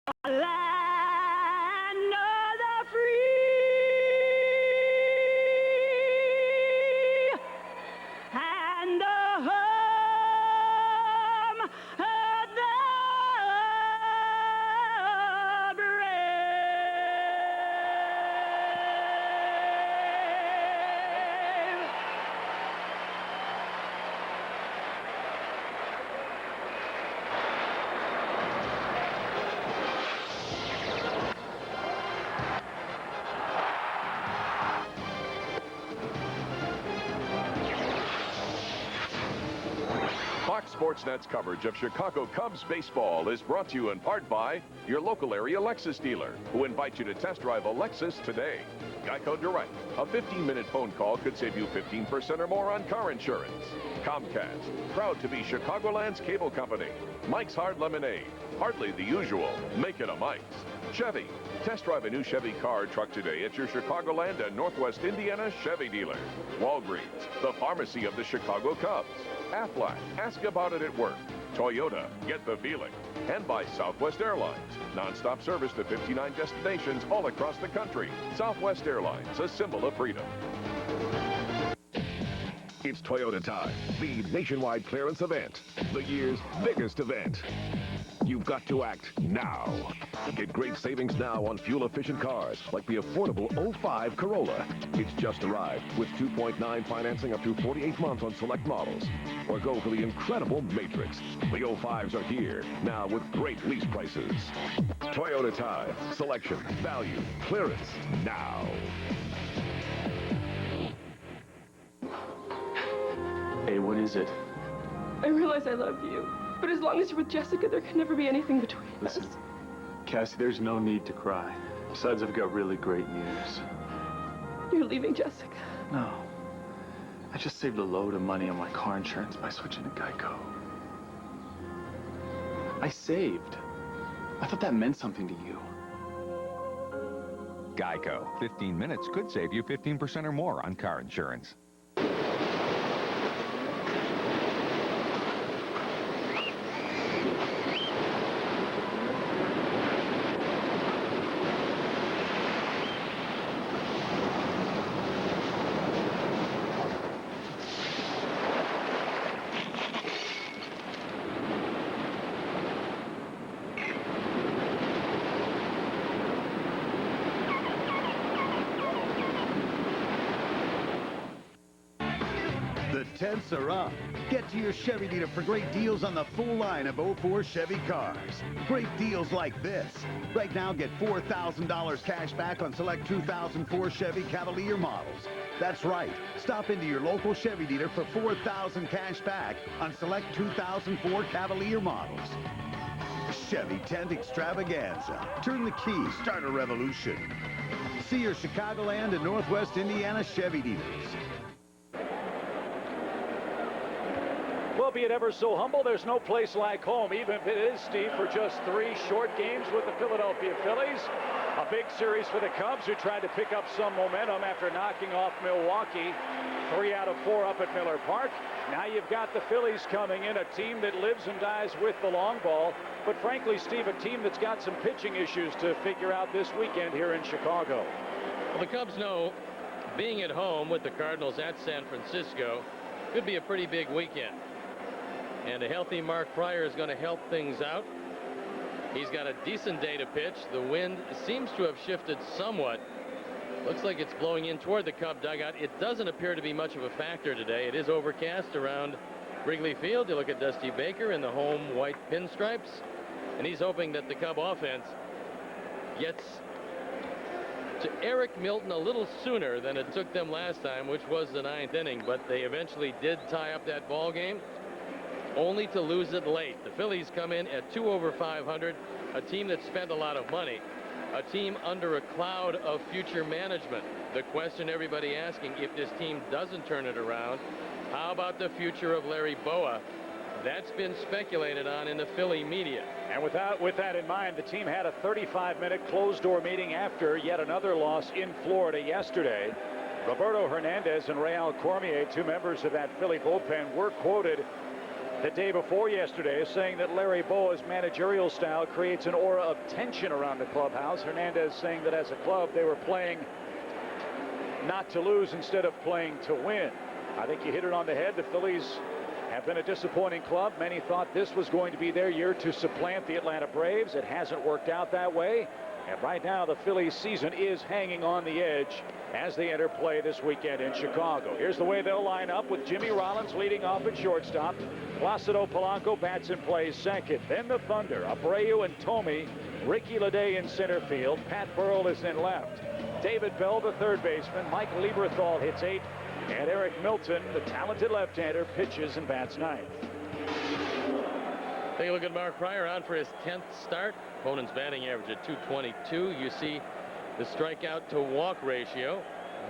land of the free and the home of the brave. Fox Sportsnet's coverage of Chicago Cubs baseball is brought to you in part by your local area Lexus dealer, who invite you to test drive a Lexus today. Geico Direct, a 15-minute phone call could save you 15% or more on car insurance. Comcast, proud to be Chicagoland's cable company. Mike's Hard Lemonade, hardly the usual, make it a Mike's. Chevy, test drive a new Chevy car or truck today at your Chicagoland and Northwest Indiana Chevy dealer. Walgreens, the pharmacy of the Chicago Cubs. Aflac, ask about it at work. Toyota, get the feeling. And by Southwest Airlines, non-stop service to 59 destinations all across the country. Southwest Airlines, a symbol of freedom. It's Toyota time, the nationwide clearance event, the year's biggest event. You've got to act now. Get great savings now on fuel-efficient cars like the affordable 05 Corolla. It's just arrived with 2.9 financing up to 48 months on select models. Or go for the incredible Matrix. The 05s are here, now with great lease prices. Toyota time, selection, value, clearance, now. Hey, what is it? I realize I love you, but as long as you're with Jessica, there can never be anything between Listen, us. Cassie, there's no need to cry. Besides, I've got really great news. You're leaving Jessica. No. I just saved a load of money on my car insurance by switching to Geico. I saved. I thought that meant something to you. Geico. 15 minutes could save you 15% or more on car insurance. The tents are up. Get to your Chevy dealer for great deals on the full line of 04 Chevy cars. Great deals like this. Right now, get $4,000 cash back on select 2004 Chevy Cavalier models. That's right. Stop into your local Chevy dealer for $4,000 cash back on select 2004 Cavalier models. Chevy Tent Extravaganza. Turn the key. Start a revolution. See your Chicagoland and Northwest Indiana Chevy dealers. Well, be it ever so humble, there's no place like home, even if it is, Steve, for just 3 short games with the Philadelphia Phillies. A big series for the Cubs, who tried to pick up some momentum after knocking off Milwaukee. 3 out of 4 up at Miller Park. Now you've got the Phillies coming in, a team that lives and dies with the long ball. But frankly, Steve, a team that's got some pitching issues to figure out this weekend here in Chicago. Well, the Cubs know being at home with the Cardinals at San Francisco could be a pretty big weekend. And a healthy Mark Pryor is going to help things out. He's got a decent day to pitch. The wind seems to have shifted somewhat. Looks like it's blowing in toward the Cub dugout. It doesn't appear to be much of a factor today. It is overcast around Wrigley Field. You look at Dusty Baker in the home white pinstripes, and he's hoping that the Cub offense gets to Eric Milton a little sooner than it took them last time, which was the 9th inning. But they eventually did tie up that ball game, only to lose it late. The Phillies come in at 2 over 500, a team that spent a lot of money, a team under a cloud of future management. The question everybody asking, if this team doesn't turn it around, how about the future of Larry Boa? That's been speculated on in the Philly media. And with that in mind, the team had a 35-minute closed-door meeting after yet another loss in Florida yesterday. Roberto Hernandez and Rheal Cormier, 2 members of that Philly bullpen, were quoted the day before yesterday, saying that Larry Bowa's managerial style creates an aura of tension around the clubhouse. Hernandez saying that as a club they were playing not to lose instead of playing to win. I think you hit it on the head. The Phillies have been a disappointing club. Many thought this was going to be their year to supplant the Atlanta Braves. It hasn't worked out that way. And right now the Phillies season is hanging on the edge as they enter play this weekend in Chicago. Here's the way they'll line up with Jimmy Rollins leading off at shortstop. Placido Polanco bats and plays second. Then the Thunder, Abreu and Thome. Ricky Leday in center field. Pat Burrell is in left. David Bell, the third baseman. Mike Lieberthal hits 8th. And Eric Milton, the talented left-hander, pitches and bats 9th. Take a look at Mark Pryor on for his 10th start. Opponent's batting average at 222. You see the strikeout to walk ratio.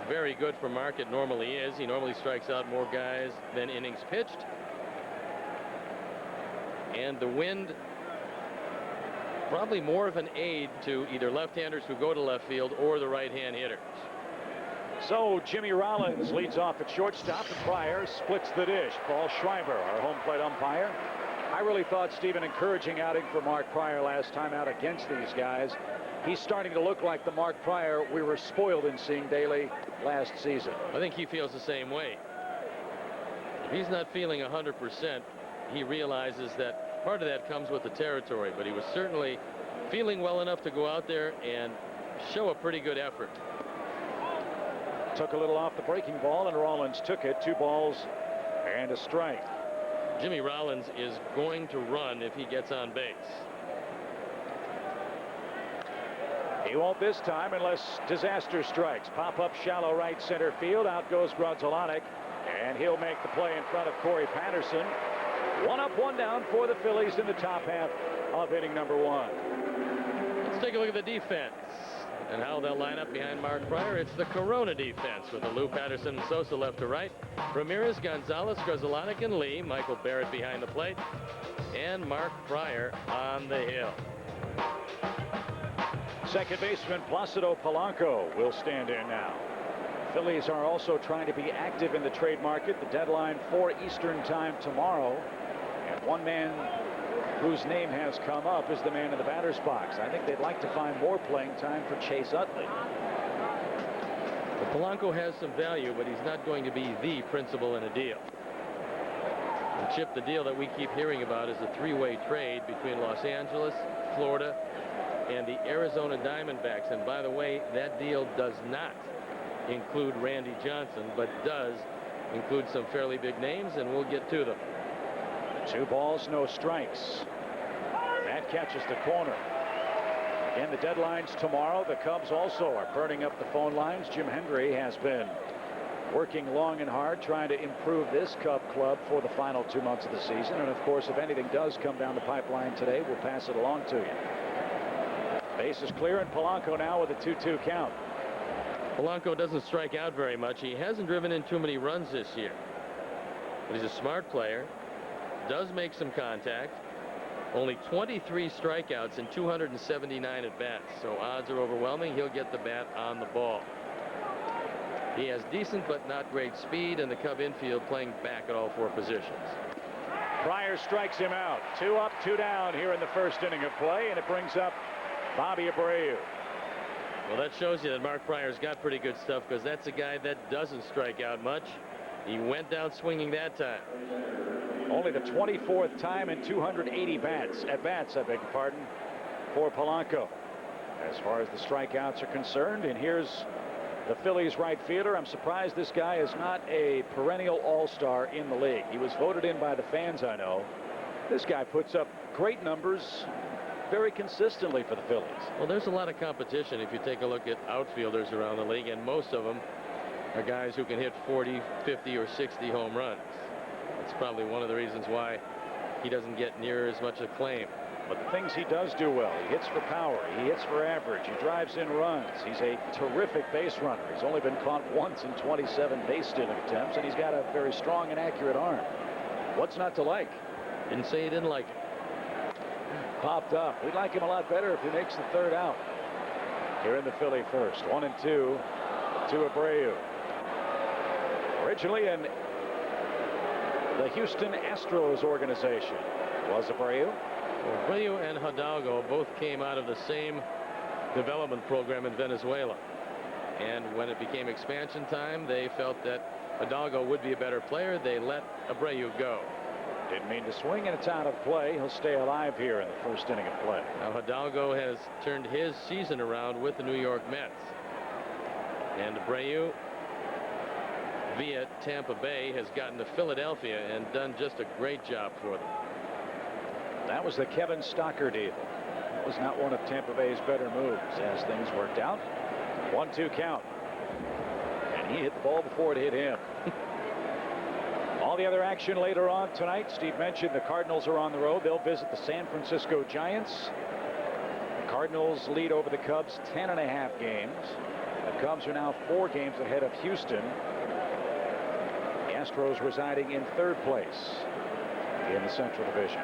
Very good for Mark. It normally is. He normally strikes out more guys than innings pitched. And the wind, probably more of an aid to either left-handers who go to left field or the right-hand hitters. So Jimmy Rollins leads off at shortstop, and Pryor splits the dish. Paul Schreiber, our home plate umpire. I really thought, Stephen, encouraging outing for Mark Pryor last time out against these guys. He's starting to look like the Mark Pryor we were spoiled in seeing daily last season. I think he feels the same way. If he's not feeling 100%, he realizes that part of that comes with the territory, but he was certainly feeling well enough to go out there and show a pretty good effort. Took a little off the breaking ball, and Rollins took it. 2 balls and a strike. Jimmy Rollins is going to run if he gets on base. He won't this time unless disaster strikes. Pop up shallow right center field. Out goes Gonzalez, and he'll make the play in front of Corey Patterson. 1 up, 1 down for the Phillies in the top half of inning number 1. Let's take a look at the defense and how they'll line up behind Mark Pryor. It's the Corona defense with the Lou Patterson and Sosa left to right. Ramirez, Gonzalez, Gonzalez, and Lee. Michael Barrett behind the plate. And Mark Pryor on the hill. Second baseman Placido Polanco will stand in now. Phillies are also trying to be active in the trade market. The deadline 4 Eastern time tomorrow. And one man whose name has come up is the man in the batter's box. I think they'd like to find more playing time for Chase Utley. Well, Polanco has some value, but he's not going to be the principal in a deal. And Chip, the deal that we keep hearing about is a 3-way trade between Los Angeles, Florida, and the Arizona Diamondbacks. And by the way, that deal does not include Randy Johnson, but does include some fairly big names, and we'll get to them. 2 balls, no strikes. That catches the corner. Again, the deadline's tomorrow. The Cubs also are burning up the phone lines. Jim Hendry has been working long and hard trying to improve this Cub club for the final 2 months of the season. And of course, if anything does come down the pipeline today, we'll pass it along to you. Base is clear, and Polanco now with a 2-2 count. Polanco doesn't strike out very much. He hasn't driven in too many runs this year, but he's a smart player. Does make some contact. Only 23 strikeouts in 279 at bats, so odds are overwhelming he'll get the bat on the ball. He has decent but not great speed, and the Cub infield playing back at all 4 positions. Pryor strikes him out. 2 up, 2 down here in the first inning of play, and it brings up Bobby Abreu. Well, that shows you that Mark Pryor's got pretty good stuff, because that's a guy that doesn't strike out much. He went down swinging that time. Only the 24th time in 280 at-bats, I beg your pardon, for Polanco. As far as the strikeouts are concerned, and here's the Phillies right fielder. I'm surprised this guy is not a perennial all-star in the league. He was voted in by the fans, I know. This guy puts up great numbers very consistently for the Phillies. Well, there's a lot of competition if you take a look at outfielders around the league, and most of them are guys who can hit 40, 50, or 60 home runs. That's probably one of the reasons why he doesn't get near as much acclaim. But the things he does do well, he hits for power, he hits for average, he drives in runs. He's a terrific base runner. He's only been caught once in 27 base stealing attempts, and he's got a very strong and accurate arm. What's not to like? Didn't say he didn't like it. Popped up. We'd like him a lot better if he makes the 3rd out. Here in the Philly first. 1-2 to Abreu. Originally an the Houston Astros organization. Was Abreu. Well, Abreu and Hidalgo both came out of the same development program in Venezuela. And when it became expansion time, they felt that Hidalgo would be a better player. They let Abreu go. Didn't mean to swing, and it's out of play. He'll stay alive here in the first inning of play. Now Hidalgo has turned his season around with the New York Mets. And Abreu, via Tampa Bay, has gotten to Philadelphia and done just a great job for them. That was the Kevin Stocker deal. That was not one of Tampa Bay's better moves as things worked out. 1-2 count. And he hit the ball before it hit him. All the other action later on tonight. Steve mentioned the Cardinals are on the road. They'll visit the San Francisco Giants. The Cardinals lead over the Cubs 10.5 games. The Cubs are now 4 games ahead of Houston. The Astros residing in 3rd place in the Central Division.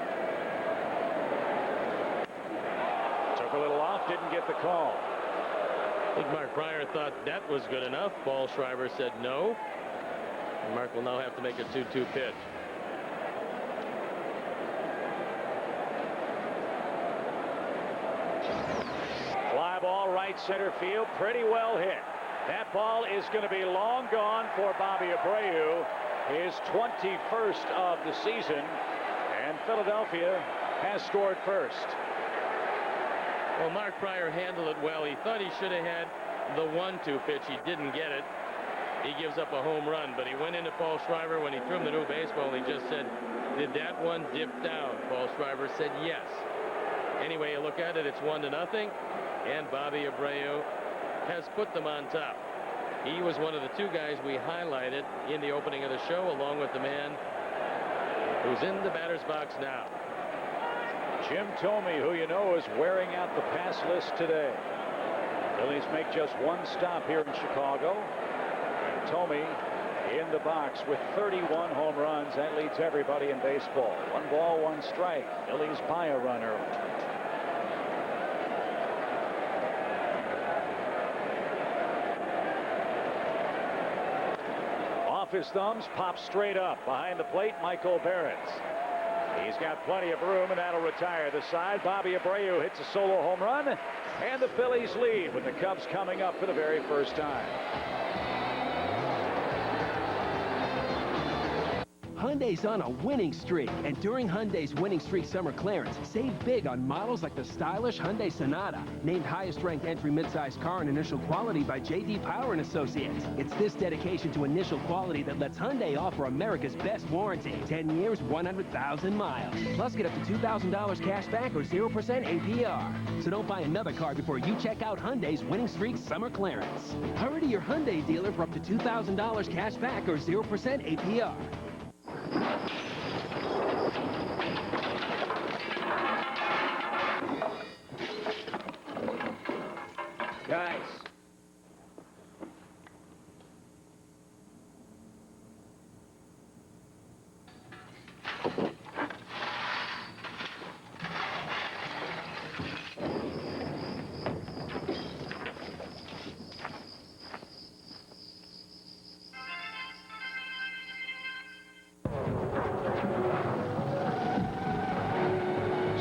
Took a little off, didn't get the call. I think Mark Pryor thought that was good enough. Paul Schreiber said no. And Mark will now have to make a 2-2 pitch. Fly ball right center field, pretty well hit. That ball is going to be long gone for Bobby Abreu, his 21st of the season, and Philadelphia has scored first. Well, Mark Pryor handled it well. He thought he should have had the 1-2 pitch. He didn't get it. He gives up a home run, but he went into Paul Schreiber when he threw him the new baseball, and he just said, did that one dip down? Paul Schreiber said yes. Anyway, you look at it, it's 1-0, and Bobby Abreu has put them on top. He was one of the 2 guys we highlighted in the opening of the show, along with the man who's in the batter's box now. Jim Thome, who you know is wearing out the pass list today. Phillies make just 1 stop here in Chicago. Thome in the box with 31 home runs. That leads everybody in baseball. 1 ball, 1 strike. Phillies buy a run early. Off his thumbs, pops straight up. Behind the plate, Michael Barrett. He's got plenty of room, and that'll retire the side. Bobby Abreu hits a solo home run, and the Phillies lead with the Cubs coming up for the very first time. Hyundai's on a winning streak, and during Hyundai's winning streak summer clearance, save big on models like the stylish Hyundai Sonata, named highest-ranked entry midsize car in initial quality by J.D. Power & Associates. It's this dedication to initial quality that lets Hyundai offer America's best warranty, 10 years, 100,000 miles. Plus, get up to $2,000 cash back or 0% APR. So don't buy another car before you check out Hyundai's winning streak summer clearance. Hurry to your Hyundai dealer for up to $2,000 cash back or 0% APR. Guys.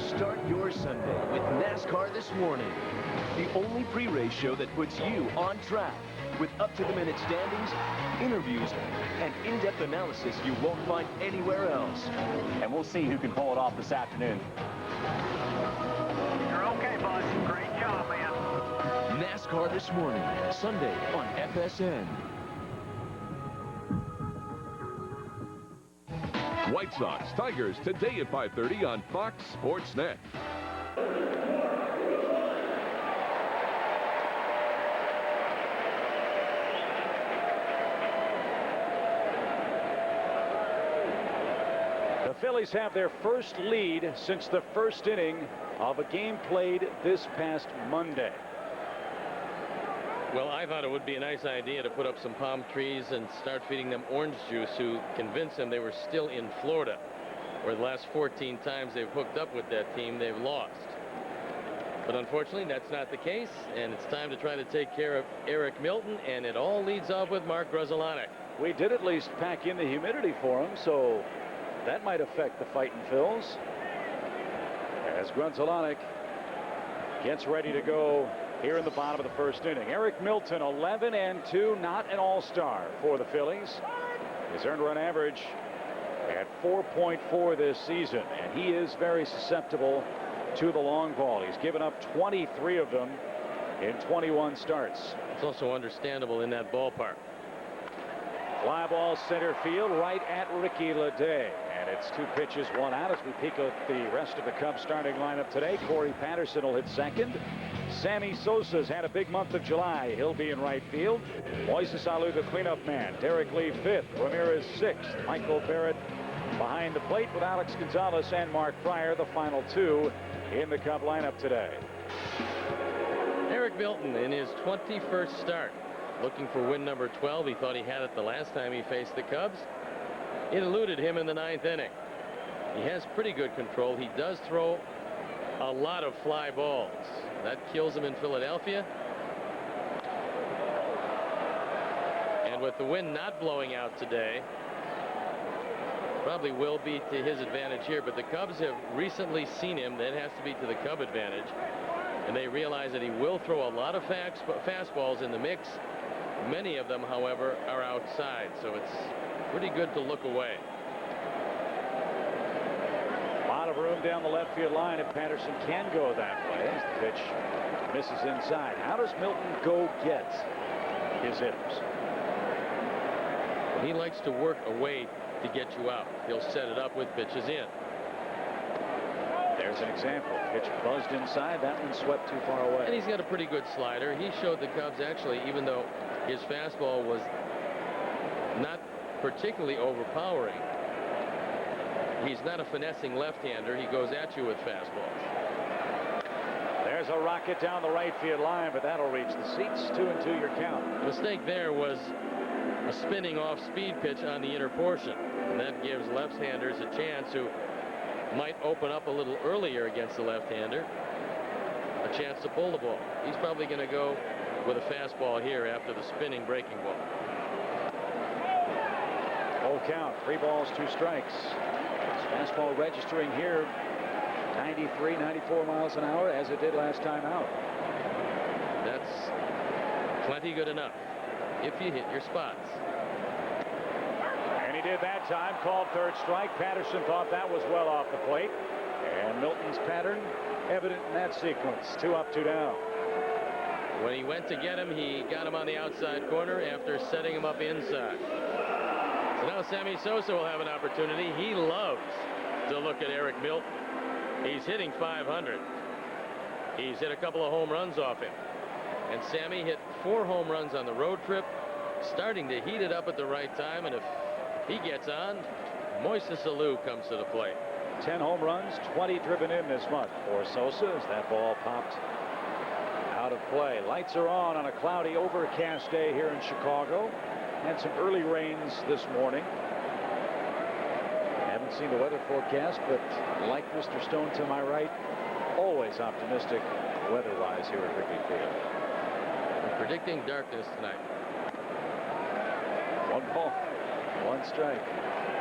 Start your Sunday with NASCAR This Morning, the only pre-race show that puts you on track with up-to-the-minute standings, interviews, and in-depth analysis you won't find anywhere else. And we'll see who can pull it off this afternoon. You're okay, bud. Great job, man. NASCAR This Morning, Sunday on FSN. White Sox, Tigers, today at 5:30 on Fox Sports Net. The Phillies have their first lead since the first inning of a game played this past Monday. Well, I thought it would be a nice idea to put up some palm trees and start feeding them orange juice to convince them they were still in Florida, where the last 14 times they've hooked up with that team, they've lost. But unfortunately, that's not the case, and it's time to try to take care of Eric Milton, and it all leads off with Mark Grudzielanek. We did at least pack in the humidity for him, so That might affect the fighting Phils. As Gonzalez gets ready to go here in the bottom of the first inning. Eric Milton, 11-2, not an all-star for the Phillies. His earned run average at 4.4 this season, and he is very susceptible to the long ball. He's given up 23 of them in 21 starts. It's also understandable in that ballpark. Fly ball center field right at Ricky Leday. And it's 2 pitches, 1 out as we peek at the rest of the Cubs starting lineup today. Corey Patterson will hit second. Sammy Sosa's had a big month of July. He'll be in right field. Moises Alou, the cleanup man. Derek Lee 5th. Ramirez 6th. Michael Barrett behind the plate with Alex Gonzalez and Mark Fryer, the final 2 in the Cub lineup today. Eric Milton in his 21st start, looking for win number 12. He thought he had it the last time he faced the Cubs. It eluded him in the 9th inning. He has pretty good control. He does throw a lot of fly balls. That kills him in Philadelphia. And with the wind not blowing out today, probably will be to his advantage here. But the Cubs have recently seen him. That has to be to the Cub advantage. And they realize that he will throw a lot of fastballs in the mix. Many of them, however, are outside. So it's pretty good to look away. A lot of room down the left field line if Patterson can go that way. As the pitch misses inside. How does Milton go get his hitters? He likes to work away to get you out. He'll set it up with pitches in. There's an example. Pitch buzzed inside. That one swept too far away. And he's got a pretty good slider. He showed the Cubs, actually, even though his fastball was not particularly overpowering, he's not a finessing left-hander. He goes at you with fastballs. There's a rocket down the right field line, but that'll reach the seats. 2-2 your count. The mistake there was a spinning off-speed pitch on the inner portion. And that gives left-handers a chance who might open up a little earlier against the left-hander, a chance to pull the ball. He's probably going to go with a fastball here after the spinning breaking ball. Full count, 3 balls, 2 strikes. His fastball registering here 93, 94 miles an hour as it did last time out. That's plenty good enough if you hit your spots. And he did that time. Called 3rd strike. Patterson thought that was well off the plate. And Milton's pattern evident in that sequence. 2 up, 2 down. When he went to get him, he got him on the outside corner after setting him up inside. So now Sammy Sosa will have an opportunity. He loves to look at Eric Milton. He's hitting .500. He's hit a couple of home runs off him. And Sammy hit 4 home runs on the road trip, starting to heat it up at the right time. And if he gets on, Moises Alou comes to the plate. 10 home runs, 20 driven in this month for Sosa as that ball popped out of play. Lights are on a cloudy, overcast day here in Chicago. Had some early rains this morning. Haven't seen the weather forecast, but like Mr. Stone to my right, always optimistic weather-wise here at Wrigley Field. We're predicting darkness tonight. 1 ball, 1 strike.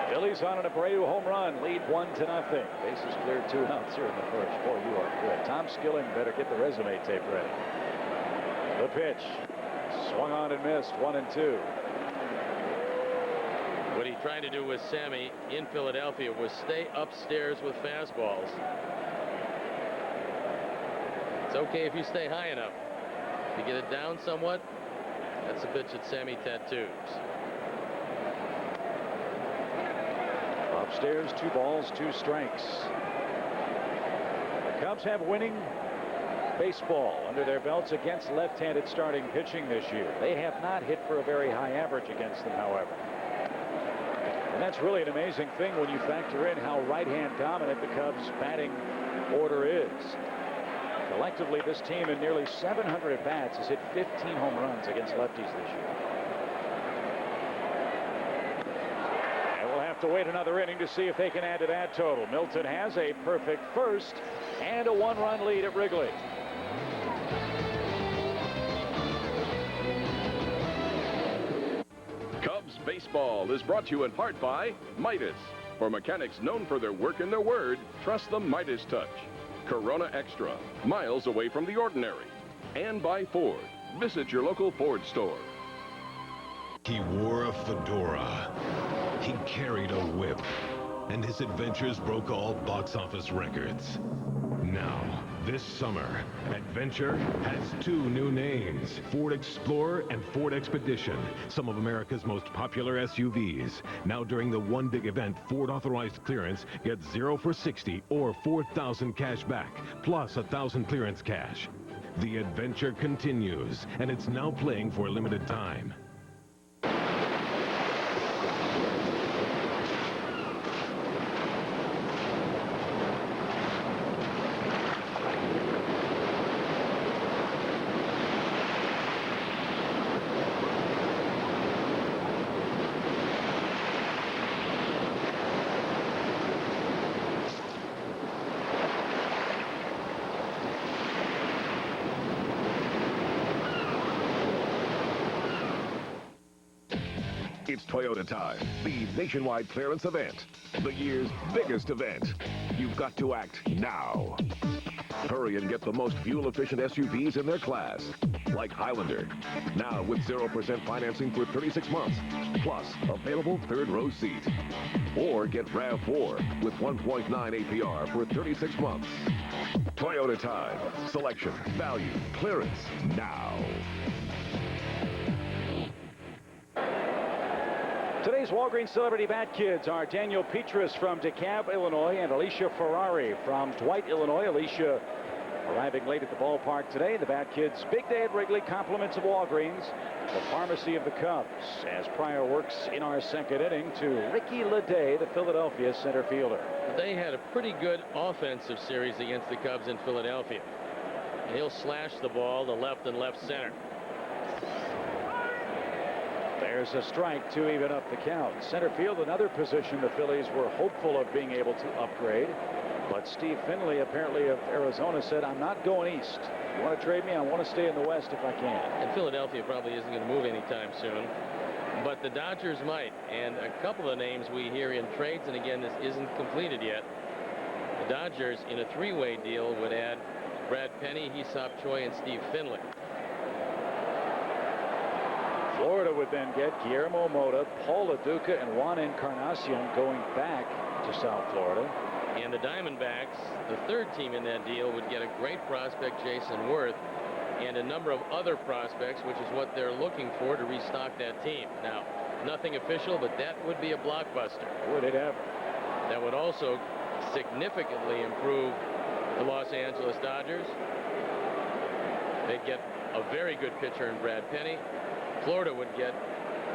Phillies on an Abreu home run, lead 1-0. Bases cleared, 2 outs here in the first. Boy, you are good. Tom Skilling better get the resume tape ready. The pitch, swung on and missed. 1-2. What he tried to do with Sammy in Philadelphia was stay upstairs with fastballs. It's okay if you stay high enough. If you get it down somewhat, that's a pitch that Sammy tattoos. Upstairs, 2 balls, 2 strikes. The Cubs have winning baseball under their belts against left-handed starting pitching this year. They have not hit for a very high average against them, however. And that's really an amazing thing when you factor in how right-hand dominant the Cubs batting order is. Collectively, this team in nearly 700 at-bats has hit 15 home runs against lefties this year. And we'll have to wait another inning to see if they can add to that total. Milton has a perfect first and a 1-run lead at Wrigley. Cubs baseball is brought to you in part by Midas, For mechanics known for their work and their word, trust the Midas Touch. Corona Extra, miles away from the ordinary. And by Ford. Visit your local Ford store. He wore a fedora. He carried a whip. And his adventures broke all box office records. Now, this summer, Adventure has 2 new names. Ford Explorer and Ford Expedition, some of America's most popular SUVs. Now during the One Big Event Ford authorized clearance, get 0 for 60 or 4,000 cash back, plus 1,000 clearance cash. The adventure continues, and it's now playing for a limited time. It's Toyota time, the nationwide clearance event, the year's biggest event. You've got to act now. Hurry and get the most fuel-efficient SUVs in their class, like Highlander, now with 0% financing for 36 months, plus available third-row seat. Or get RAV4 with 1.9 APR for 36 months. Toyota time, selection, value, clearance, now. Today's Walgreens Celebrity Bat Kids are Daniel Petrus from DeKalb, Illinois, and Alicia Ferrari from Dwight, Illinois. Alicia arriving late at the ballpark today. The Bat Kids' big day at Wrigley. Compliments of Walgreens, the pharmacy of the Cubs, as Pryor works in our second inning to Ricky Leday, the Philadelphia center fielder. They had a pretty good offensive series against the Cubs in Philadelphia. He'll slash the ball to left and left center. There's a strike to even up the count. Center field, another position the Phillies were hopeful of being able to upgrade. But Steve Finley, apparently of Arizona, said, I'm not going east. You want to trade me? I want to stay in the West if I can. And Philadelphia probably isn't going to move anytime soon. But the Dodgers might. And a couple of names we hear in trades, and again, this isn't completed yet. The Dodgers, in a 3-way deal, would add Brad Penny, Hesop Choi, and Steve Finley. Florida would then get Guillermo Mota, Paul Lo Duca, and Juan Encarnacion going back to South Florida. And the Diamondbacks, the third team in that deal, would get a great prospect, Jason Worth, and a number of other prospects, which is what they're looking for to restock that team. Now, nothing official, but that would be a blockbuster. Would it ever? That would also significantly improve the Los Angeles Dodgers. They'd get a very good pitcher in Brad Penny. Florida would get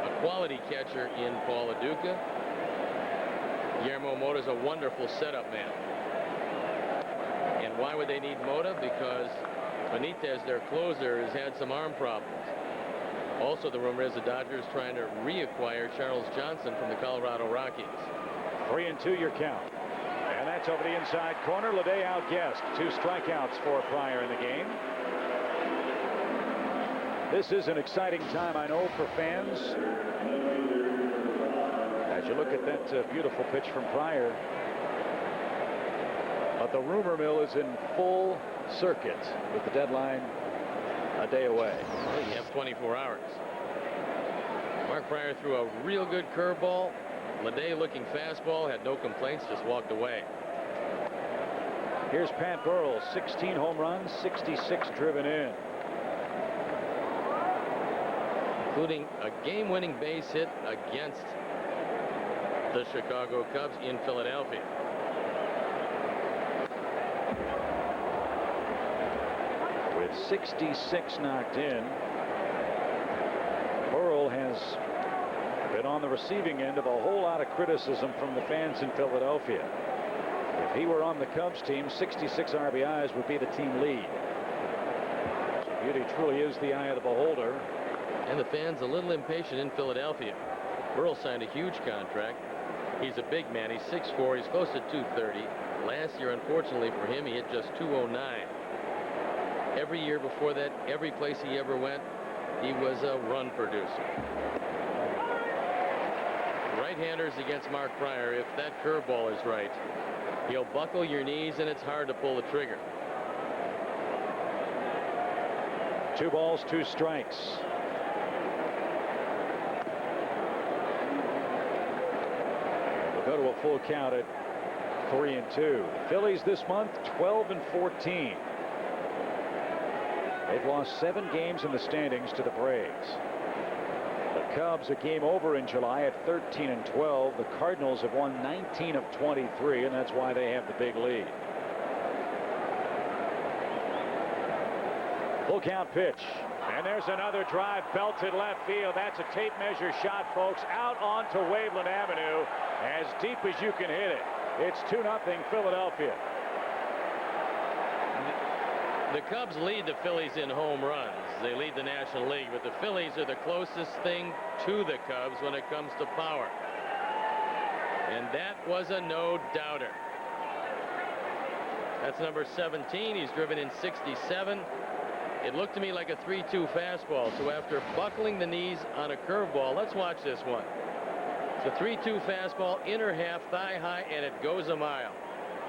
a quality catcher in Paul Lo Duca. Guillermo Mota's a wonderful setup man. And why would they need Mota? Because Benitez, their closer, has had some arm problems. Also, the rumor is the Dodgers trying to reacquire Charles Johnson from the Colorado Rockies. 3-2 your count. And that's over the inside corner. Leday outguessed. 2 strikeouts for Pryor in the game. This is an exciting time, I know, for fans. As you look at that beautiful pitch from Pryor. But the rumor mill is in full circuit with the deadline a day away. You have 24 hours. Mark Pryor threw a real good curveball. Leday looking fastball, had no complaints, just walked away. Here's Pat Burrell, 16 home runs, 66 driven in. Including a game-winning base hit against the Chicago Cubs in Philadelphia. With 66 knocked in, Burrell has been on the receiving end of a whole lot of criticism from the fans in Philadelphia. If he were on the Cubs team, 66 RBIs would be the team lead. So beauty truly is the eye of the beholder. And the fans a little impatient in Philadelphia. Burrell signed a huge contract. He's a big man. He's 6'4". He's close to 230. Last year, unfortunately for him, he hit just 209. Every year before that, every place he ever went, he was a run producer. right-handers against Mark Pryor, if that curveball is right, he'll buckle your knees and it's hard to pull the trigger. 2 balls, 2 strikes. We'll go to a full count at 3-2. The Phillies this month 12-14. They've lost 7 games in the standings to the Braves. The Cubs a game over in July at 13-12. The Cardinals have won 19 of 23, and that's why they have the big lead. Full count pitch. And there's another drive belted left field. That's a tape measure shot, folks, out onto Waveland Avenue as deep as you can hit it. It's 2-0 Philadelphia. The Cubs lead the Phillies in home runs. They lead the National League, but the Phillies are the closest thing to the Cubs when it comes to power. And that was a no-doubter. That's number 17. He's driven in 67. It looked to me like a 3-2 fastball. So after buckling the knees on a curveball, let's watch this one. It's a 3-2 fastball, inner half, thigh high, and it goes a mile.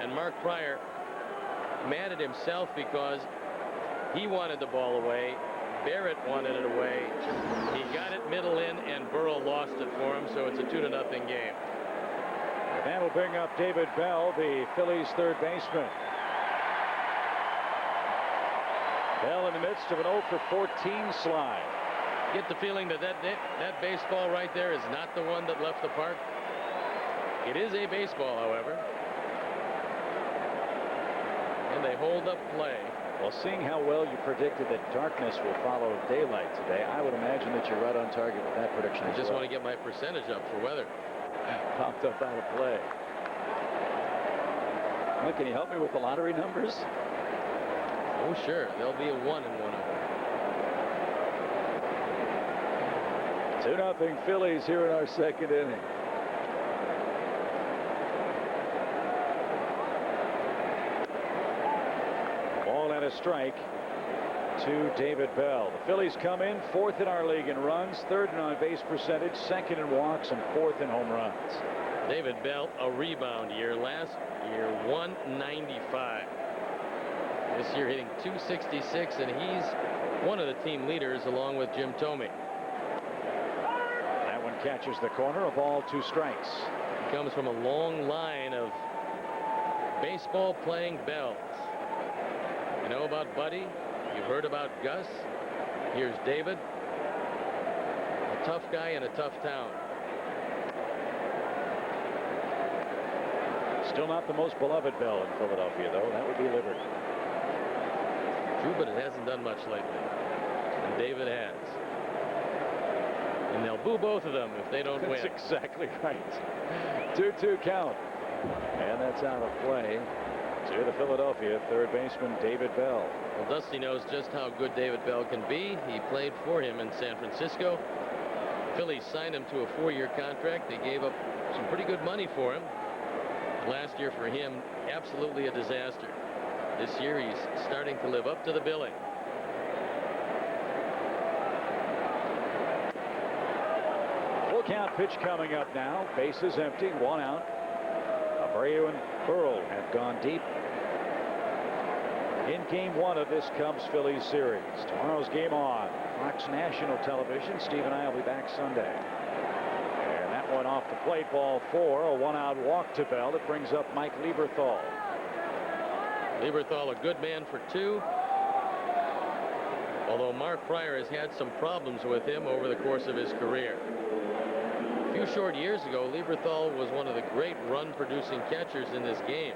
And Mark Pryor mad at himself because he wanted the ball away. Barrett wanted it away. He got it middle in, and Burrow lost it for him, so it's a 2-0 game. And that'll bring up David Bell, the Phillies' third baseman. Bell in the midst of an 0-for-14 slide. Get the feeling that that baseball right there is not the one that left the park. It is a baseball, however. And they hold up play. Well, seeing how well you predicted that darkness will follow daylight today, I would imagine that you're right on target with that prediction. I just want to get my percentage up for weather. Popped up out of play. Well, can you help me with the lottery numbers? Oh, sure. There'll be a 1 in one of them. 2-0 Phillies here in our second inning. Ball and a strike to David Bell. The Phillies come in 4th in our league in runs, 3rd in on base percentage, 2nd in walks, and 4th in home runs. David Bell, a rebound year. Last year, 195. This year hitting 266, and he's one of the team leaders along with Jim Thome. That one catches the corner. A ball, 2 strikes. He comes from a long line of baseball playing Bells. You know about Buddy? You've heard about Gus. Here's David. A tough guy in a tough town. Still not the most beloved Bell in Philadelphia, though. That would be Liberty. True, but it hasn't done much lately. And David has. And they'll boo both of them if they don't win. That's exactly right. 2-2 count. And that's out of play to the Philadelphia third baseman David Bell. Well, Dusty knows just how good David Bell can be. He played for him in San Francisco. Phillies signed him to a 4-year contract. They gave up some pretty good money for him. Last year for him, absolutely a disaster. This year he's starting to live up to the billing. Full count pitch coming up now. Bases empty, 1 out. Abreu and Burrell have gone deep in game 1 of this Cubs-Phillies series. Tomorrow's game on Fox National Television. Steve and I will be back Sunday. And that one off the plate, ball 4, a 1-out walk to Bell. That brings up Mike Lieberthal. Lieberthal, a good man for 2. Although Mark Pryor has had some problems with him over the course of his career. A few short years ago, Lieberthal was one of the great run-producing catchers in this game.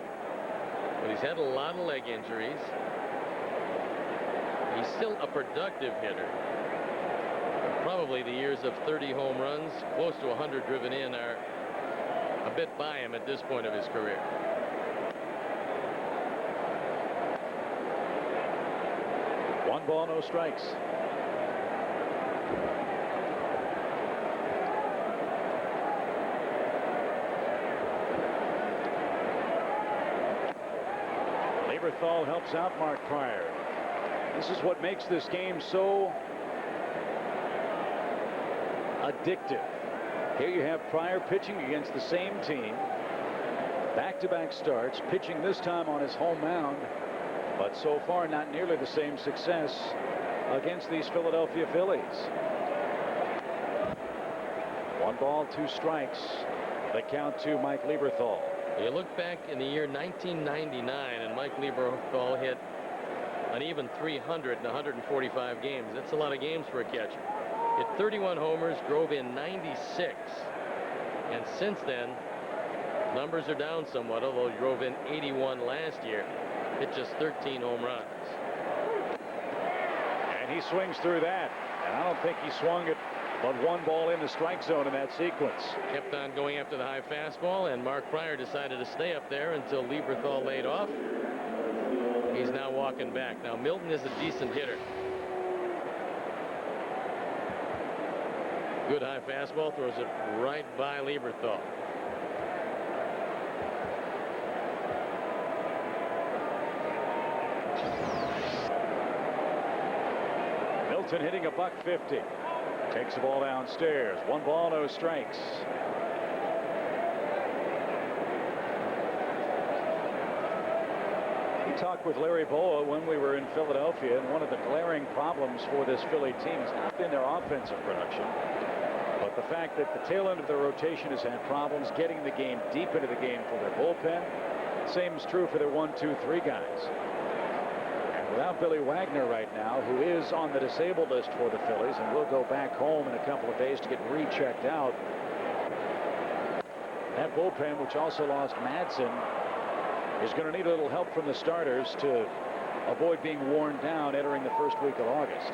But he's had a lot of leg injuries. He's still a productive hitter. Probably the years of 30 home runs, close to 100 driven in, are a bit by him at this point of his career. One ball, no strikes. Lieberthal helps out Mark Pryor. This is what makes this game so addictive. Here you have Pryor pitching against the same team. Back-to-back starts, pitching this time on his home mound, but so far not nearly the same success against these Philadelphia Phillies. 1 ball, 2 strikes. The count to Mike Lieberthal. You look back in the year 1999, and Mike Lieberthal hit an even 300 in 145 games. That's a lot of games for a catcher. Hit 31 homers, drove in 96. And since then, numbers are down somewhat, although he drove in 81 last year. Hit just 13 home runs. And he swings through that. And I don't think he swung it but 1 ball in the strike zone in that sequence. Kept on going after the high fastball, and Mark Pryor decided to stay up there until Lieberthal laid off. He's now walking back. Now, Milton is a decent hitter. Good high fastball, throws it right by Lieberthal. Milton hitting a .150. Takes the ball downstairs. 1 ball, no strikes. We talked with Larry Boa when we were in Philadelphia, and one of the glaring problems for this Philly team has not been their offensive production, but the fact that the tail end of their rotation has had problems getting the game deep into the game for their bullpen. Same is true for their 1, 2, 3 guys. Without Billy Wagner right now, who is on the disabled list for the Phillies and will go back home in a couple of days to get rechecked out. That bullpen, which also lost Madsen, is going to need a little help from the starters to avoid being worn down entering the first week of August.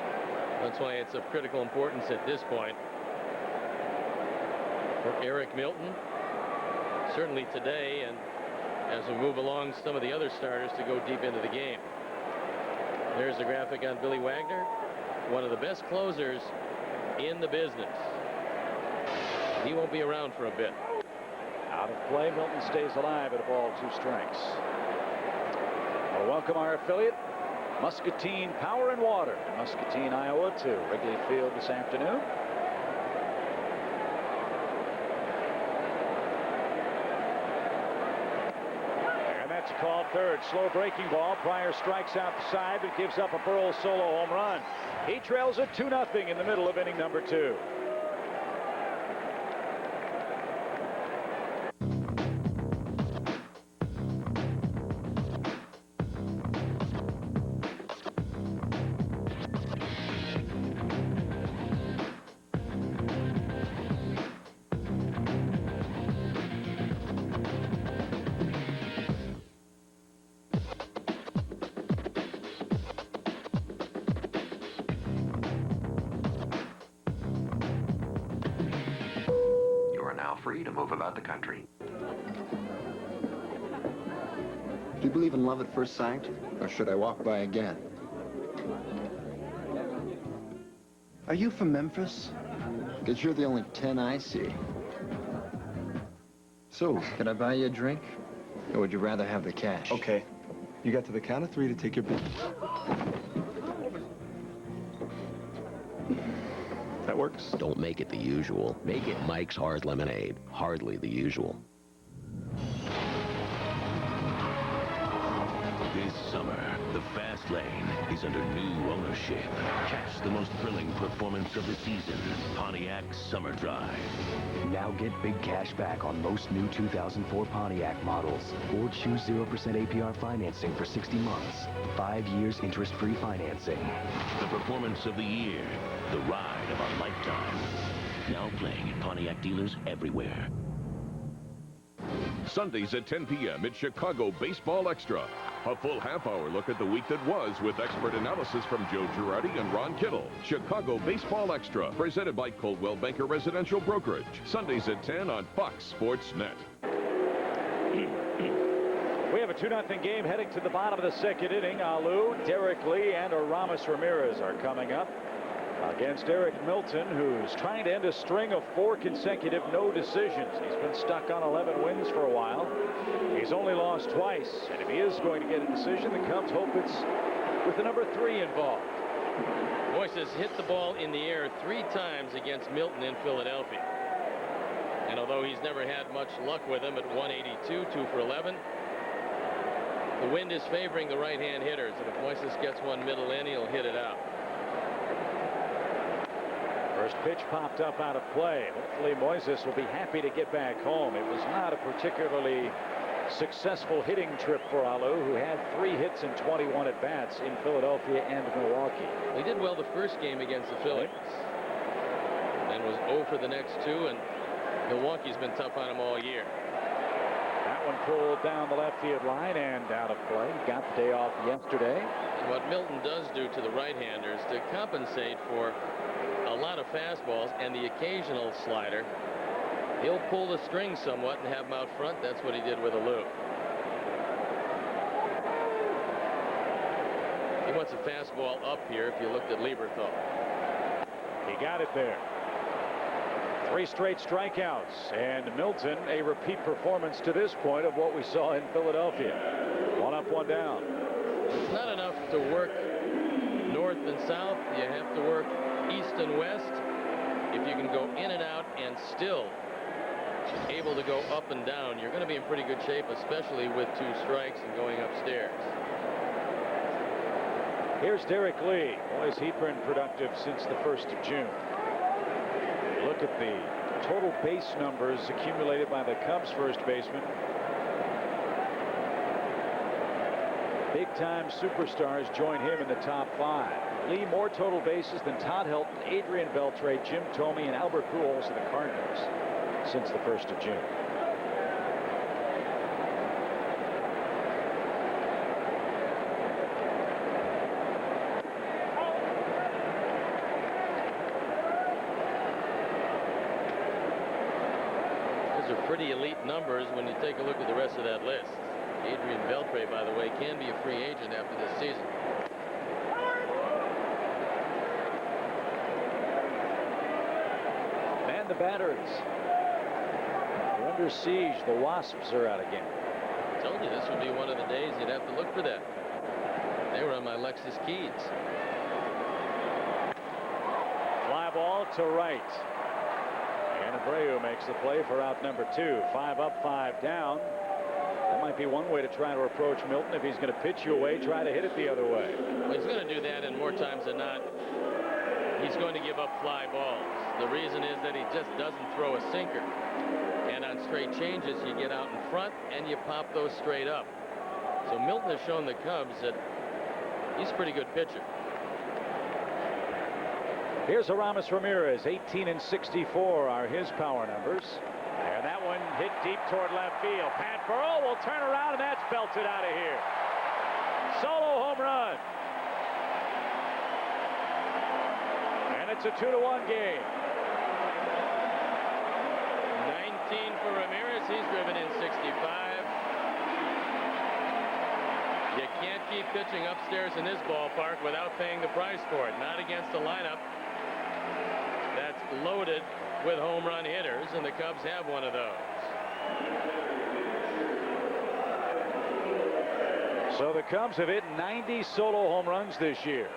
That's why it's of critical importance at this point for Eric Milton, certainly today, and as we move along, some of the other starters to go deep into the game. There's a graphic on Billy Wagner, one of the best closers in the business. He won't be around for a bit. Out of play, Milton stays alive at 1 ball, 2 strikes. Well, welcome our affiliate, Muscatine Power and Water in Muscatine, Iowa, to Wrigley Field this afternoon. Called third. Slow breaking ball. Pryor strikes out the side, but gives up a Burrell solo home run. He trails it 2-0 in the middle of inning number 2. Free to move about the country. Do you believe in love at first sight, or should I walk by again? Are you from Memphis? Because you're the only 10 I see. So, could I buy you a drink? Or would you rather have the cash? Okay. You got to the count of 3 to take your bid. That works. Don't make it the usual. Make it Mike's Hard Lemonade. Hardly the usual. This summer, the Fast Lane is under new ownership. Catch the most thrilling performance of the season. Pontiac Summer Drive. Now get big cash back on most new 2004 Pontiac models. Or choose 0% APR financing for 60 months. 5 years interest-free financing. The performance of the year. The ride of a lifetime. Now playing at Pontiac dealers everywhere. Sundays at 10 p.m. at Chicago Baseball Extra. A full half-hour look at the week that was with expert analysis from Joe Girardi and Ron Kittle. Chicago Baseball Extra, presented by Coldwell Banker Residential Brokerage. Sundays at 10 on Fox Sports Net. We have a 2-0 game heading to the bottom of the second inning. Alou, Derek Lee, and Aramis Ramirez are coming up against Eric Milton, who's trying to end a string of 4 consecutive no decisions. He's been stuck on 11 wins for a while. He's only lost twice, and if he is going to get a decision, the Cubs hope it's with the number 3 involved. Boyce has hit the ball in the air 3 times against Milton in Philadelphia. And although he's never had much luck with him at 182, 2 for 11, the wind is favoring the right-hand hitters, and if Moises gets one middle in, he'll hit it out. First pitch popped up out of play. Hopefully Moises will be happy to get back home. It was not a particularly successful hitting trip for Alou, who had 3 hits and 21 at-bats in Philadelphia and Milwaukee. He did well the first game against the Phillies and was 0 for the next 2, and Milwaukee's been tough on him all year. That one pulled down the left field line and out of play. Got the day off yesterday. And what Milton does do to the right-handers to compensate for a lot of fastballs and the occasional slider, he'll pull the string somewhat and have him out front. That's what he did with Alou. He wants a fastball up here if you looked at Lieberthal. He got it there. 3 straight strikeouts, and Milton a repeat performance to this point of what we saw in Philadelphia. 1 up, 1 down. It's not enough to work north and south. You have to work east and west. If you can go in and out and still able to go up and down, you're going to be in pretty good shape, especially with 2 strikes and going upstairs. Here's Derek Lee. Boy, has he been productive since the 1st of June. Look at the total base numbers accumulated by the Cubs first baseman. Big-time superstars join him in the top 5. Lee more total bases than Todd Helton, Adrian Beltre, Jim Thome, and Albert Pujols of the Cardinals since the 1st of June. Those are pretty elite numbers when you take a look at the rest of that list. Adrian Beltre, by the way, can be a free agent after this season. And the batters. They're under siege. The Wasps are out again. I told you this would be one of the days you'd have to look for that. They were on my Lexus keys. Fly ball to right. And Abreu makes the play for out number 2. 5 up, 5 down. That might be one way to try to approach Milton. If he's going to pitch you away, try to hit it the other way. Well, he's going to do that, and more times than not, he's going to give up fly balls. The reason is that he just doesn't throw a sinker. And on straight changes, you get out in front and you pop those straight up. So Milton has shown the Cubs that he's a pretty good pitcher. Here's Aramis Ramirez. 18 and 64 are his power numbers. And that one hit deep toward left field. Pat Burrell will turn around, and that's belted out of here. Solo home run. And it's a 2-1 game. 19 for Ramirez. He's driven in 65. You can't keep pitching upstairs in this ballpark without paying the price for it. Not against a lineup that's loaded with home run hitters, and the Cubs have one of those. So the Cubs have hit 90 solo home runs this year.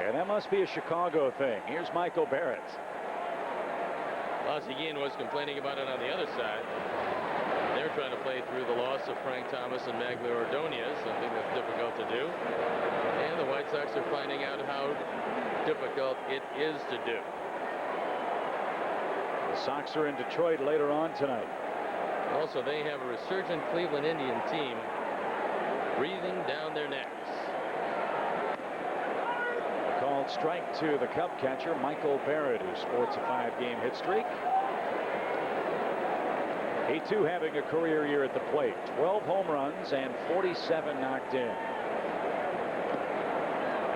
And that must be a Chicago thing. Here's Michael Barrett. Seguin was complaining about it on the other side. They're trying to play through the loss of Frank Thomas and Magler Ordonez, something that's difficult to do. And the White Sox are finding out how difficult it is to do. The Sox are in Detroit later on tonight. Also, they have a resurgent Cleveland Indian team breathing down their necks. A called strike to the Cub catcher, Michael Barrett, who sports a 5-game hit streak. He too having a career year at the plate. 12 home runs and 47 knocked in.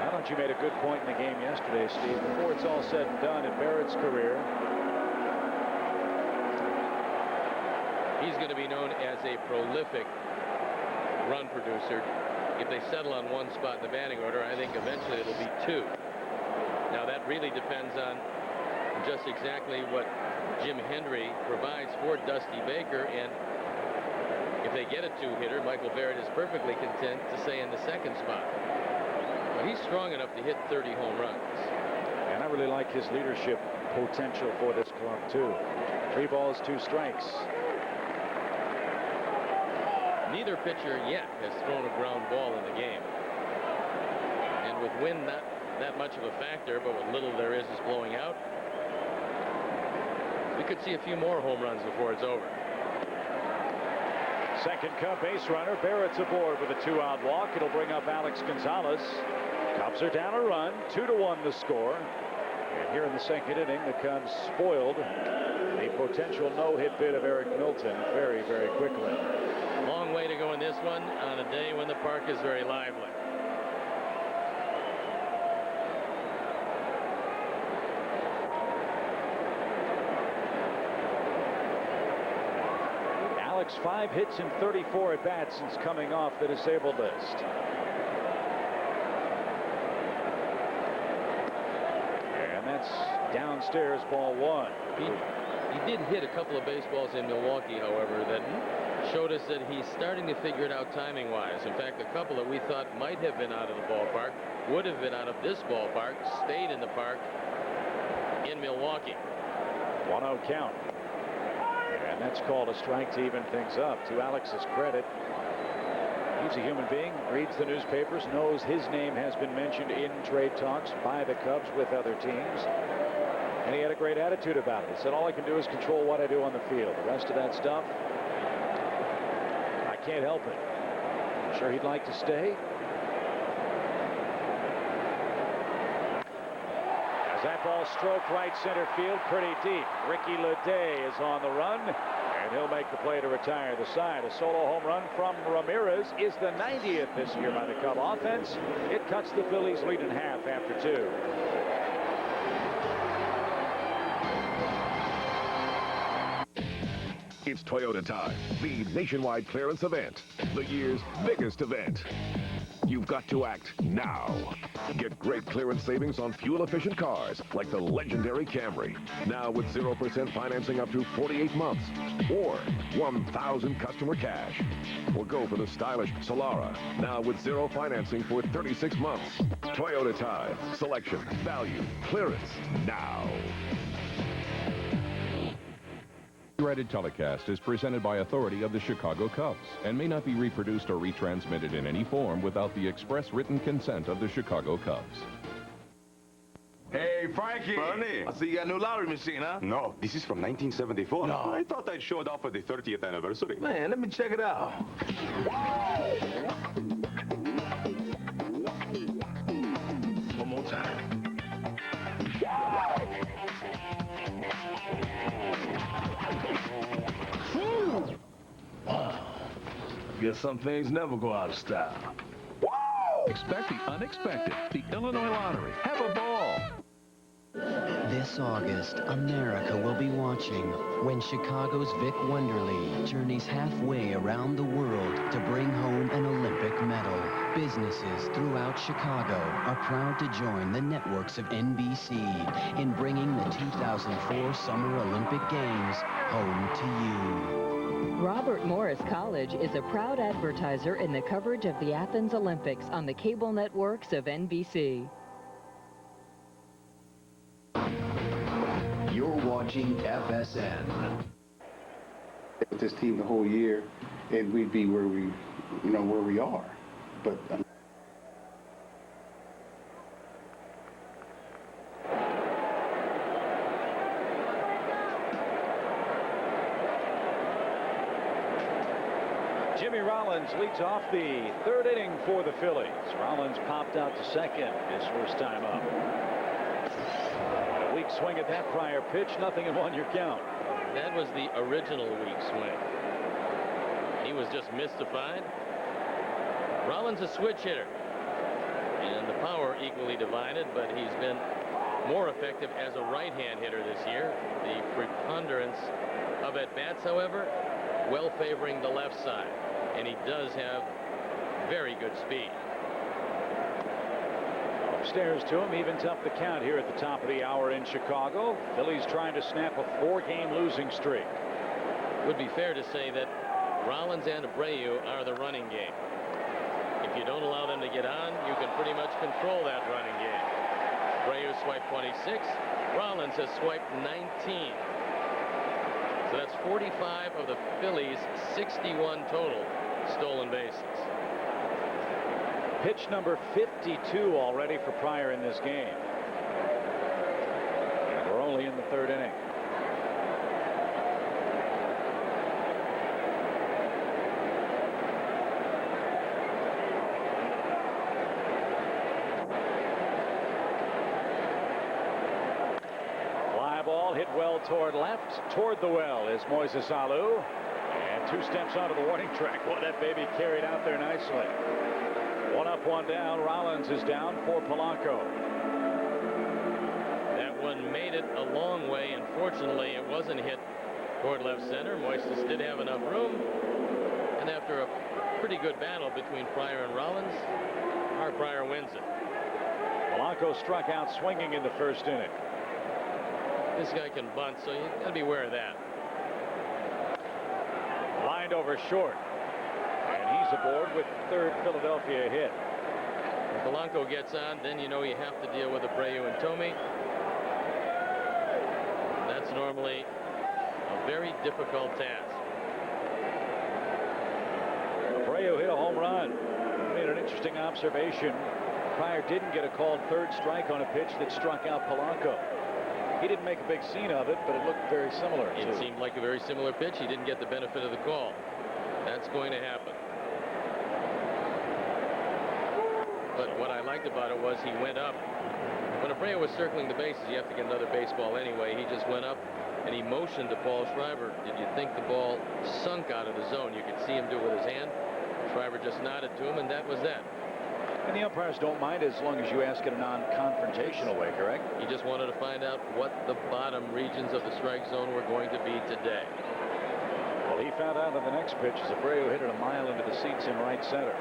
I thought you made a good point in the game yesterday, Steve. Before it's all said and done in Barrett's career, he's going to be known as a prolific run producer. If they settle on one spot in the batting order, I think eventually it'll be 2. Now that really depends on just exactly what Jim Hendry provides for Dusty Baker, and if they get a 2-hitter, Michael Barrett is perfectly content to stay in the 2nd spot. But he's strong enough to hit 30 home runs. And I really like his leadership potential for this club, too. 3 balls, 2 strikes. Neither pitcher yet has thrown a ground ball in the game. And with wind not that much of a factor, but what little there is blowing out, we could see a few more home runs before it's over. Second Cub base runner. Barrett's aboard with a 2-out walk. It'll bring up Alex Gonzalez. Cubs are down a run. 2-1 the score. And here in the second inning, the Cubs spoiled a potential no-hit bid of Eric Milton very, very quickly. Long way to go in this one on a day when the park is very lively. Alex, 5 hits and 34 at-bats since coming off the disabled list. And that's downstairs, ball 1. He did hit a couple of baseballs in Milwaukee, however, that showed us that he's starting to figure it out timing-wise. In fact, a couple that we thought might have been out of the ballpark, would have been out of this ballpark, stayed in the park in Milwaukee. 1-0 count. And that's called a strike to even things up. To Alex's credit, he's a human being, reads the newspapers, knows his name has been mentioned in trade talks by the Cubs with other teams. And he had a great attitude about it. He said, all I can do is control what I do on the field. The rest of that stuff, I can't help it. I'm sure he'd like to stay. As that ball stroked right center field pretty deep. Ricky Leday is on the run, and he'll make the play to retire the side. A solo home run from Ramirez is the 90th this year by the Cub offense. It cuts the Phillies' lead in half after 2. It's Toyota time, the nationwide clearance event, the year's biggest event. You've got to act now. Get great clearance savings on fuel-efficient cars like the legendary Camry. Now with 0% financing up to 48 months or 1,000 customer cash. Or go for the stylish Solara, now with 0 financing for 36 months. Toyota time, selection, value, clearance, now. Copyrighted telecast is presented by authority of the Chicago Cubs and may not be reproduced or retransmitted in any form without the express written consent of the Chicago Cubs. Hey, Frankie. Bernie, I see you got a new lottery machine, huh? No, this is from 1974. No. I thought I'd show it off for the 30th anniversary. Man, let me check it out. One more time. Guess some things never go out of style. Expect the unexpected. The Illinois Lottery. Have a ball. This August, America will be watching when Chicago's Vic Wonderly journeys halfway around the world to bring home an Olympic medal. Businesses throughout Chicago are proud to join the networks of NBC in bringing the 2004 Summer Olympic Games home to you. Robert Morris College is a proud advertiser in the coverage of the Athens Olympics on the cable networks of NBC. You're watching FSN. With this team the whole year, and we'd be where we, where we are. But Jimmy Rollins leads off the 3rd inning for the Phillies. Rollins popped out to second his first time up. A weak swing at that prior pitch, nothing in 1-year count. That was the original weak swing. He was just mystified. Rollins a switch hitter. And the power equally divided, but he's been more effective as a right-hand hitter this year. The preponderance of at-bats, however, well favoring the left side. And he does have very good speed. Upstairs to him, evens up the count here at the top of the hour in Chicago. Phillies trying to snap a 4-game losing streak. Would be fair to say that Rollins and Abreu are the running game. If you don't allow them to get on, you can pretty much control that running game. Abreu swiped 26. Rollins has swiped 19. So that's 45 of the Phillies' 61 total stolen bases. Pitch number 52 already for Pryor in this game. And we're only in the third inning. Fly ball hit well toward left. Toward the well is Moises Alou. And 2 steps onto the warning track. Boy, that baby carried out there nicely. 1 up, 1 down. Rollins is down for Polanco. That one made it a long way. Unfortunately, it wasn't hit toward left center. Moises did have enough room. And after a pretty good battle between Pryor and Rollins, our Pryor wins it. Polanco struck out swinging in the first inning. This guy can bunt, so you got to be aware of that. Lined over short. And he's aboard with third Philadelphia hit. When Polanco gets on, then you know you have to deal with Abreu and Tommy. That's normally a very difficult task. Abreu hit a home run. Made an interesting observation. Pryor didn't get a called third strike on a pitch that struck out Polanco. He didn't make a big scene of it, but it looked very similar. It seemed like a very similar pitch. He didn't get the benefit of the call. That's going to happen. But what I liked about it was he went up. When Abreu was circling the bases, you have to get another baseball anyway. He just went up and he motioned to Paul Schreiber. Did you think the ball sunk out of the zone? You could see him do it with his hand. Schreiber just nodded to him, and that was that. And the umpires don't mind as long as you ask in a non-confrontational way, correct? He just wanted to find out what the bottom regions of the strike zone were going to be today. Well, he found out on the next pitch as Abreu hit it a mile into the seats in right center.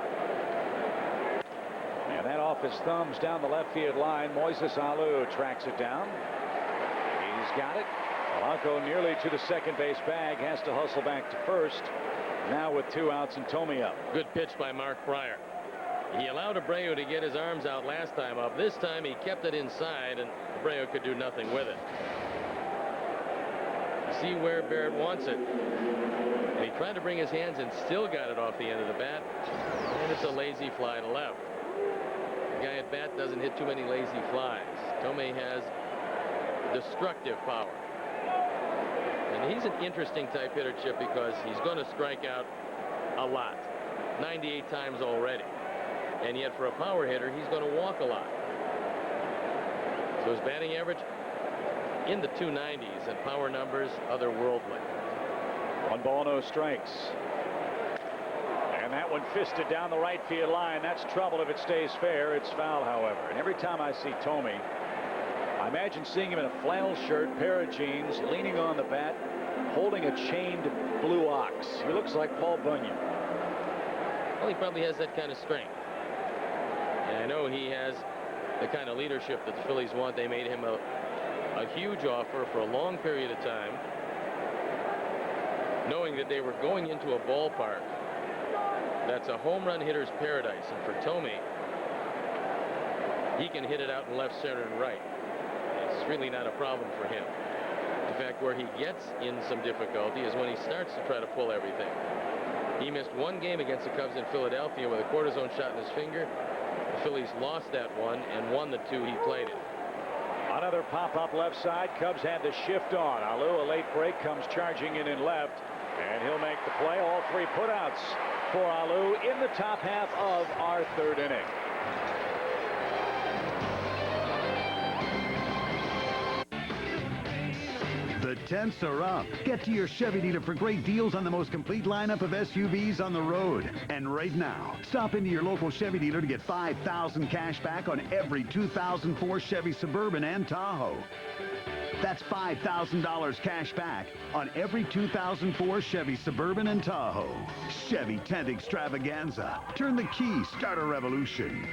And that off his thumbs down the left field line. Moises Alou tracks it down. He's got it. Polanco nearly to the second base bag. Has to hustle back to first. Now with 2 outs and Tommy up. Good pitch by Mark Pryor. He allowed Abreu to get his arms out last time up. This time he kept it inside, and Abreu could do nothing with it. See where Barrett wants it. And he tried to bring his hands and still got it off the end of the bat. And it's a lazy fly to left. The guy at bat doesn't hit too many lazy flies. Tomei has destructive power. And he's an interesting type hitter, Chip, because he's going to strike out a lot. 98 times already. And yet for a power hitter, he's going to walk a lot. So his batting average in the 290s and power numbers otherworldly. 1 ball, no strikes. And that one fisted down the right field line. That's trouble if it stays fair. It's foul, however. And every time I see Tomei, I imagine seeing him in a flannel shirt, pair of jeans, leaning on the bat, holding a chained blue ox. He looks like Paul Bunyan. Well, he probably has that kind of strength. And I know he has the kind of leadership that the Phillies want. They made him a huge offer for a long period of time, knowing that they were going into a ballpark that's a home run hitter's paradise. And for Tomei, he can hit it out in left, center, and right. It's really not a problem for him. In fact, where he gets in some difficulty is when he starts to try to pull everything. He missed 1 game against the Cubs in Philadelphia with a cortisone shot in his finger. The Phillies lost that one and won the 2 he played in. Another pop-up left side. Cubs had the shift on. Alou, a late break, comes charging in left, and he'll make the play. All 3 putouts for Alou in the top half of our 3rd inning. The tents are up. Get to your Chevy dealer for great deals on the most complete lineup of SUVs on the road. And right now, stop into your local Chevy dealer to get $5,000 cash back on every 2004 Chevy Suburban and Tahoe. That's $5,000 cash back on every 2004 Chevy Suburban and Tahoe. Chevy Tent Extravaganza. Turn the key, start a revolution.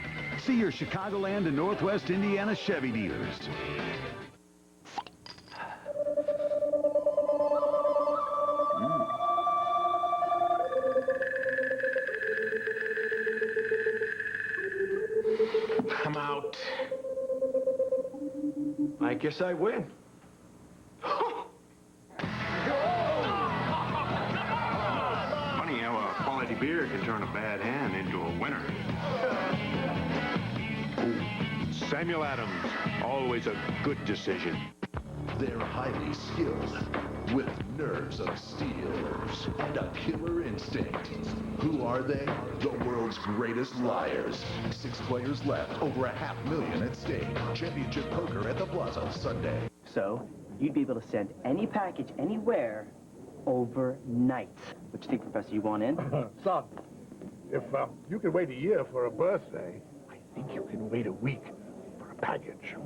See your Chicagoland and Northwest Indiana Chevy dealers. I'm out. I guess I win. Funny how a quality beer can turn a bad hand into a winner. Samuel Adams, always a good decision. They're highly skilled, with nerves of steel and a killer instinct. Who are they? The world's greatest liars. 6 players left, over $500,000 at stake. Championship poker at the Plaza Sunday. So, you'd be able to send any package anywhere overnight. What do you think, Professor? You want in? Son, if you can wait a year for a birthday, I think you can wait a week for a package.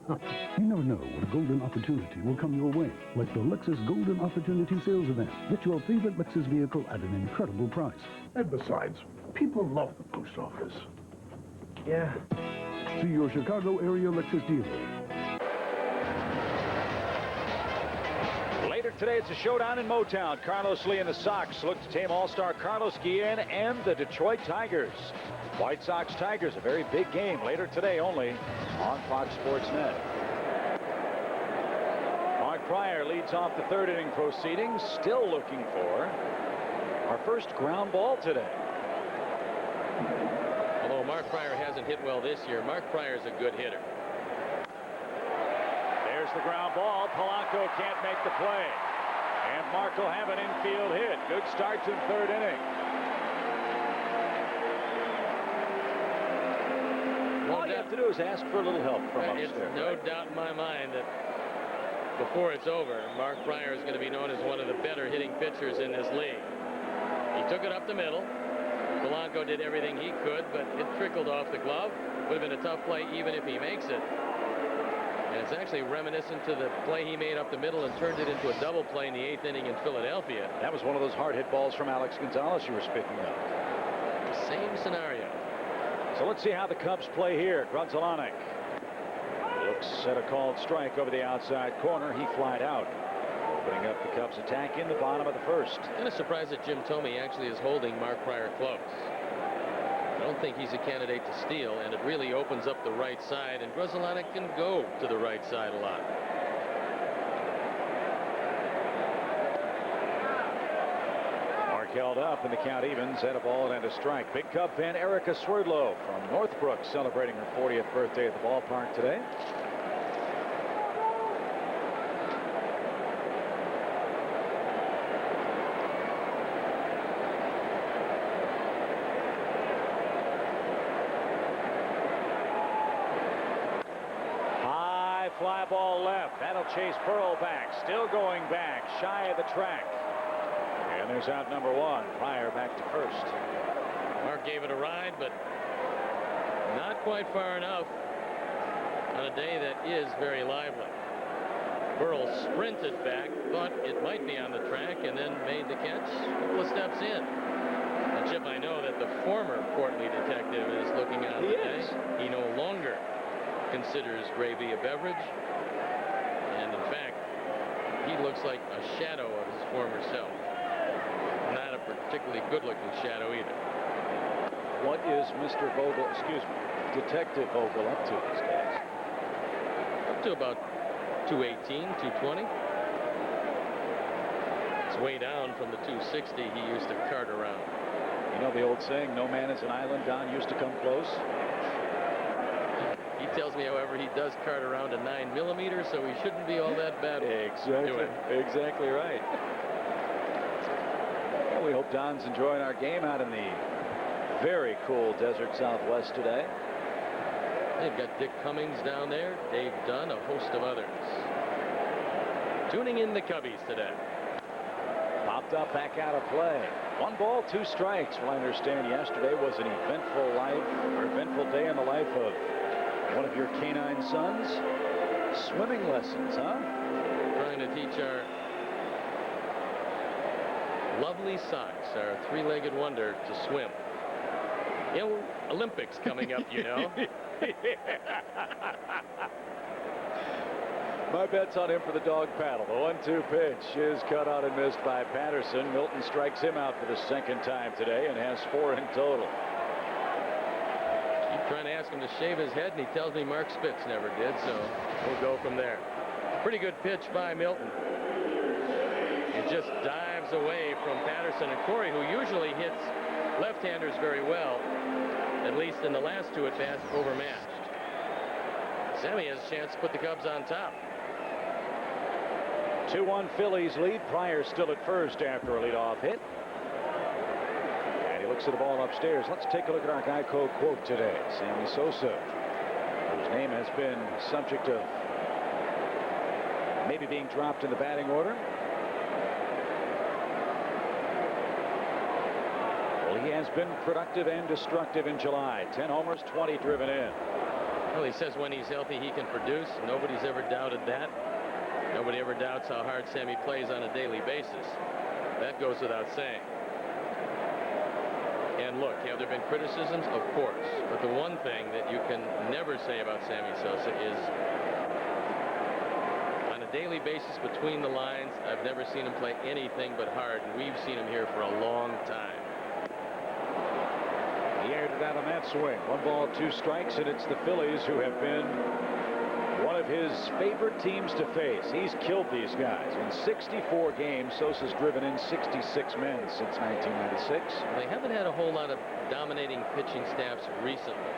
You never know when a golden opportunity will come your way, like the Lexus Golden Opportunity Sales Event. Get your favorite Lexus vehicle at an incredible price. And besides, people love the post office. Yeah. See your Chicago area Lexus dealer. Later today, it's a showdown in Motown. Carlos Lee and the Sox look to tame All-Star Carlos Guillen and the Detroit Tigers. White Sox-Tigers, a very big game later today only on Fox Sports Net. Mark Pryor leads off the third inning proceedings, still looking for our first ground ball today. Although Mark Pryor hasn't hit well this year, Mark Pryor's a good hitter. There's the ground ball. Polanco can't make the play. And Mark will have an infield hit. Good start to the third inning. All you have to do is ask for a little help from upstairs. It's no doubt in my mind that before it's over, Mark Pryor is going to be known as one of the better hitting pitchers in this league. He took it up the middle. Polanco did everything he could, but it trickled off the glove. Would have been a tough play even if he makes it. And it's actually reminiscent to the play he made up the middle and turned it into a double play in the 8th inning in Philadelphia. That was one of those hard hit balls from Alex Gonzalez you were speaking of. Same scenario. So let's see how the Cubs play here. Gonzalez looks at a called strike over the outside corner. He flied out. Opening up the Cubs attack in the bottom of the first. Kind of surprised that Jim Thome actually is holding Mark Pryor close. I don't think he's a candidate to steal, and it really opens up the right side, and Gonzalez can go to the right side a lot. Mark held up, and the count evens at a ball and a strike. Big Cub fan Erica Swerdlow from Northbrook celebrating her 40th birthday at the ballpark today. Fly ball left. That'll chase Pearl back. Still going back. Shy of the track. And there's out number one. Pryor back to first. Mark gave it a ride, but not quite far enough on a day that is very lively. Pearl sprinted back, thought it might be on the track, and then made the catch a couple of steps in. And Chip, I know that the former Portly detective is looking on today. He no longer considers gravy a beverage, and in fact he looks like a shadow of his former self. Not a particularly good-looking shadow either. What is Mr. Vogel, Detective Vogel up to these days? Up to about 218, 220. It's way down from the 260 he used to cart around. You know the old saying, no man is an island. Don used to come close. He tells me, however, he does cart around a 9mm, so he shouldn't be all that bad. Exactly right. Well, we hope Don's enjoying our game out in the very cool desert Southwest today. They've got Dick Cummings down there, Dave Dunn, a host of others. Tuning in the Cubbies today. Popped up back out of play. 1 ball, 2 strikes. Well, I understand yesterday was an eventful day in the life of one of your canine sons. Swimming lessons, huh? Trying to teach our lovely Sox, our 3-legged wonder, to swim. You know, Olympics coming up, you know. My bet's on him for the dog paddle. The 1-2 pitch is cut out and missed by Patterson. Milton strikes him out for the 2nd time today and has 4 in total. Keep Trying to ask him to shave his head, and he tells me Mark Spitz never did, so we'll go from there. Pretty good pitch by Milton. It just dives away from Patterson and Corey, who usually hits left-handers very well, at least in the last two at-bats, overmatched. Sammy has a chance to put the Cubs on top. 2-1 Phillies lead. Pryor still at first after a leadoff hit. And he looks at the ball upstairs. Let's take a look at our Geico quote today. Sammy Sosa, whose name has been subject of maybe being dropped in the batting order. Well, he has been productive and destructive in July. 10 homers, 20 driven in. Well, he says when he's healthy, he can produce. Nobody's ever doubted that. Nobody ever doubts how hard Sammy plays on a daily basis. That goes without saying. And look, have there been criticisms? Of course. But the one thing that you can never say about Sammy Sosa is on a daily basis between the lines, I've never seen him play anything but hard, and we've seen him here for a long time. He aired it out on that swing. 1 ball, 2 strikes, and it's the Phillies who have been one of his favorite teams to face. He's killed these guys. In 64 games, Sosa's driven in 66 men since 1996. They haven't had a whole lot of dominating pitching staffs recently.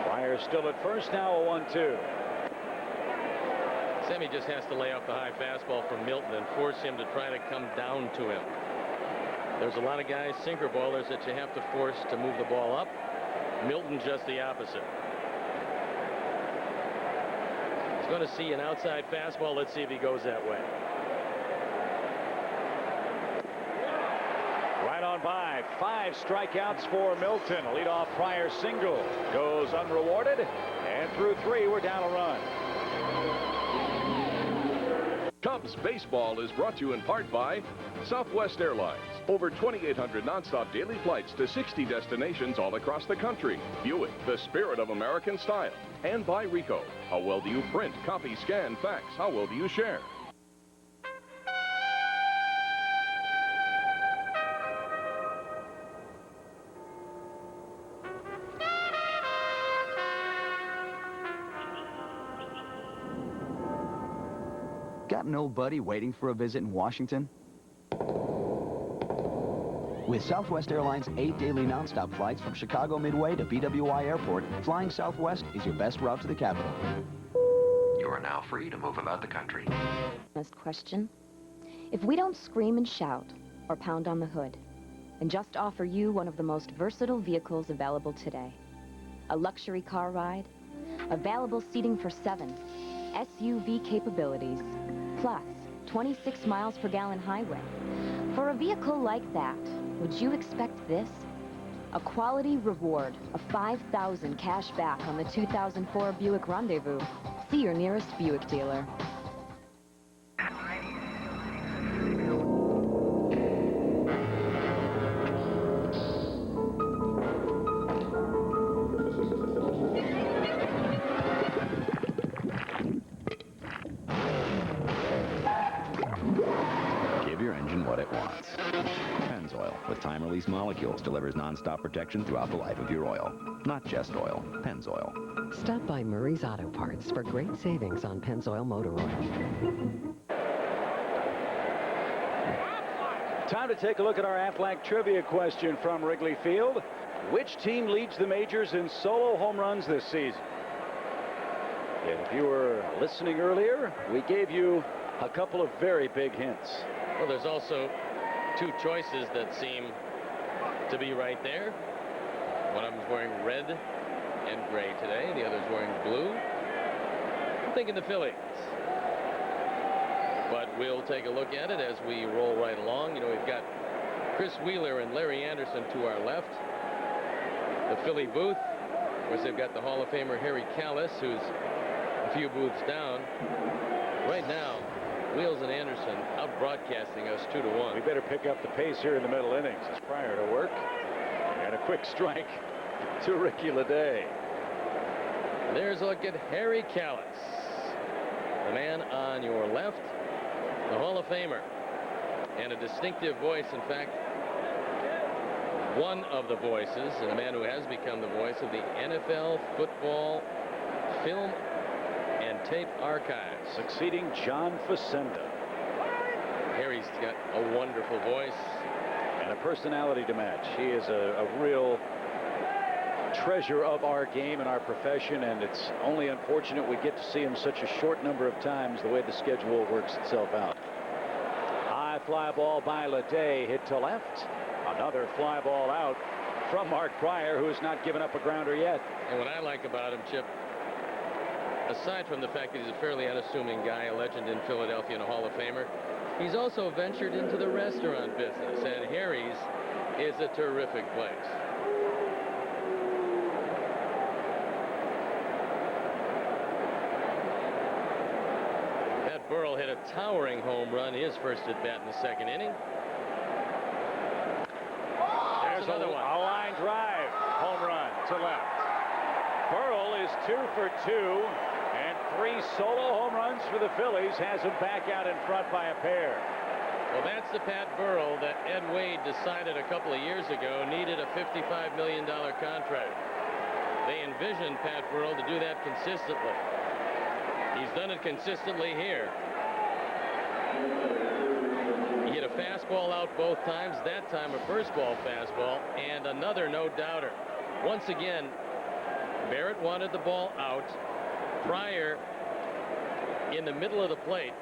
Pryor still at first, now a 1-2. Sammy just has to lay off the high fastball from Milton and force him to try to come down to him. There's a lot of guys, sinker ballers, that you have to force to move the ball up. Milton just the opposite. He's going to see an outside fastball. Let's see if he goes that way. Right on by. 5 strikeouts for Milton. A leadoff Pryor single goes unrewarded, and through 3 we're down a run. Cubs baseball is brought to you in part by Southwest Airlines. Over 2,800 nonstop daily flights to 60 destinations all across the country. Buick, the spirit of American style. And by Ricoh. How well do you print, copy, scan, fax? How well do you share? Got an old buddy waiting for a visit in Washington? With Southwest Airlines' 8 daily nonstop flights from Chicago Midway to BWI Airport, flying Southwest is your best route to the capital. You are now free to move about the country. Honest question. If we don't scream and shout or pound on the hood and just offer you one of the most versatile vehicles available today, a luxury car ride, available seating for 7, SUV capabilities, plus 26 miles per gallon highway. For a vehicle like that, would you expect this? A quality reward of $5,000 cash back on the 2004 Buick Rendezvous. See your nearest Buick dealer. Give your engine what it wants. Pennzoil with time-release molecules delivers non-stop protection throughout the life of your oil. Not just oil, Pennzoil. Stop by Murray's Auto Parts for great savings on Pennzoil motor oil. Time to take a look at our Aflac trivia question from Wrigley Field. Which team leads the majors in solo home runs this season? And if you were listening earlier, we gave you a couple of very big hints. Well, there's also 2 choices that seem to be right there. One of them's wearing red and gray today. The other's wearing blue. I'm thinking the Phillies. But we'll take a look at it as we roll right along. You know, we've got Chris Wheeler and Larry Anderson to our left. The Philly booth, of course, they've got the Hall of Famer Harry Callis, who's a few booths down. Right now, Wheels and Anderson out broadcasting us 2-1. We better pick up the pace here in the middle innings as Pryor to work. And a quick strike to Ricky Leday. There's a look at Harry Callis, the man on your left, the Hall of Famer, and a distinctive voice. In fact, one of the voices, and a man who has become the voice of the NFL football film and tape archives. Succeeding John Facenda. Harry's got a wonderful voice. And a personality to match. He is a real treasure of our game and our profession, and it's only unfortunate we get to see him such a short number of times the way the schedule works itself out. High fly ball by Leday, hit to left. Another fly ball out from Mark Pryor, who has not given up a grounder yet. And what I like about him, Chip, aside from the fact that he's a fairly unassuming guy, a legend in Philadelphia and a Hall of Famer, he's also ventured into the restaurant business, and Harry's is a terrific place. Pat Burrell hit a towering home run his first at bat in the second inning. There's another one. A line drive home run to left. Burrell is 2 for 2, and 3 solo home runs for the Phillies. Has him back out in front by a pair. Well, that's the Pat Burrell that Ed Wade decided a couple of years ago needed a $55 million contract. They envisioned Pat Burrell to do that consistently. He's done it consistently here. He hit a fastball out both times, that time a first ball fastball, and another no-doubter. Once again, Barrett wanted the ball out. Pryor in the middle of the plate.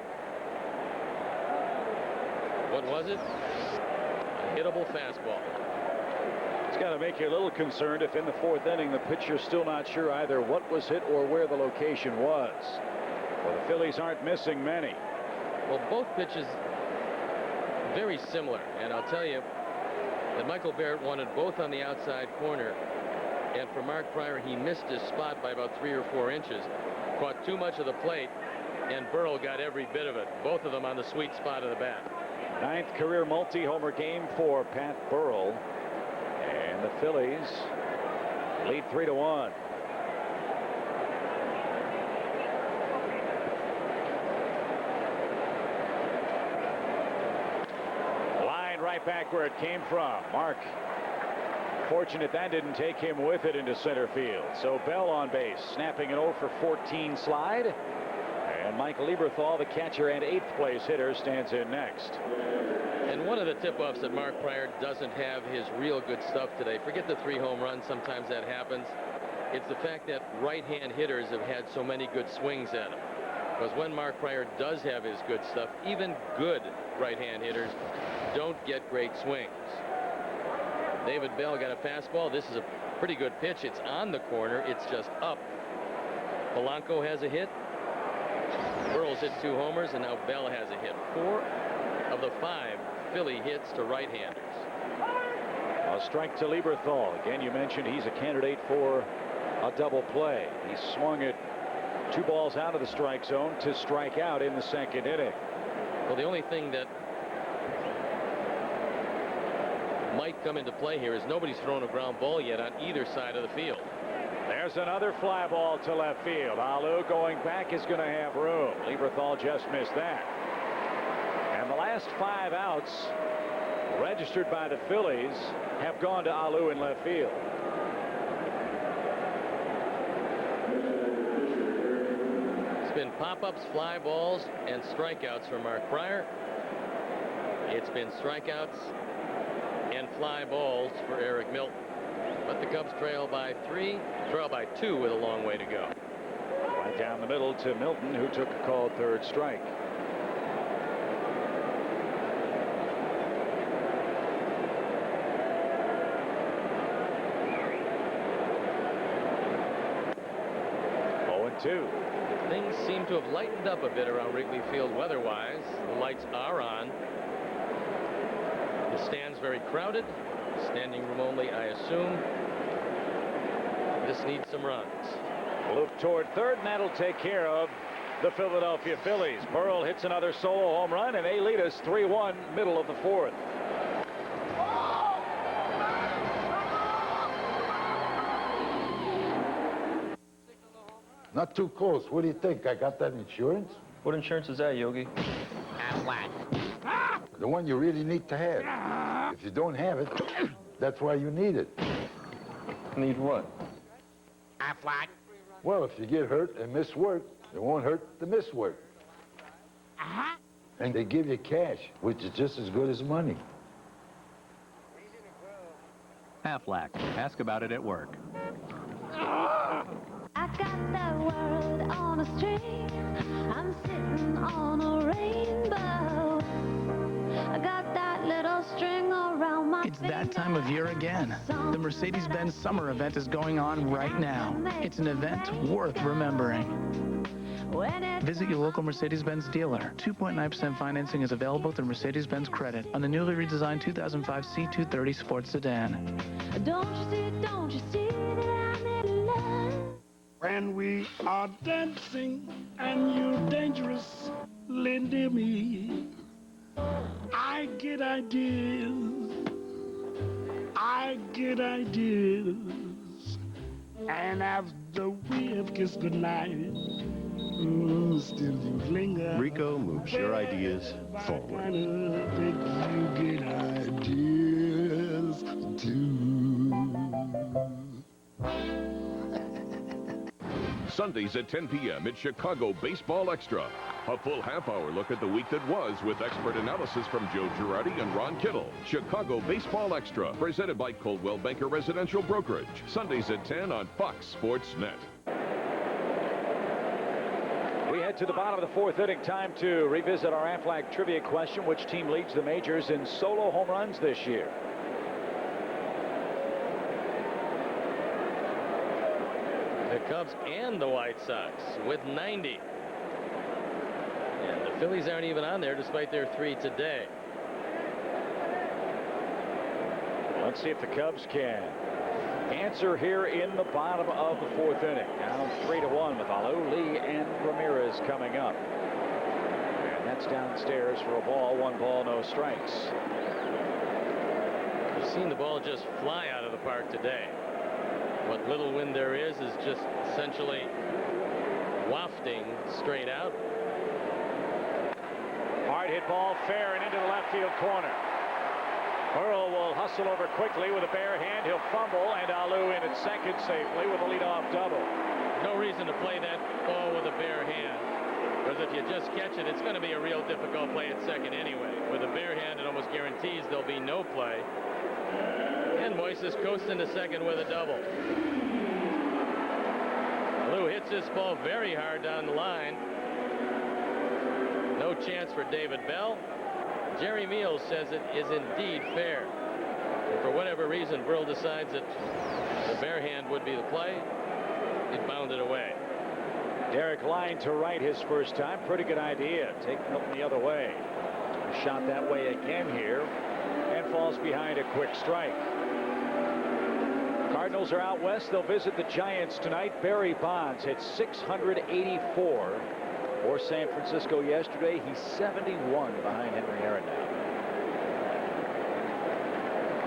What was it? A hittable fastball. It's got to make you a little concerned if in the 4th inning the pitcher's still not sure either what was hit or where the location was. Well, the Phillies aren't missing many. Well, both pitches very similar, and I'll tell you that Michael Barrett wanted both on the outside corner, and for Mark Pryor, he missed his spot by about 3 or 4 inches, caught too much of the plate, and Burrell got every bit of it, both of them on the sweet spot of the bat. 9th career multi-homer game for Pat Burrell, and the Phillies lead 3-1. Line right back where it came from. Mark, fortunate that didn't take him with it into center field. So Bell on base, snapping an 0 for 14 slide. And Mike Lieberthal, the catcher and 8th place hitter, stands in next. And one of the tip-offs that Mark Pryor doesn't have his real good stuff today. Forget the 3 home runs. Sometimes that happens. It's the fact that right-hand hitters have had so many good swings at him. Because when Mark Pryor does have his good stuff, even good right-hand hitters don't get great swings. David Bell got a fastball. This is a pretty good pitch. It's on the corner. It's just up. Polanco has a hit. Burrell's hit 2 homers, and now Bell has a hit. 4 of the 5 Philly hits to right-handers. A strike to Lieberthal. Again, you mentioned he's a candidate for a double play. He swung it 2 balls out of the strike zone to strike out in the 2nd inning. Well, the only thing that might come into play here is nobody's thrown a ground ball yet on either side of the field. There's another fly ball to left field. Alou going back is going to have room. Lieberthal just missed that. And the last 5 outs registered by the Phillies have gone to Alou in left field. It's been pop-ups, fly balls, and strikeouts for Mark Pryor. It's been strikeouts and fly balls for Eric Milton. But the Cubs trail by 2 with a long way to go. Right down the middle to Milton, who took a called 3rd strike. Things seem to have lightened up a bit around Wrigley Field weather-wise. The lights are on. The stand's very crowded. Standing room only, I assume. This needs some runs. Loop toward 3rd, and that'll take care of the Philadelphia Phillies. Burrell hits another solo home run, and they lead us 3-1, middle of the 4th. Not too close. What do you think? I got that insurance? What insurance is that, Yogi? The one you really need to have. If you don't have it, That's why you need it. Need what? Aflac. Well, if you get hurt and miss work, it won't hurt to miss work. And they give you cash, which is just as good as money. Aflac. Ask about it at work. I got that world on a string. I'm sitting on a rainbow. I got that little string around my It's that time of year again. The Mercedes-Benz Summer Event is going on right now. It's an event worth remembering. Visit your local Mercedes-Benz dealer. 2.9% financing is available through Mercedes-Benz Credit on the newly redesigned 2005 C230 Sports Sedan. Don't you see that I'm in love? When we are dancing and you're dangerous, near me, I get ideas. And after we have kissed goodnight, still you linger. Rico moves your ideas forward. You get ideas too. Sundays at 10 p.m. it's Chicago Baseball Extra. A full half-hour look at the week that was with expert analysis from Joe Girardi and Ron Kittle. Chicago Baseball Extra, presented by Coldwell Banker Residential Brokerage. Sundays at 10 on Fox Sports Net. We head to the bottom of the fourth inning. Time to revisit our Aflac trivia question. Which team leads the majors in solo home runs this year? The Cubs and the White Sox with 90. And the Phillies aren't even on there despite their 3 today. Let's see if the Cubs can answer here in the bottom of the fourth inning. Now 3-1 with Alou, Lee, and Ramirez coming up. And that's downstairs for a ball. 1 ball, no strikes. We've seen the ball just fly out of the park today. What little wind there is just essentially wafting straight out. Hard hit ball, fair and into the left field corner. Earl will hustle over quickly with a bare hand. He'll fumble, and Alou in at second safely with a leadoff double. No reason to play that ball with a bare hand, because if you just catch it, it's going to be a real difficult play at second anyway. With a bare hand, it almost guarantees there'll be no play. And Moises coasts into second with a double. Alou hits this ball very hard down the line. No chance for David Bell. Jerry Meals says it is indeed fair. And for whatever reason, Brill decides that the bare hand would be the play. He bounded away. Derek line to right his first time. Pretty good idea. Take Milton the other way. Shot that way again here. And falls behind a quick strike. Cardinals are out west. They'll visit the Giants tonight. Barry Bonds hit 684 for San Francisco yesterday. He's 71 behind Henry Aaron now.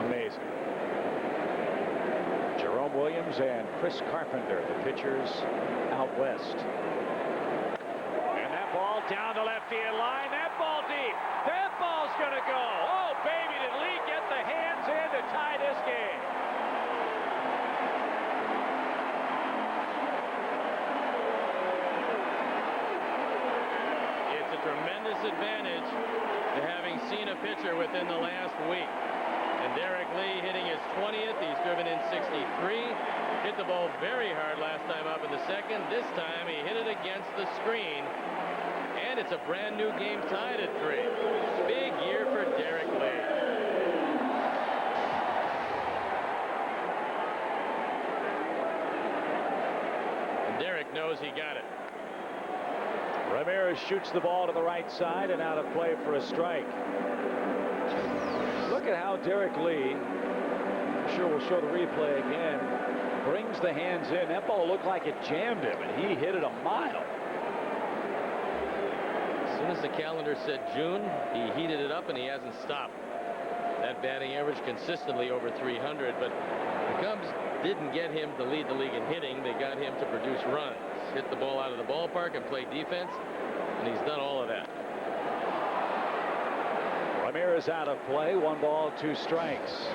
Amazing. Jerome Williams and Chris Carpenter, the pitchers out west. And that ball down the left field line. That ball deep. That ball's going to go. Oh, baby, did Lee get the hands in to tie this game? Tremendous advantage to having seen a pitcher within the last week. And Derek Lee hitting his 20th. He's driven in 63. Hit the ball very hard last time up in the second. This time he hit it against the screen. And it's a brand new game tied at 3. Big year for Derek Lee. And Derek knows he got it. Ramirez shoots the ball to the right side and out of play for a strike. Look at how Derek Lee, I'm sure we'll show the replay again, brings the hands in. That ball looked like it jammed him, and he hit it a mile. As soon as the calendar said June, he heated it up, and he hasn't stopped. That batting average consistently over 300, but the Cubs didn't get him to lead the league in hitting. They got him to produce runs. Hit the ball out of the ballpark and play defense, and he's done all of that. Ramirez out of play. 1 ball, 2 strikes.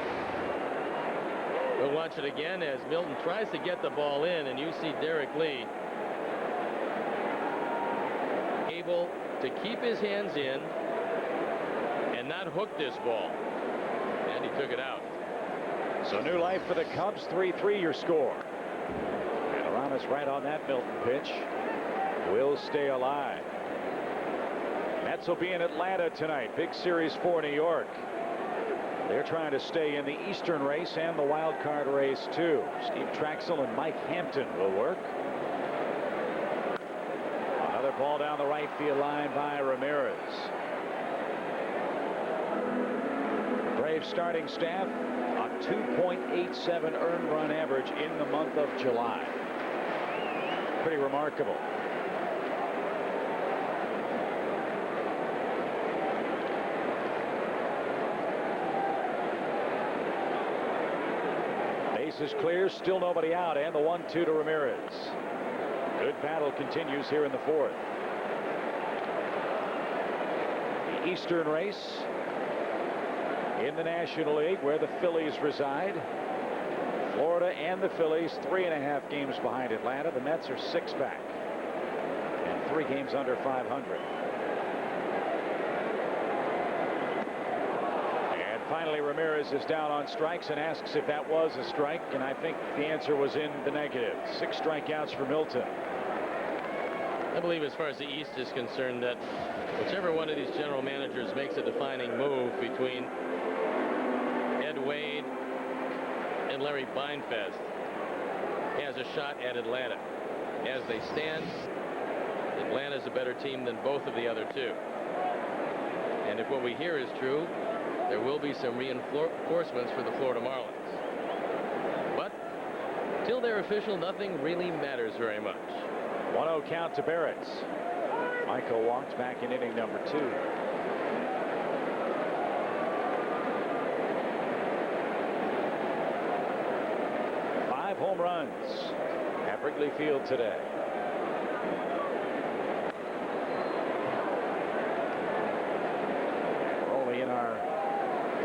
We'll watch it again as Milton tries to get the ball in, and you see Derek Lee able to keep his hands in and not hook this ball. And he took it out. So new life for the Cubs, 3-3 your score. And Aramis right on that Milton pitch. Will stay alive. Mets will be in Atlanta tonight. Big series for New York. They're trying to stay in the Eastern race and the wild card race too. Steve Traxel and Mike Hampton will work. Another ball down the right field line by Ramirez. Braves starting staff a 2.87 earned run average in the month of July. Pretty remarkable. Bases clear, still nobody out, and the 1-2 to Ramirez. Good battle continues here in the fourth. The Eastern race in the National League, where the Phillies reside. Florida and the Phillies 3.5 games behind Atlanta. The Mets are 6 back and 3 games under 500. Finally, Ramirez is down on strikes and asks if that was a strike, and I think the answer was in the negative. 6 strikeouts for Milton. I believe as far as the East is concerned that whichever one of these general managers makes a defining move between Ed Wade and Larry Beinfest has a shot at Atlanta. As they stand, Atlanta's a better team than both of the other two. And if what we hear is true, there will be some reinforcements for the Florida Marlins. But till they're official, nothing really matters very much. 1-0 count to Barrett. Michael walked back in inning number 2. 5 home runs at Wrigley Field today. We're only in our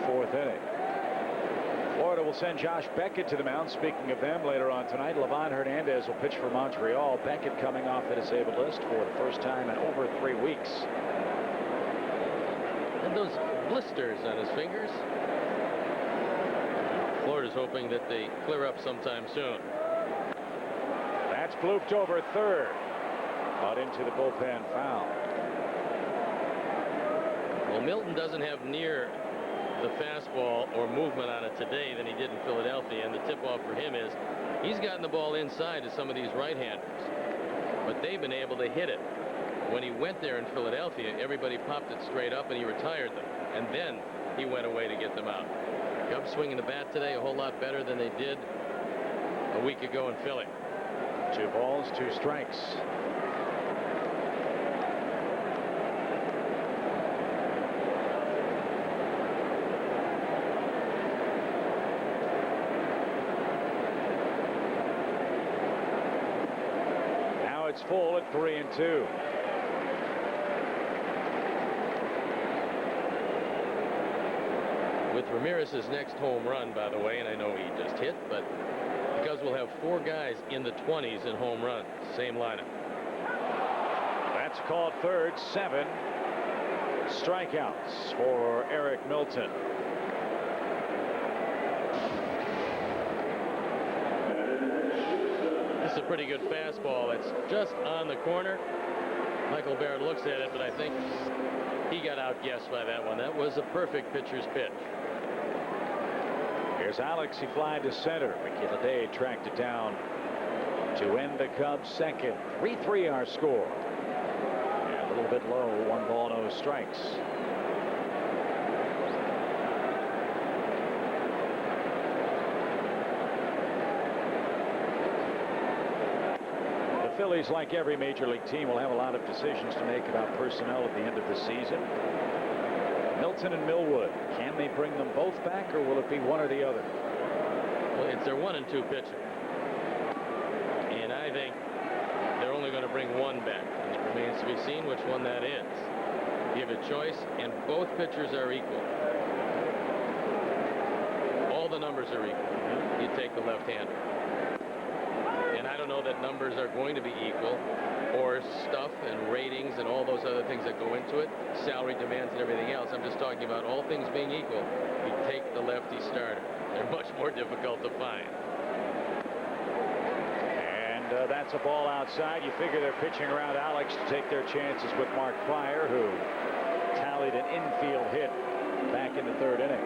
4th inning. Florida will send Josh Beckett to the mound. Speaking of them, later on tonight, Livan Hernandez will pitch for Montreal. Beckett coming off the disabled list for the first time in over 3 weeks. And those blisters on his fingers. Florida's hoping that they clear up sometime soon. That's blooped over third. Out into the bullpen, foul. Well, Milton doesn't have near the fastball or movement on it today than he did in Philadelphia, and the tip-off for him is he's gotten the ball inside to some of these right-handers, but they've been able to hit it. When he went there in Philadelphia, everybody popped it straight up and he retired them, and then he went away to get them out. Cubs swinging the bat today a whole lot better than they did a week ago in Philly. 2 balls, 2 strikes. It's full at 3-2. With Ramirez's next home run, by the way, and I know he just hit, but the Cubs will have 4 guys in the 20s in home runs. Same lineup. That's called third. 7 strikeouts for Eric Milton. This is a pretty good fastball. It's just on the corner. Michael Barrett looks at it, but I think he got outguessed by that one. That was a perfect pitcher's pitch. Here's Alex. He flied to center. Mickey Leday tracked it down to end the Cubs' second. 3-3 our score. And a little bit low. 1 ball, no strikes. Phillies, like every major league team, will have a lot of decisions to make about personnel at the end of the season. Milton and Millwood, can they bring them both back, or will it be one or the other? Well, it's their 1 and 2 pitcher, and I think they're only going to bring one back. It remains to be seen which one that is. Give a choice, and both pitchers are equal. All the numbers are equal, you take the left-hander. And I don't know that numbers are going to be equal, or stuff and ratings and all those other things that go into it, salary demands and everything else. I'm just talking about all things being equal. You take the lefty starter. They're much more difficult to find. And that's a ball outside. You figure they're pitching around Alex to take their chances with Mark Pryor, who tallied an infield hit back in the third inning.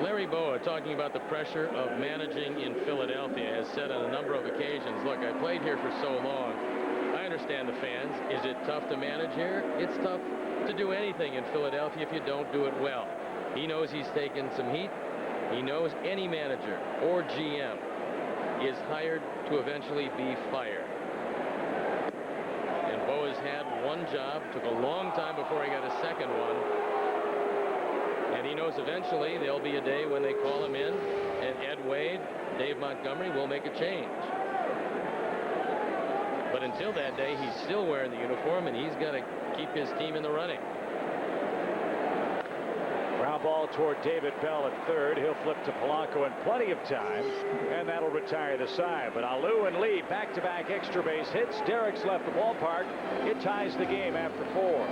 Larry Boa, talking about the pressure of managing in Philadelphia, has said on a number of occasions, look, I played here for so long. I understand the fans. Is it tough to manage here? It's tough to do anything in Philadelphia if you don't do it well. He knows he's taken some heat. He knows any manager or GM is hired to eventually be fired. And Boa's had one job. Took a long time before he got a second one. And he knows eventually there'll be a day when they call him in and Ed Wade, Dave Montgomery will make a change. But until that day, he's still wearing the uniform, and he's got to keep his team in the running. Ground ball toward David Bell at third. He'll flip to Polanco in plenty of time, and that'll retire the side. But Alou and Lee back-to-back extra base hits. Derrick's left the ballpark. It ties the game after 4.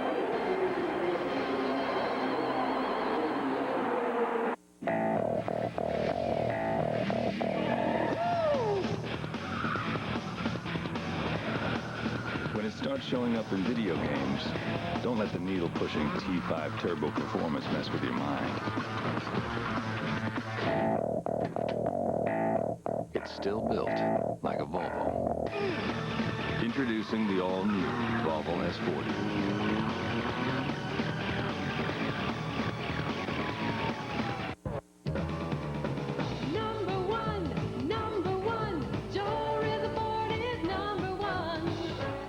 When it starts showing up in video games, don't let the needle-pushing T5 turbo performance mess with your mind. It's still built like a Volvo. Introducing the all-new Volvo S40.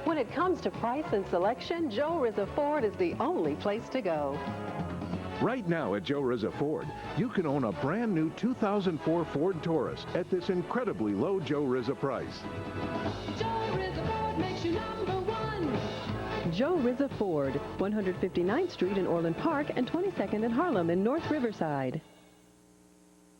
When it comes to price and selection, Joe Rizza Ford is the only place to go. Right now at Joe Rizza Ford, you can own a brand new 2004 Ford Taurus at this incredibly low Joe Rizza price. Joe Rizza Ford makes you #1. Joe Rizza Ford, 159th Street in Orland Park and 22nd in Harlem in North Riverside.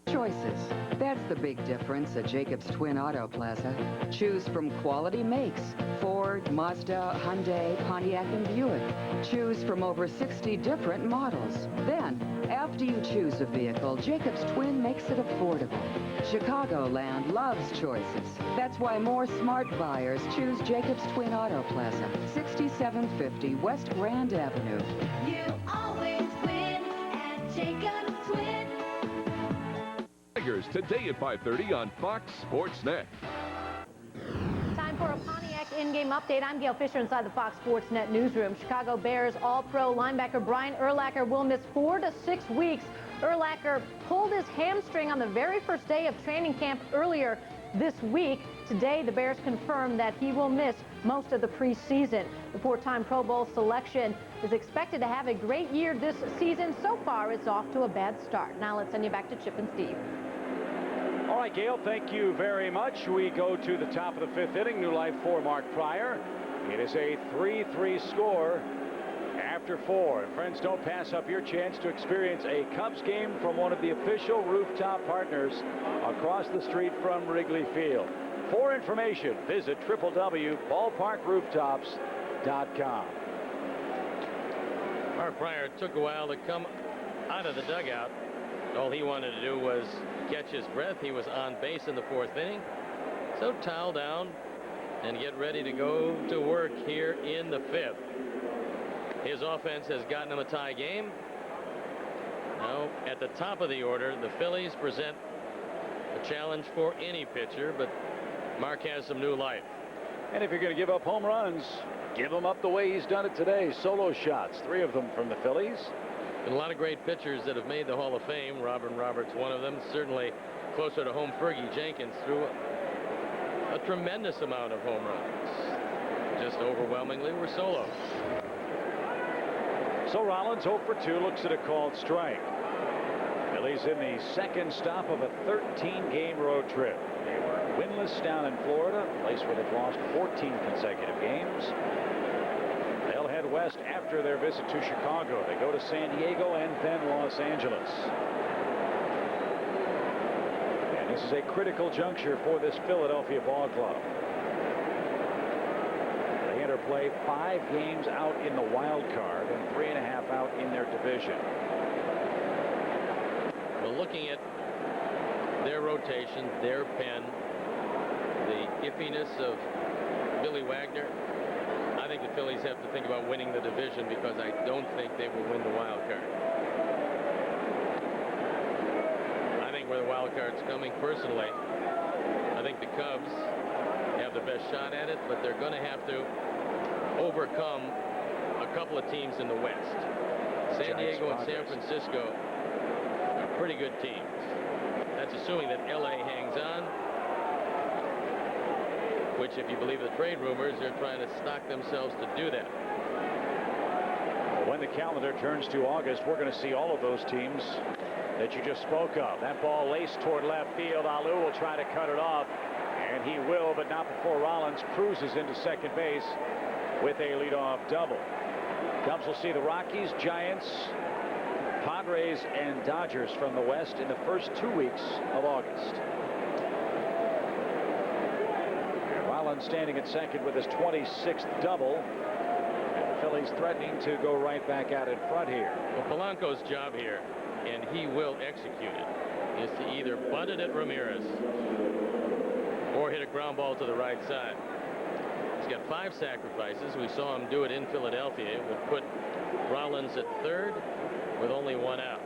Choices. That's the big difference at Jacobs Twin Auto Plaza. Choose from quality makes: Ford, Mazda, Hyundai, Pontiac, and Buick. Choose from over 60 different models. Then, after you choose a vehicle, Jacobs Twin makes it affordable. Chicagoland loves choices. That's why more smart buyers choose Jacobs Twin Auto Plaza, 6750 West Grand Avenue. You always win at Jacobs Twin. Tigers today at 5:30 on Fox Sports Net. Time for a Pontiac in-game update. I'm Gail Fisher inside the Fox Sports Net newsroom. Chicago Bears All-Pro linebacker Brian Urlacher will miss 4 to 6 weeks. Urlacher pulled his hamstring on the very first day of training camp earlier this week. Today, the Bears confirmed that he will miss most of the preseason. The four-time Pro Bowl selection is expected to have a great year this season. So far, it's off to a bad start. Now let's send you back to Chip and Steve. All right, Gail, thank you very much. We go to the top of the 5th inning. New life for Mark Pryor. It is a 3-3 score after 4. And friends, don't pass up your chance to experience a Cubs game from one of the official rooftop partners across the street from Wrigley Field. For information, visit www.ballparkrooftops.com. Mark Pryor took a while to come out of the dugout. All he wanted to do was catch his breath. He was on base in the 4th inning. So towel down and get ready to go to work here in the 5th. His offense has gotten him a tie game. Now, at the top of the order, the Phillies present a challenge for any pitcher, but Mark has some new life. And if you're going to give up home runs, give them up the way he's done it today. Solo shots, 3 of them from the Phillies. And a lot of great pitchers that have made the Hall of Fame. Robin Roberts, one of them. Certainly closer to home, Fergie Jenkins threw a tremendous amount of home runs. Just overwhelmingly were solos. So Rollins 0 for 2, looks at a called strike. Phillies in the second stop of a 13-game road trip. They were winless down in Florida, a place where they've lost 14 consecutive games. They'll head west after their visit to Chicago. They go to San Diego and then Los Angeles. This is a critical juncture for this Philadelphia ball club. They interplay 5 games out in the wild card and 3.5 out in their division. Well, looking at their rotation, their pen, the iffiness of Billy Wagner, I think the Phillies have to think about winning the division because I don't think they will win the wild card. I think where the wild card's coming, personally, I think the Cubs have the best shot at it, but they're going to have to overcome a couple of teams in the West. San Diego and San Francisco are pretty good teams. That's assuming that LA hangs on, which, if you believe the trade rumors, they're trying to stock themselves to do that. When the calendar turns to August, we're going to see all of those teams that you just spoke of. That ball laced toward left field. Alou will try to cut it off, and he will, but not before Rollins cruises into second base with a leadoff double. Cubs will see the Rockies, Giants, Padres, and Dodgers from the West in the first 2 weeks of August. Rollins standing at second with his 26th double. And the Phillies threatening to go right back out in front here. Well, Polanco's job here, and he will execute it, is to either bunt it at Ramirez or hit a ground ball to the right side. He's got 5 sacrifices. We saw him do it in Philadelphia. It would put Rollins at third with only 1 out.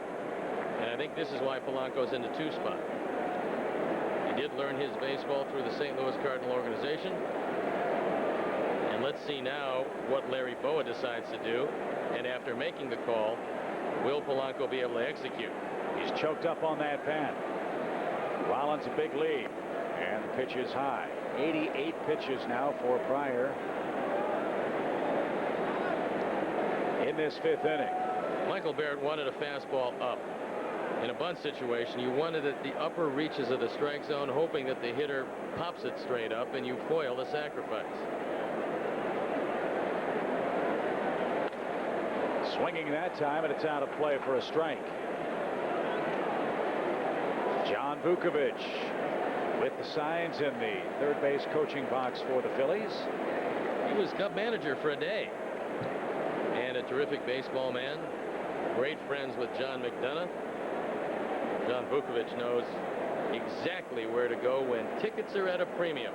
And I think this is why Polanco's in the 2 spot. He did learn his baseball through the St. Louis Cardinal organization. And let's see now what Larry Boa decides to do. And after making the call, will Polanco be able to execute? He's choked up on that pen. Rollins a big lead. And the pitch is high. 88 pitches now for Pryor in this 5th inning. Michael Barrett wanted a fastball up. In a bunt situation, you wanted it the upper reaches of the strike zone, hoping that the hitter pops it straight up and you foil the sacrifice. Swinging that time, and it's out of play for a strike. John Vukovich with the signs in the third base coaching box for the Phillies. He was Cub manager for a day and a terrific baseball man. Great friends with John McDonough. John Vukovich knows exactly where to go when tickets are at a premium.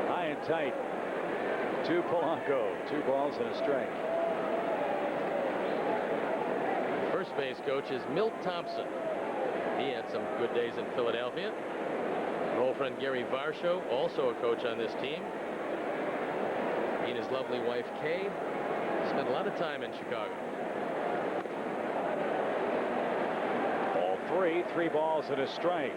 High and tight to Polanco. 2 balls and a strike. First base coach is Milt Thompson. He had some good days in Philadelphia. An old friend Gary Varsho, also a coach on this team. He and his lovely wife Kay spent a lot of time in Chicago. Ball 3, 3 balls and a strike.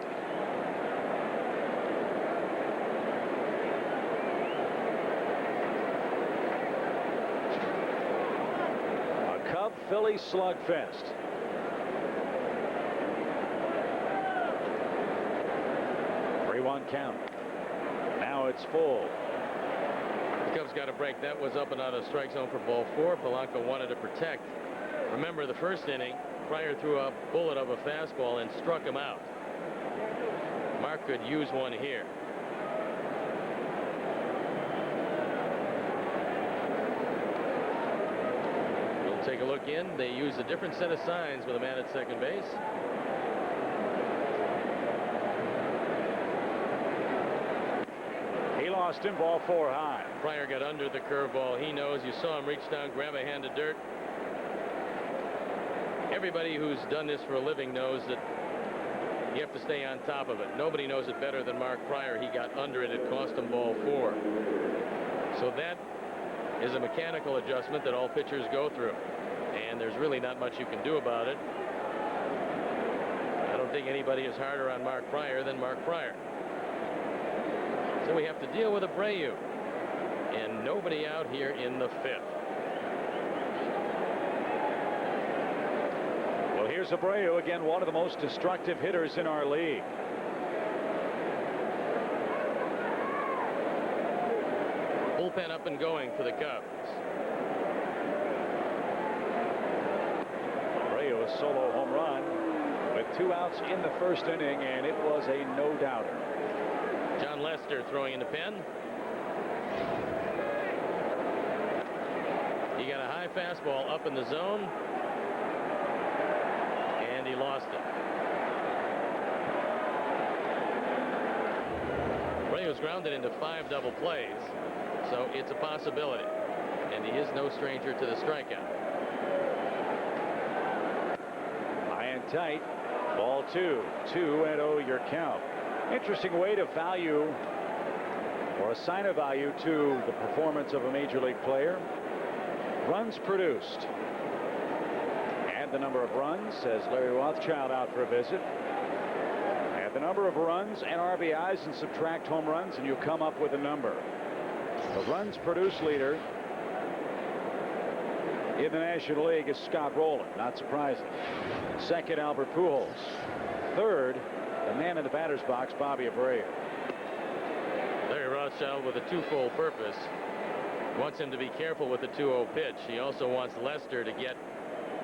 A Cub-Philly slugfest. One count. Now it's full. The Cubs got a break. That was up and out of strike zone for ball 4. Polanco wanted to protect. Remember the first inning, Pryor threw a bullet of a fastball and struck him out. Mark could use one here. We'll take a look in. They used a different set of signs with a man at second base. Lost him, ball 4 high. Pryor got under the curveball. He knows. You saw him reach down, grab a hand of dirt. Everybody who's done this for a living knows that you have to stay on top of it. Nobody knows it better than Mark Pryor. He got under it. It cost him ball 4. So that is a mechanical adjustment that all pitchers go through. And there's really not much you can do about it. I don't think anybody is harder on Mark Pryor than Mark Pryor. So we have to deal with Abreu. And nobody out here in the 5th. Well, here's Abreu again, one of the most destructive hitters in our league. bullpen up and going for the Cubs. Abreu, a solo home run with 2 outs in the first inning, and it was a no-doubter. Jon Leicester throwing in the pen. He got a high fastball up in the zone, and he lost it. Abreu's grounded into 5 double plays, so it's a possibility, and he is no stranger to the strikeout. High and tight. Ball 2. 2-0 your count. Interesting way to value or assign a value to the performance of a major league player. Runs produced. Add the number of runs, says Larry Rothschild out for a visit. Add the number of runs and RBIs and subtract home runs, and you come up with a number. The runs produced leader in the National League is Scott Rowland, not surprising. Second, Albert Pujols. Third, the man in the batter's box, Bobby Abreu. Larry Rothschild with a twofold purpose. Wants him to be careful with the 2-0 pitch. He also wants Leicester to get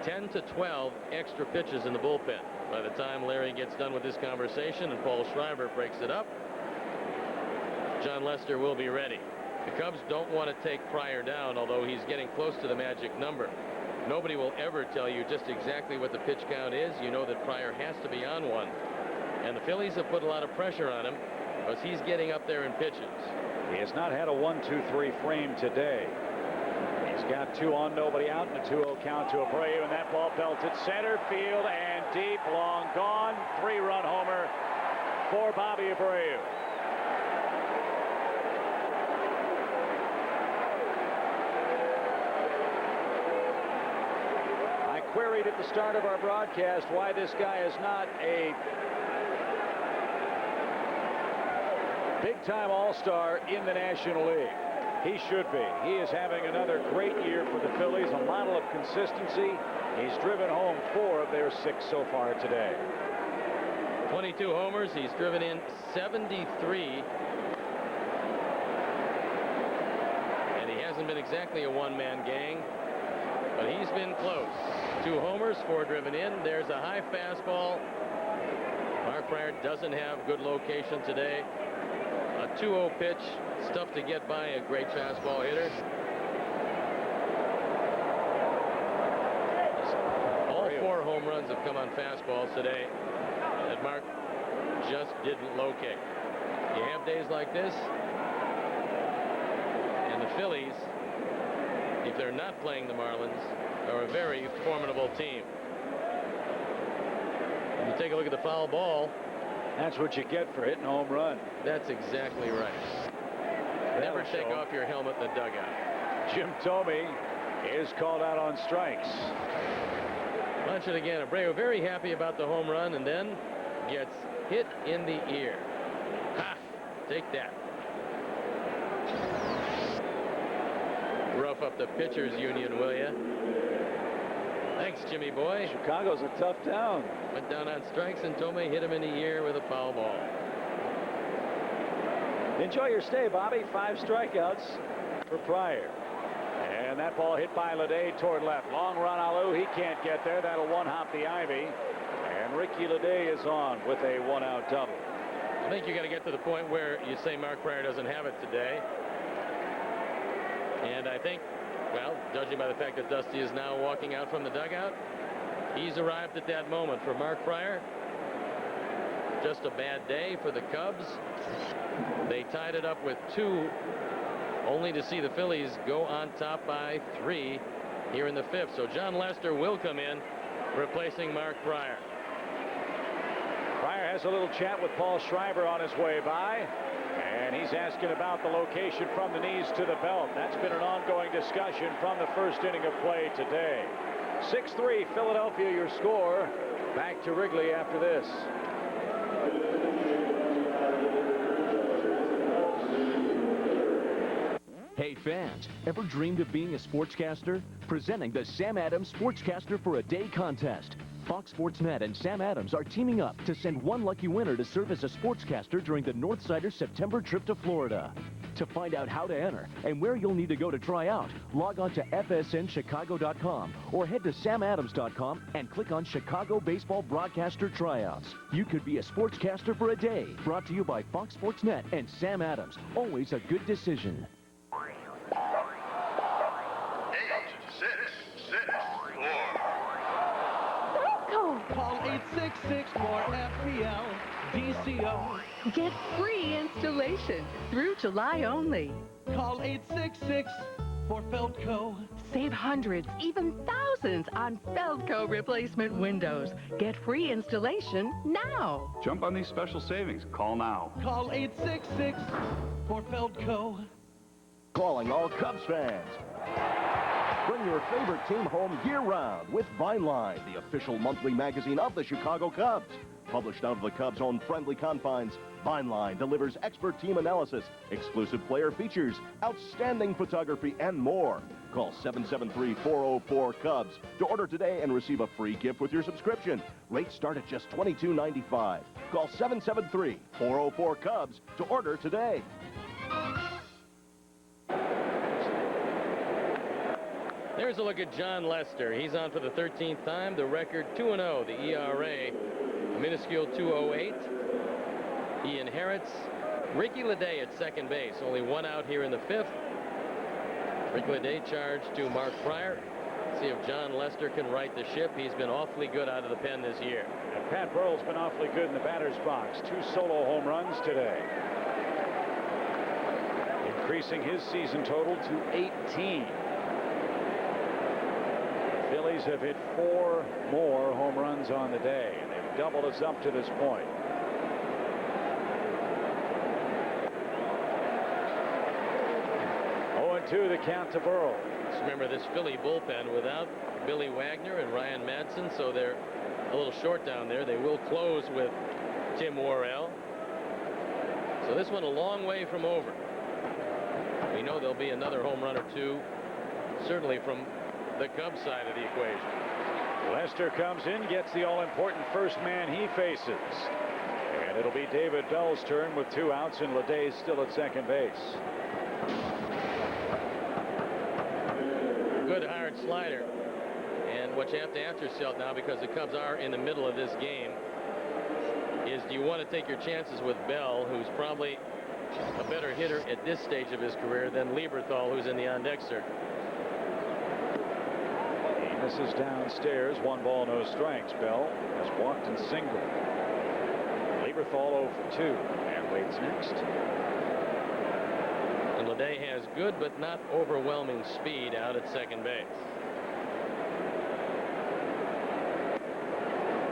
10 to 12 extra pitches in the bullpen. By the time Larry gets done with this conversation and Paul Schreiber breaks it up, Jon Leicester will be ready. The Cubs don't want to take Pryor down, although he's getting close to the magic number. Nobody will ever tell you just exactly what the pitch count is. You know that Pryor has to be on one. And the Phillies have put a lot of pressure on him because he's getting up there in pitches. He has not had a 1-2-3 frame today. He's got 2 on, nobody out, and a 2-0 count to Abreu, and that ball belted center field and deep, long gone. 3-run homer for Bobby Abreu. I queried at the start of our broadcast why this guy is not a big-time all-star in the National League. He should be. He is having another great year for the Phillies, a model of consistency. He's driven home 4 of their 6 so far today. 22 homers. He's driven in 73. And he hasn't been exactly a one-man gang, but he's been close. 2 homers, 4 driven in. There's a high fastball. Mark Pryor doesn't have good location today. A 2-0 pitch, stuff to get by a great fastball hitter. All 4 home runs have come on fastballs today that Mark just didn't locate. You have days like this, and the Phillies, if they're not playing the Marlins, are a very formidable team. When you take a look at the foul ball, that's what you get for hitting a home run. That's exactly right. Never take off your helmet in the dugout. Jim Thome is called out on strikes. Punch it again. Abreu very happy about the home run, and then gets hit in the ear. Ha! Take that. Rough up the pitchers union, will ya? Thanks, Jimmy boy. Chicago's a tough town. Went down on strikes, and Thome hit him in the ear with a foul ball. Enjoy your stay, Bobby. 5 strikeouts for Pryor. And that ball hit by Leday toward left. Long run, Alou. He can't get there. That'll one-hop the ivy. And Ricky Leday is on with a 1-out double. I think you got to get to the point where you say Mark Pryor doesn't have it today. And I think, well, judging by the fact that Dusty is now walking out from the dugout, he's arrived at that moment. For Mark Pryor, just a bad day for the Cubs. They tied it up with 2, only to see the Phillies go on top by 3 here in the 5th. So Jon Leicester will come in, replacing Mark Pryor. Pryor has a little chat with Paul Schreiber on his way by, and he's asking about the location from the knees to the belt. That's been an ongoing discussion from the first inning of play today. 6-3 Philadelphia, your score. Back to Wrigley after this. Hey fans, ever dreamed of being a sportscaster? Presenting the Sam Adams Sportscaster for a Day contest. Fox Sports Net and Sam Adams are teaming up to send one lucky winner to serve as a sportscaster during the Northsiders September trip to Florida. To find out how to enter and where you'll need to go to try out, log on to fsnchicago.com or head to samadams.com and click on Chicago Baseball Broadcaster Tryouts. You could be a sportscaster for a day. Brought to you by Fox Sports Net and Sam Adams. Always a good decision. 8, 6, 6, 4. Call 866-4FPL DCO. Get free installation through July only. Call 866-4FELDCO. Save hundreds, even thousands on Feldco replacement windows. Get free installation now. Jump on these special savings. Call now. Call 866-4FELDCO. Calling all Cubs fans. Bring your favorite team home year-round with Vineline, the official monthly magazine of the Chicago Cubs. Published out of the Cubs' own friendly confines, Vineline delivers expert team analysis, exclusive player features, outstanding photography, and more. Call 773-404-CUBS to order today and receive a free gift with your subscription. Rates start at just $22.95. Call 773-404-CUBS to order today. There's a look at Jon Leicester. He's on for the 13th time. The record 2-0. The ERA, a minuscule 2.08. He inherits Ricky Leday at second base. Only one out here in the 5th. Ricky Leday charged to Mark Pryor. See if Jon Leicester can right the ship. He's been awfully good out of the pen this year. And Pat Burrell's been awfully good in the batter's box. 2 solo home runs today. Increasing his season total to 18. The Phillies have hit 4 more home runs on the day, and they've doubled us up to this point. To the count to Burrell. Just remember this Philly bullpen without Billy Wagner and Ryan Madsen, so they're a little short down there. They will close with Tim Worrell. So this one a long way from over. We know there'll be another home run or two, certainly from the Cubs side of the equation. Lester comes in, gets the all-important first man he faces. And it'll be David Bell's turn with 2 outs, and Leday's still at second base. Good hard slider. And what you have to ask yourself now, because the Cubs are in the middle of this game, is do you want to take your chances with Bell, who's probably a better hitter at this stage of his career than Lieberthal, who's in the on-deck circuit? This is downstairs. 1 ball, no strikes. Bell has walked and singled. Lieberthal 0 for 2. And waits next. And Leday has good but not overwhelming speed out at second base.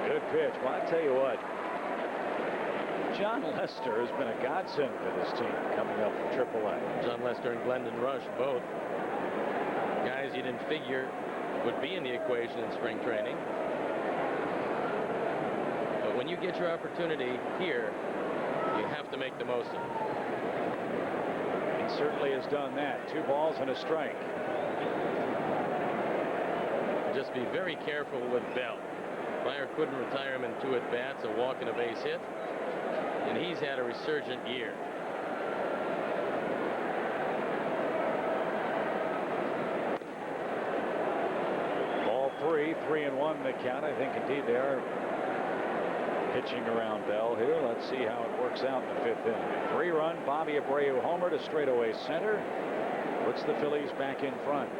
Good pitch. Well, I tell you what, Jon Leicester has been a godsend for this team coming up from AAA. Jon Leicester and Glendon Rush, both guys you didn't figure would be in the equation in spring training. But when you get your opportunity here, you have to make the most of it. He certainly has done that. 2 balls and a strike. Just be very careful with Bell. Pryor couldn't retire him in 2 at-bats, a walk and a base hit. And he's had a resurgent year. Ball 3, 3-1 the count. I think indeed they are pitching around Bell here. Let's see how it works out in the 5th inning. 3-run Bobby Abreu homer to straightaway center. Puts the Phillies back in front.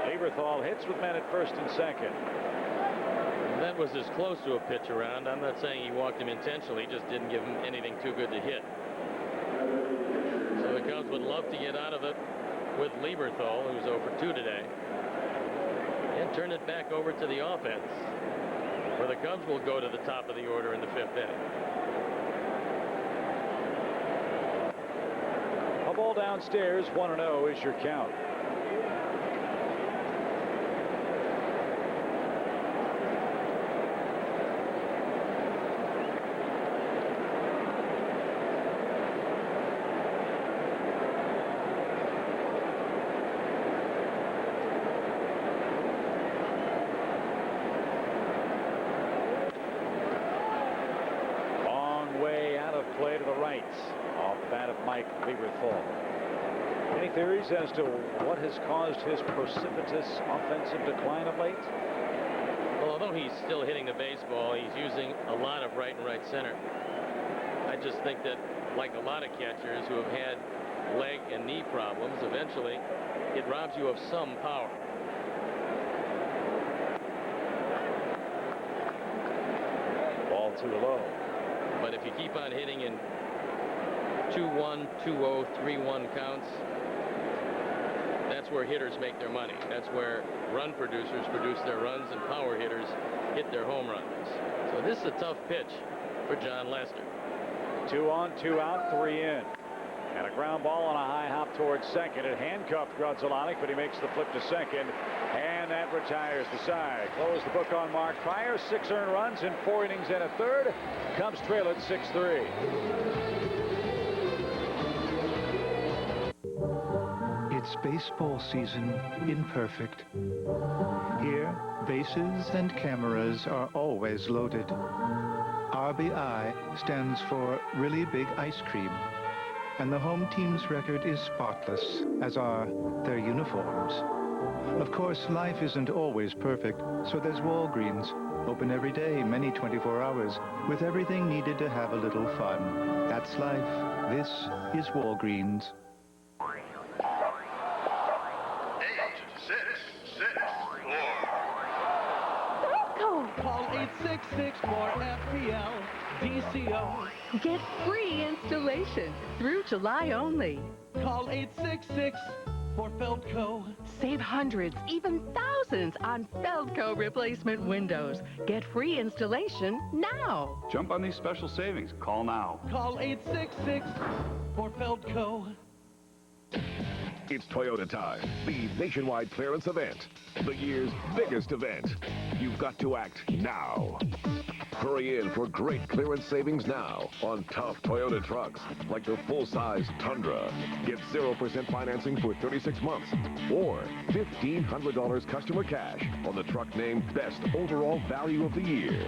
Lieberthal hits with men at first and second. That was as close to a pitch around. I'm not saying he walked him intentionally, just didn't give him anything too good to hit. So the Cubs would love to get out of it with Lieberthal, who's 0 for 2 today, and turn it back over to the offense, where the Cubs will go to the top of the order in the 5th inning. A ball downstairs, 1-0 is your count. right off the bat of Mike Lieberthal. Any theories as to what has caused his precipitous offensive decline of late? Well, although he's still hitting the baseball, he's using a lot of right and right center. I just think that, like a lot of catchers who have had leg and knee problems, eventually it robs you of some power. Ball too low. But if you keep on hitting in 2-1, 2-0, 3-1 counts, that's where hitters make their money. That's where run producers produce their runs and power hitters hit their home runs. So this is a tough pitch for Jon Leicester. 2 on, 2 out, 3 in. And a ground ball on a high hop towards second. It handcuffed Gonzalez, but he makes the flip to second. And that retires the side. Close the book on Mark Prior. 6 earned runs in 4 innings and a third. Cubs trail at 6-3. It's baseball season imperfect. Here, bases and cameras are always loaded. RBI stands for Really Big Ice Cream, and the home team's record is spotless, as are their uniforms. Of course, life isn't always perfect, so there's Walgreens, open every day, many 24 hours, with everything needed to have a little fun. That's life. This is Walgreens. 8, 6, 6, 4. Call 866-4FPL DCO. Get free installation through July only. Call 866-4FELDCO. Save hundreds, even thousands on Feldco replacement windows. Get free installation now. Jump on these special savings. Call now. Call 866-4FELDCO. It's Toyota time, the nationwide clearance event, the year's biggest event. You've got to act now. Hurry in for great clearance savings now on tough Toyota trucks like the full-size Tundra. Get 0% financing for 36 months or $1,500 customer cash on the truck named Best Overall Value of the Year.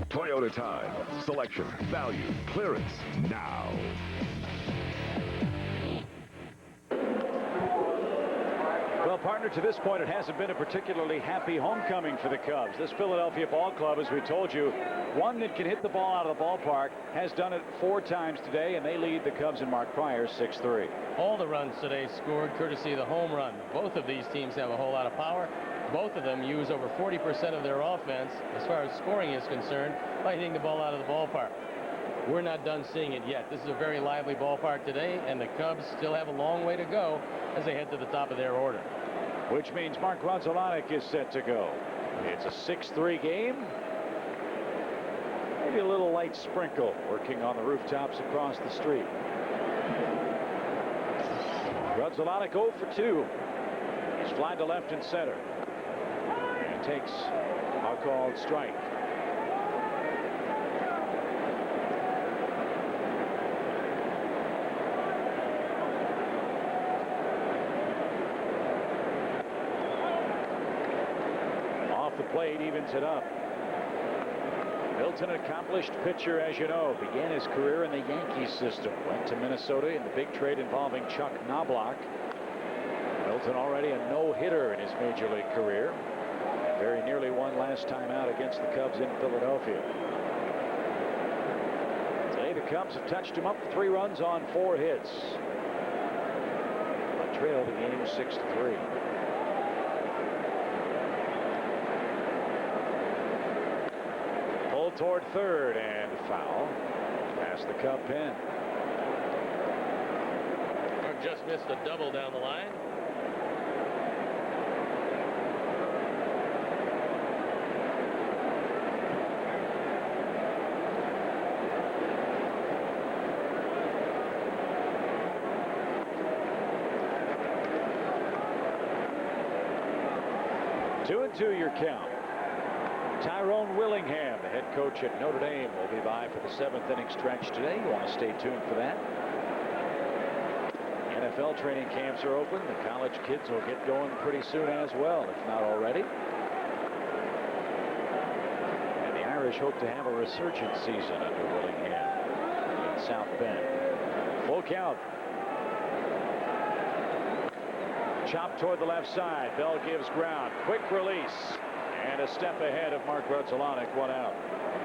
Toyota time. Selection, value, clearance now. Well, partner, to this point, it hasn't been a particularly happy homecoming for the Cubs. This Philadelphia ball club, as we told you, one that can hit the ball out of the ballpark, has done it 4 times today, and they lead the Cubs and Mark Prior 6-3. All the runs today scored courtesy of the home run. Both of these teams have a whole lot of power. Both of them use over 40% of their offense, as far as scoring is concerned, by hitting the ball out of the ballpark. We're not done seeing it yet. This is a very lively ballpark today, and the Cubs still have a long way to go as they head to the top of their order. Which means Mark Gonzalez is set to go. It's a 6-3 game. Maybe a little light sprinkle working on the rooftops across the street. Gonzalez 0 for 2. He's flying to left and center. And takes a called strike. The plate evens it up. Milton, an accomplished pitcher, as you know, began his career in the Yankees system. Went to Minnesota in the big trade involving Chuck Knobloch. Milton already a no-hitter in his major league career. Very nearly won last time out against the Cubs in Philadelphia. Today the Cubs have touched him up 3 runs on 4 hits. But trail the game 6-3. Toward third and foul past the Cub pen. Mark just missed a double down the line. Two and 2 your count. Tyrone Willingham, the head coach at Notre Dame, will be by for the 7th inning stretch today. You want to stay tuned for that. NFL training camps are open. The college kids will get going pretty soon as well, if not already. And the Irish hope to have a resurgent season under Willingham in South Bend. count. Chop toward the left side. Bell gives ground. Quick release. And a step ahead of Mark Grudzielanek, 1 out.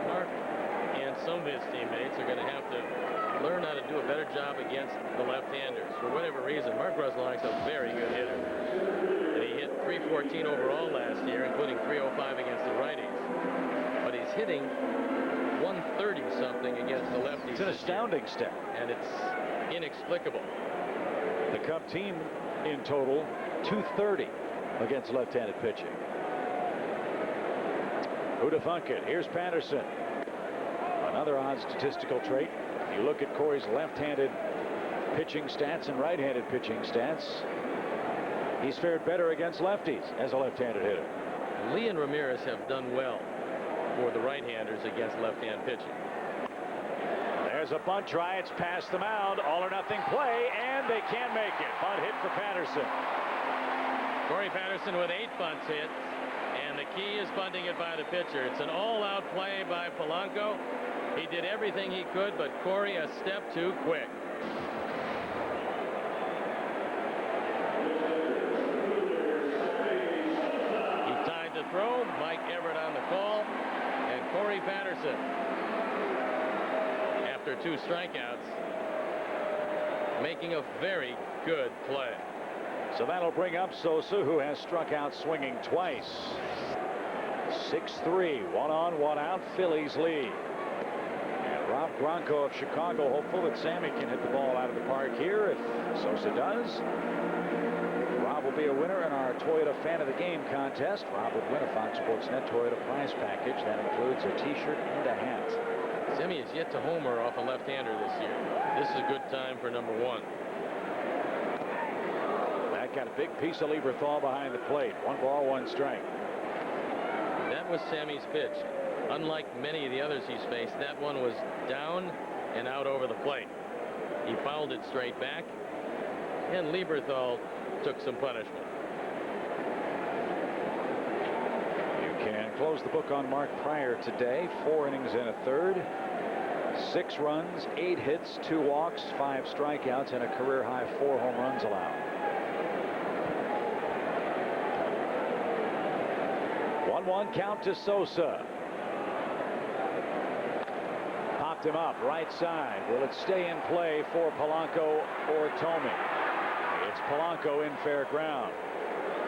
Mark and some of his teammates are going to have to learn how to do a better job against the left-handers. For whatever reason, Mark Grudzielanek is a very good hitter. And he hit .314 overall last year, including .305 against the righties. But he's hitting .130-something against the lefties. It's an astounding step. And it's inexplicable. The Cub team in total, .230 against left-handed pitching. Who to thunk it? Here's Patterson. Another odd statistical trait. You look at Corey's left-handed pitching stats and right-handed pitching stats. He's fared better against lefties as a left-handed hitter. Lee and Ramirez have done well for the right-handers against left-hand pitching. There's a bunt try. It's past the mound. All or nothing play, and they can't make it. Bunt hit for Patterson. Corey Patterson with 8 bunts hit. And the key is bunting it by the pitcher. It's an all-out play by Polanco. He did everything he could, but Corey a step too quick. He tied the throw. Mike Everett on the call. And Corey Patterson, after 2 strikeouts, making a very good play. So that'll bring up Sosa, who has struck out swinging twice. 6-3, 1 on, 1 out, Phillies lead. And Rob Gronko of Chicago hopeful that Sammy can hit the ball out of the park here. If Sosa does, Rob will be a winner in our Toyota Fan of the Game contest. Rob would win a Fox Sports Net Toyota prize package. That includes a t-shirt and a hat. Sammy is yet to homer off a left-hander this year. This is a good time for number 1. Got a big piece of Lieberthal behind the plate. 1 ball, 1 strike. That was Sammy's pitch. Unlike many of the others he's faced, that one was down and out over the plate. He fouled it straight back, and Lieberthal took some punishment. You can close the book on Mark Pryor today. 4 innings and a third. 6 runs, 8 hits, 2 walks, 5 strikeouts, and a career-high 4 home runs allowed. 1-1 count to Sosa. Popped him up right side. Will it stay in play for Polanco or Tomey? It's Polanco in fair ground.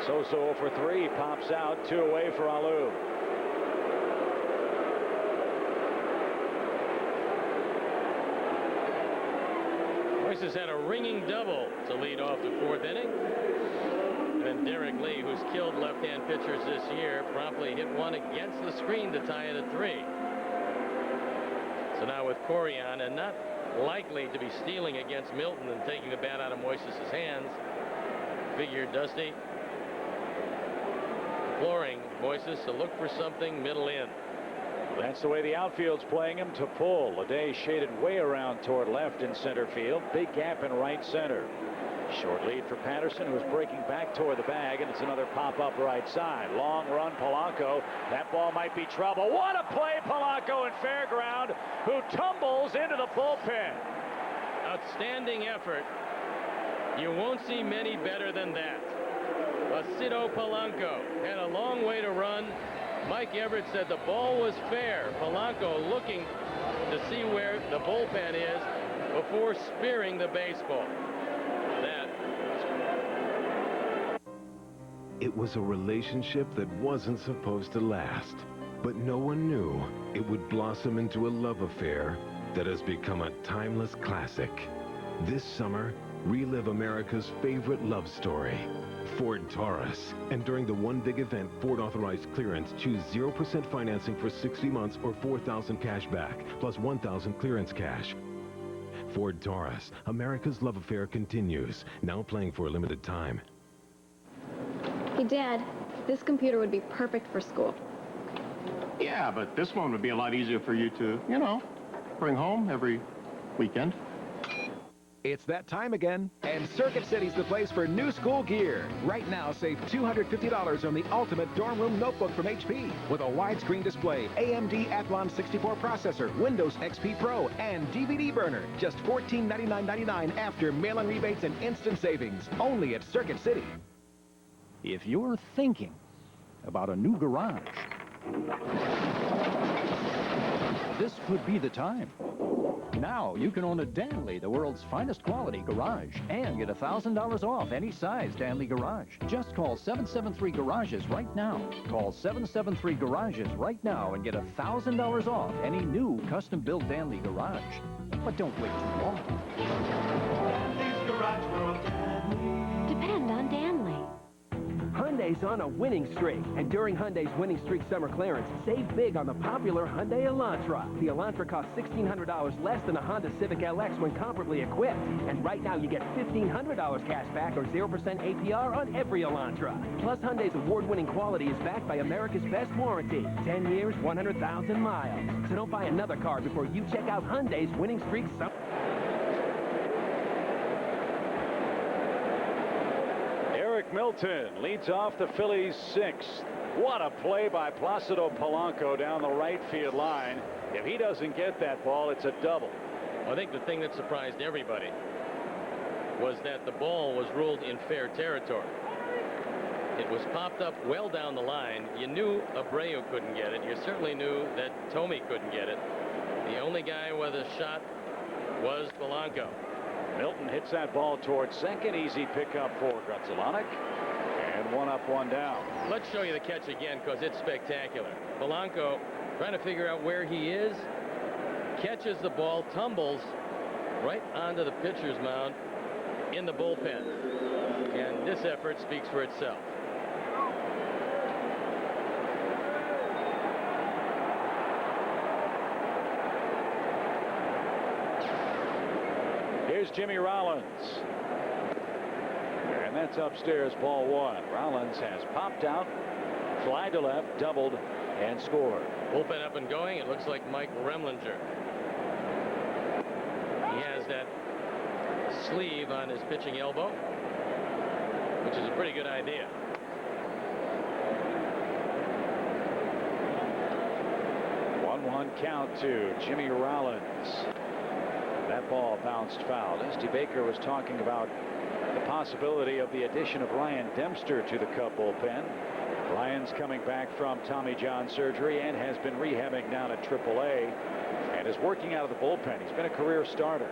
Sosa 0 for 3, pops out, 2 away for Alou. Royce has had a ringing double to lead off the 4th inning. And then Derek Lee, who's killed left-hand pitchers this year, promptly hit one against the screen to tie it at 3. So now with Corey on, and not likely to be stealing against Milton and taking the bat out of Moises' hands, figured Dusty imploring Moises to look for something middle in. That's the way the outfield's playing him, to pull. Leday shaded way around toward left in center field. Big gap in right center. Short lead for Patterson, who's breaking back toward the bag, and it's another pop-up right side. Long run, Polanco. That ball might be trouble. What a play, Polanco in fair ground, who tumbles into the bullpen. Outstanding effort. You won't see many better than that. Placido Polanco had a long way to run. Mike Everett said the ball was fair. Polanco looking to see where the bullpen is before spearing the baseball. It was a relationship that wasn't supposed to last, but no one knew it would blossom into a love affair that has become a timeless classic. This summer, relive America's favorite love story, Ford Taurus. And during the One Big Event Ford authorized clearance, choose 0% financing for 60 months or $4,000 cash back, plus $1,000 clearance cash. Ford Taurus, America's love affair continues, now playing for a limited time. Hey, Dad, this computer would be perfect for school. Yeah, but this one would be a lot easier for you to, you know, bring home every weekend. It's that time again, and Circuit City's the place for new school gear. Right now, save $250 on the ultimate dorm room notebook from HP with a widescreen display, AMD Athlon 64 processor, Windows XP Pro, and DVD burner. Just $1499.99 after mail-in rebates and instant savings. Only at Circuit City. If you're thinking about a new garage, this could be the time. Now you can own a Danley, the world's finest quality garage, and get $1,000 off any size Danley garage. Just call 773 Garages right now. Call 773 Garages right now and get $1,000 off any new custom-built Danley garage. But don't wait too long. Danley's Garage World. Depend on Danley. Hyundai's on a winning streak, and during Hyundai's winning streak summer clearance, save big on the popular Hyundai Elantra. The Elantra costs $1,600 less than a Honda Civic LX when comparably equipped, and right now you get $1,500 cash back or 0% APR on every Elantra. Plus, Hyundai's award-winning quality is backed by America's best warranty, 10 years, 100,000 miles. So don't buy another car before you check out Hyundai's winning streak summer. Eric Milton leads off the Phillies' sixth. What a play by Placido Polanco down the right field line. If he doesn't get that ball, it's a double. I think the thing that surprised everybody was that the ball was ruled in fair territory. It was popped up well down the line. You knew Abreu couldn't get it. You certainly knew that Tommy couldn't get it. The only guy with a shot was Polanco. Milton hits that ball towards second. Easy pickup for Gonzalez. And one up, one down. Let's show you the catch again because it's spectacular. Polanco trying to figure out where he is. Catches the ball, tumbles right onto the pitcher's mound in the bullpen. And this effort speaks for itself. Here's Jimmy Rollins. And that's upstairs, ball one. Rollins has popped out, fly to left, doubled, and scored. Bullpen up and going. It looks like Mike Remlinger. He has that sleeve on his pitching elbow, which is a pretty good idea. One count to Jimmy Rollins. That ball bounced foul. Dusty Baker was talking about the possibility of the addition of Ryan Dempster to the Cub bullpen. Ryan's coming back from Tommy John surgery and has been rehabbing down at AAA and is working out of the bullpen. He's been a career starter.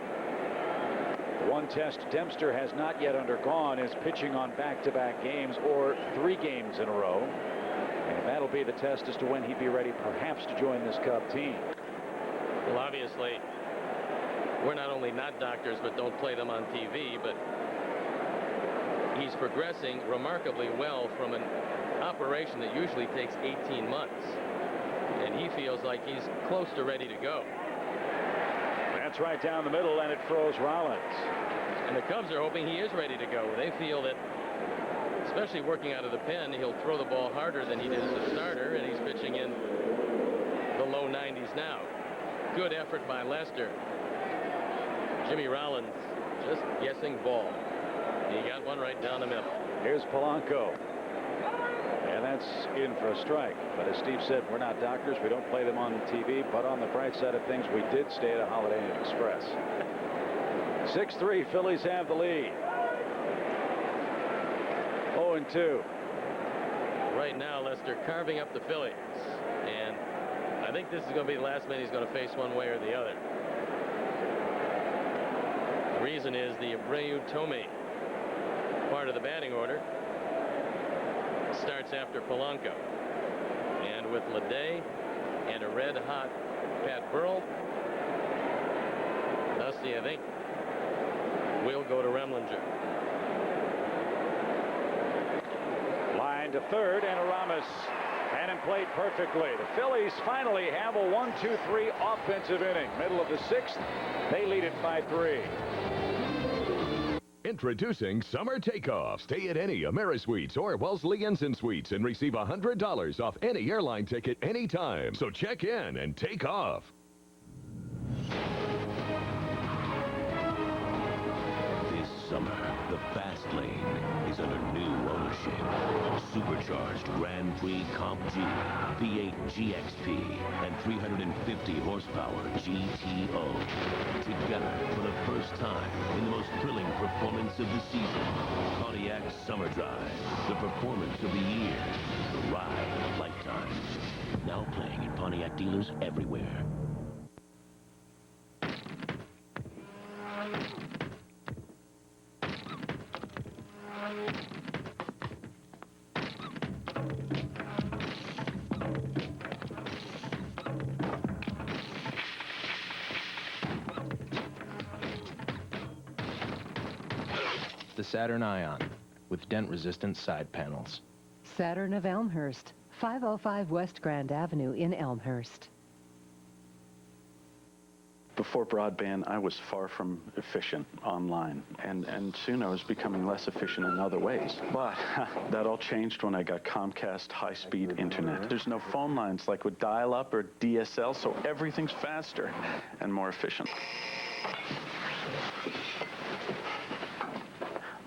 The one test Dempster has not yet undergone is pitching on back-to-back games or 3 games in a row. And that'll be the test as to when he'd be ready perhaps to join this Cub team. Well, obviously, we're not only not doctors, but don't play them on TV, but he's progressing remarkably well from an operation that usually takes 18 months. And he feels like he's close to ready to go. That's right down the middle, and it throws Rollins. And the Cubs are hoping he is ready to go. They feel that, especially working out of the pen, he'll throw the ball harder than he did as a starter, and he's pitching in the low 90s now. Good effort by Leicester. Jimmy Rollins just guessing ball. He got one right down the middle. Here's Polanco. And that's in for a strike. But as Steve said, we're not doctors. We don't play them on TV. But on the bright side of things, we did stay at a Holiday Inn Express. 6-3, Phillies have the lead. 0-2. Right now, Lester carving up the Phillies. And I think this is going to be the last man he's going to face one way or the other. The reason is the Abreu-Tomei part of the batting order starts after Polanco. And with Leday and a red-hot Pat Burrell, Dusty, I think, will go to Remlinger. Line to third, and Aramis had him played perfectly. The Phillies finally have a 1-2-3 offensive inning. Middle of the 6th, they lead it by 3. Introducing Summer Takeoff. Stay at any AmeriSuites or Wesleyan Suites and receive $100 off any airline ticket anytime. So check in and take off. summer, the fast lane is under new ownership. Supercharged Grand Prix Comp G, V8 GXP, and 350 horsepower GTO. Together for the first time in the most thrilling performance of the season. Pontiac Summer Drive, the performance of the year, the ride of a lifetime. Now playing in Pontiac dealers everywhere. The Saturn Ion with dent-resistant side panels. Saturn of Elmhurst, 505 West Grand Avenue in Elmhurst. Before broadband, I was far from efficient online, and soon I was becoming less efficient in other ways. But that all changed when I got Comcast high-speed internet. There's no phone lines like with dial-up or DSL, so everything's faster and more efficient.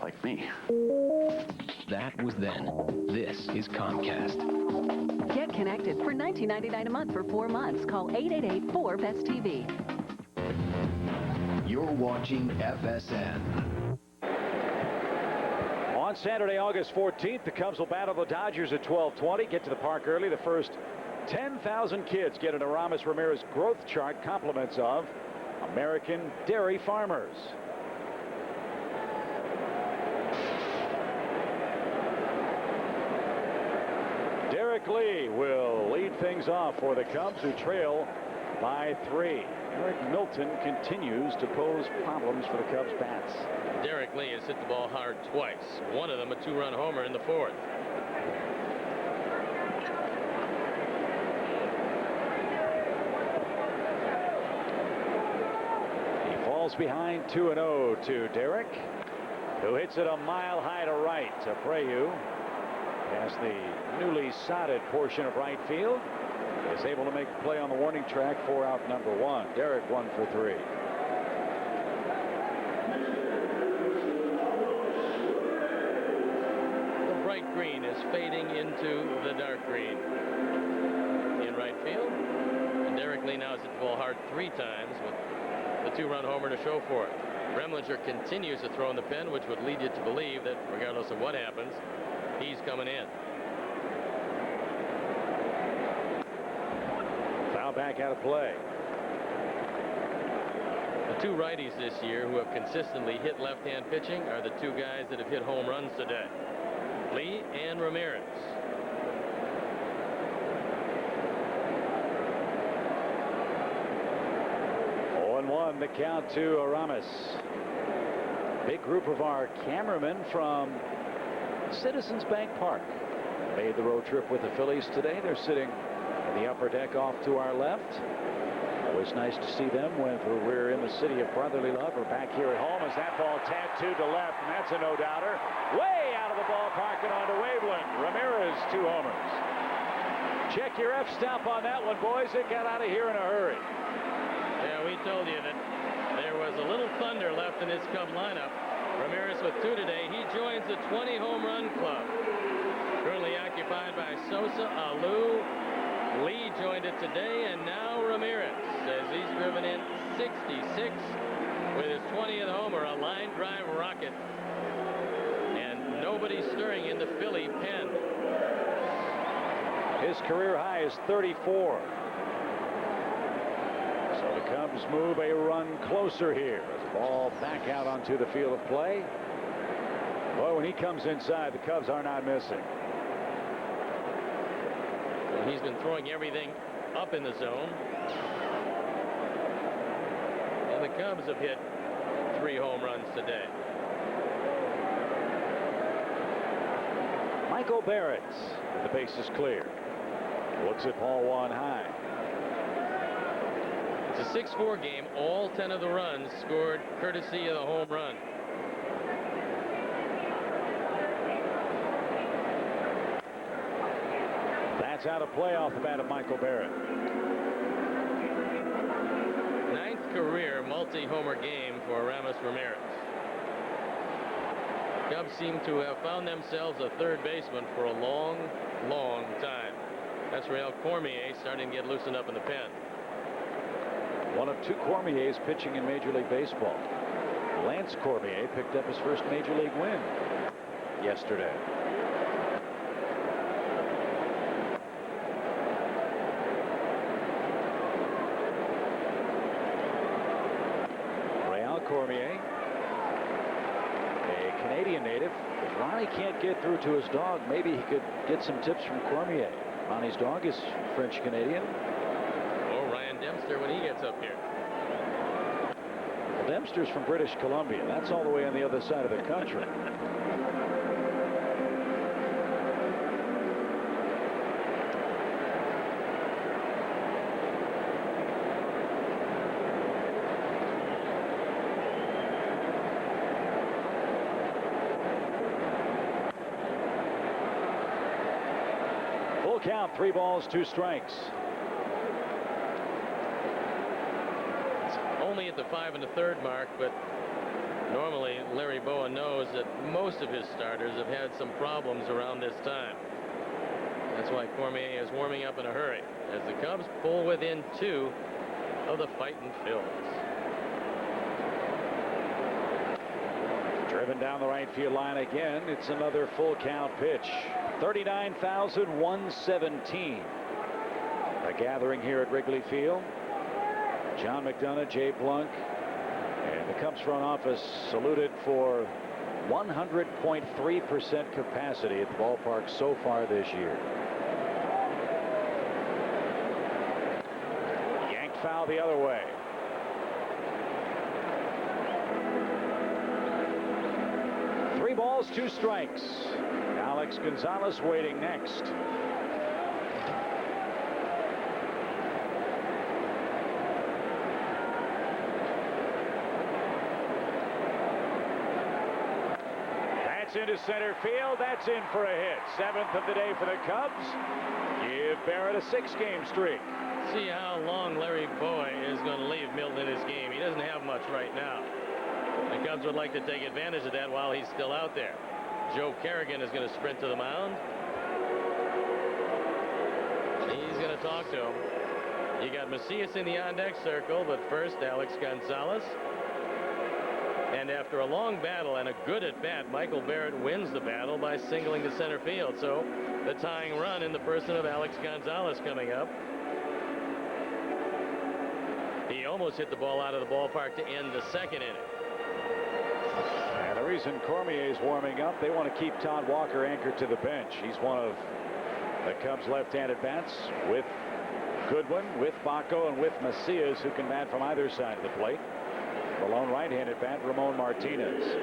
Like me. That was then. This is Comcast. Get connected for $19.99 a month for 4 months. Call 888-4-BEST-TV. You're watching FSN. On Saturday, August 14th, the Cubs will battle the Dodgers at 12:20. Get to the park early. The first 10,000 kids get an Aramis Ramirez growth chart, compliments of American dairy farmers. Eric Lee will lead things off for the Cubs, who trail by 3. Eric Milton continues to pose problems for the Cubs bats. Derek Lee has hit the ball hard twice. One of them a 2-run homer in the 4th. He falls behind 2-0 to Derek, who hits it a mile high to right. Abreu, past the newly sodded portion of right field, is able to make the play on the warning track for out number 1. Derek 1 for 3. The bright green is fading into the dark green in right field. And Derek Lee now has hit the ball hard 3 times with the 2-run homer to show for it. Remlinger continues to throw in the pen, which would lead you to believe that regardless of what happens, he's coming in. Foul back out of play. The 2 righties this year who have consistently hit left-hand pitching are the 2 guys that have hit home runs today, Lee and Ramirez. On the count to Aramis. Big group of our cameramen from Citizens Bank Park made the road trip with the Phillies today. They're sitting in the upper deck off to our left. Always nice to see them when we're in the city of brotherly love. We're back here at home as that ball tattooed to left, and that's a no-doubter. Way out of the ballpark and onto Waveland. Ramirez, 2 homers. Check your F-stop on that one, boys. It got out of here in a hurry. Yeah, we told you that there was a little thunder left in his Cub lineup. Ramirez with 2 today. He joins the 20 home run club. Currently occupied by Sosa, Alou. Lee joined it today, and now Ramirez says he's driven in 66 with his 20th homer, a line drive rocket. And nobody stirring in the Philly pen. His career high is 34. So the Cubs move a run closer here. As the ball back out onto the field of play. Boy, when he comes inside, the Cubs are not missing. He's been throwing everything up in the zone. And the Cubs have hit 3 home runs today. Michael Barrett, with the bases clear, looks at ball 1 high. It's a 6-4 game. All 10 of the runs scored courtesy of the home run. That's out of play off the bat of Michael Barrett. 9th career multi-homer game for Aramis Ramirez. Cubs seem to have found themselves a third baseman for a long, long time. That's Rheal Cormier starting to get loosened up in the pen. One of 2 Cormiers pitching in Major League Baseball. Lance Cormier picked up his first Major League win yesterday. Rheal Cormier, a Canadian native. If Ronnie can't get through to his dog, maybe he could get some tips from Cormier. Ronnie's dog is French-Canadian. Or Ryan Dempster when he gets up here. Well, Dempster's from British Columbia. That's all the way on the other side of the country. Full count, 3 balls, 2 strikes. Only at the 5 1/3 mark, but normally Larry Boa knows that most of his starters have had some problems around this time. That's why Cormier is warming up in a hurry as the Cubs pull within 2 of the fighting Phillies. Driven down the right field line again. It's another full count pitch. 39,117. A gathering here at Wrigley Field. John McDonough, Jay Plunk, and the Cubs front office saluted for 100.3% capacity at the ballpark so far this year. Yanked foul the other way. Three balls, 2 strikes. Alex Gonzalez waiting next. Into center field. That's in for a hit. 7th of the day for the Cubs. Give Barrett a 6-game streak. See how long Larry Boy is going to leave Milton in his game. He doesn't have much right now. The Cubs would like to take advantage of that while he's still out there. Joe Kerrigan is going to sprint to the mound. He's going to talk to him. You got Macias in the on-deck circle, but first Alex Gonzalez. And after a long battle and a good at-bat, Michael Barrett wins the battle by singling to center field. So the tying run in the person of Alex Gonzalez coming up. He almost hit the ball out of the ballpark to end the 2nd inning. And the reason Cormier is warming up, they want to keep Todd Walker anchored to the bench. He's one of the Cubs' left-handed bats with Goodwin, with Baco, and with Macias, who can bat from either side of the plate. The lone right-handed bat, Ramon Martinez.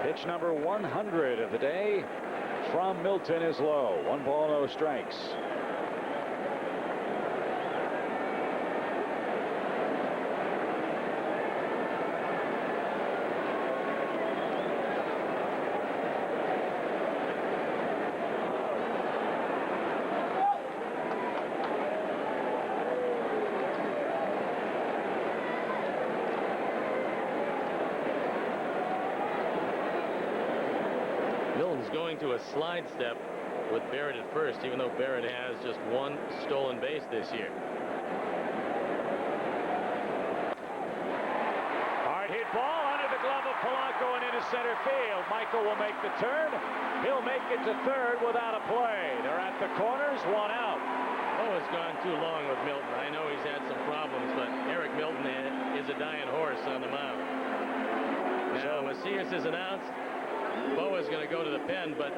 Pitch number 100 of the day from Milton is low. 1 ball, no strikes. Going to a slide step with Barrett at first, even though Barrett has just 1 stolen base this year. Hard hit ball under the glove of Polanco and into center field. Michael will make the turn. He'll make it to third without a play. They're at the corners, 1 out. Oh, it's gone too long with Milton. I know he's had some problems, but Eric Milton is a dying horse on the mound. Now Macias is announced. Boa's going to go to the pen, but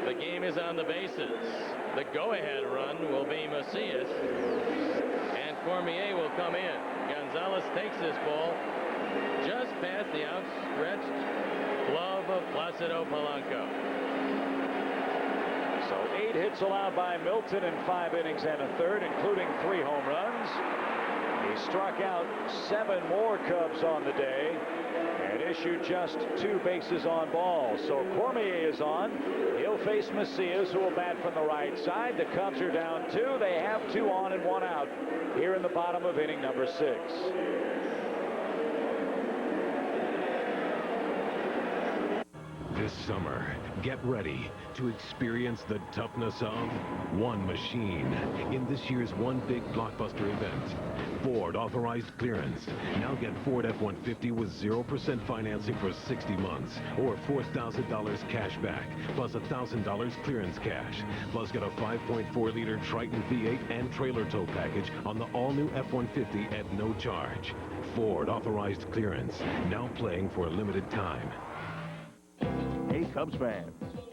the game is on the bases. The go-ahead run will be Macias, and Cormier will come in. Gonzalez takes this ball just past the outstretched glove of Placido Polanco. So 8 hits allowed by Milton in 5 innings and a third, including 3 home runs. He struck out 7 more Cubs on the day and issued just 2 bases on balls. So Cormier is on. He'll face Macias, who will bat from the right side. The Cubs are down 2. They have 2 on and 1 out here in the bottom of inning number 6. This summer, get ready to experience the toughness of one machine in this year's one big blockbuster event. Ford authorized clearance. Now get Ford F-150 with 0% financing for 60 months or $4,000 cash back plus $1,000 clearance cash. Plus get a 5.4-liter Triton V8 and trailer tow package on the all-new F-150 at no charge. Ford authorized clearance. Now playing for a limited time. Hey, Cubs fans,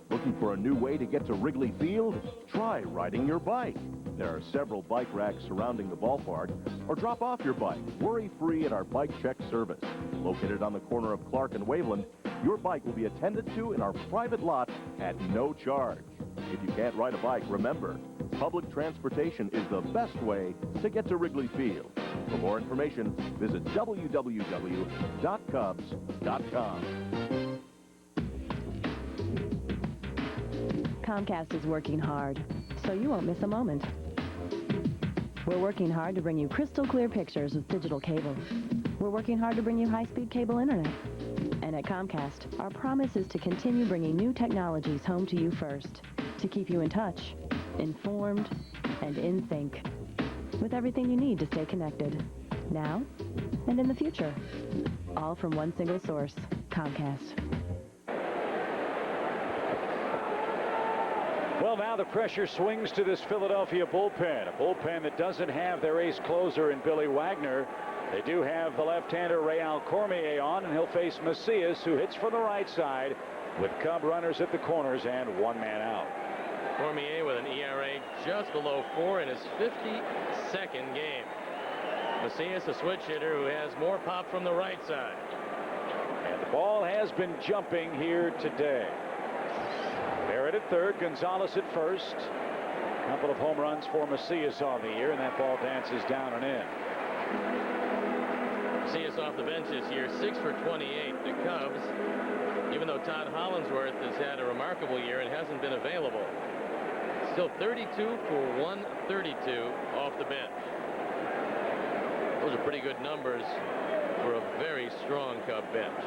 looking for a new way to get to Wrigley Field? Try riding your bike. There are several bike racks surrounding the ballpark, or drop off your bike worry-free at our Bike Check service. Located on the corner of Clark and Waveland, your bike will be attended to in our private lot at no charge. If you can't ride a bike, remember, public transportation is the best way to get to Wrigley Field. For more information, visit www.cubs.com. Comcast is working hard, so you won't miss a moment. We're working hard to bring you crystal clear pictures with digital cable. We're working hard to bring you high-speed cable internet. And at Comcast, our promise is to continue bringing new technologies home to you first, to keep you in touch, informed, and in sync, with everything you need to stay connected, now and in the future. All from one single source, Comcast. Well, now the pressure swings to this Philadelphia bullpen, a bullpen that doesn't have their ace closer in Billy Wagner. They do have the left-hander Rheal Cormier on, and he'll face Macias, who hits from the right side with Cub runners at the corners and 1 man out. Cormier with an ERA just below 4 in his 52nd game. Macias, a switch hitter who has more pop from the right side. And the ball has been jumping here today. Barrett at third, Gonzalez at first. A couple of home runs for Macias on the year, and that ball dances down and in. Macias off the bench this year, 6 for 28. The Cubs, even though Todd Hollandsworth has had a remarkable year and hasn't been available, still 32 for 132 off the bench. Those are pretty good numbers for a very strong Cub bench.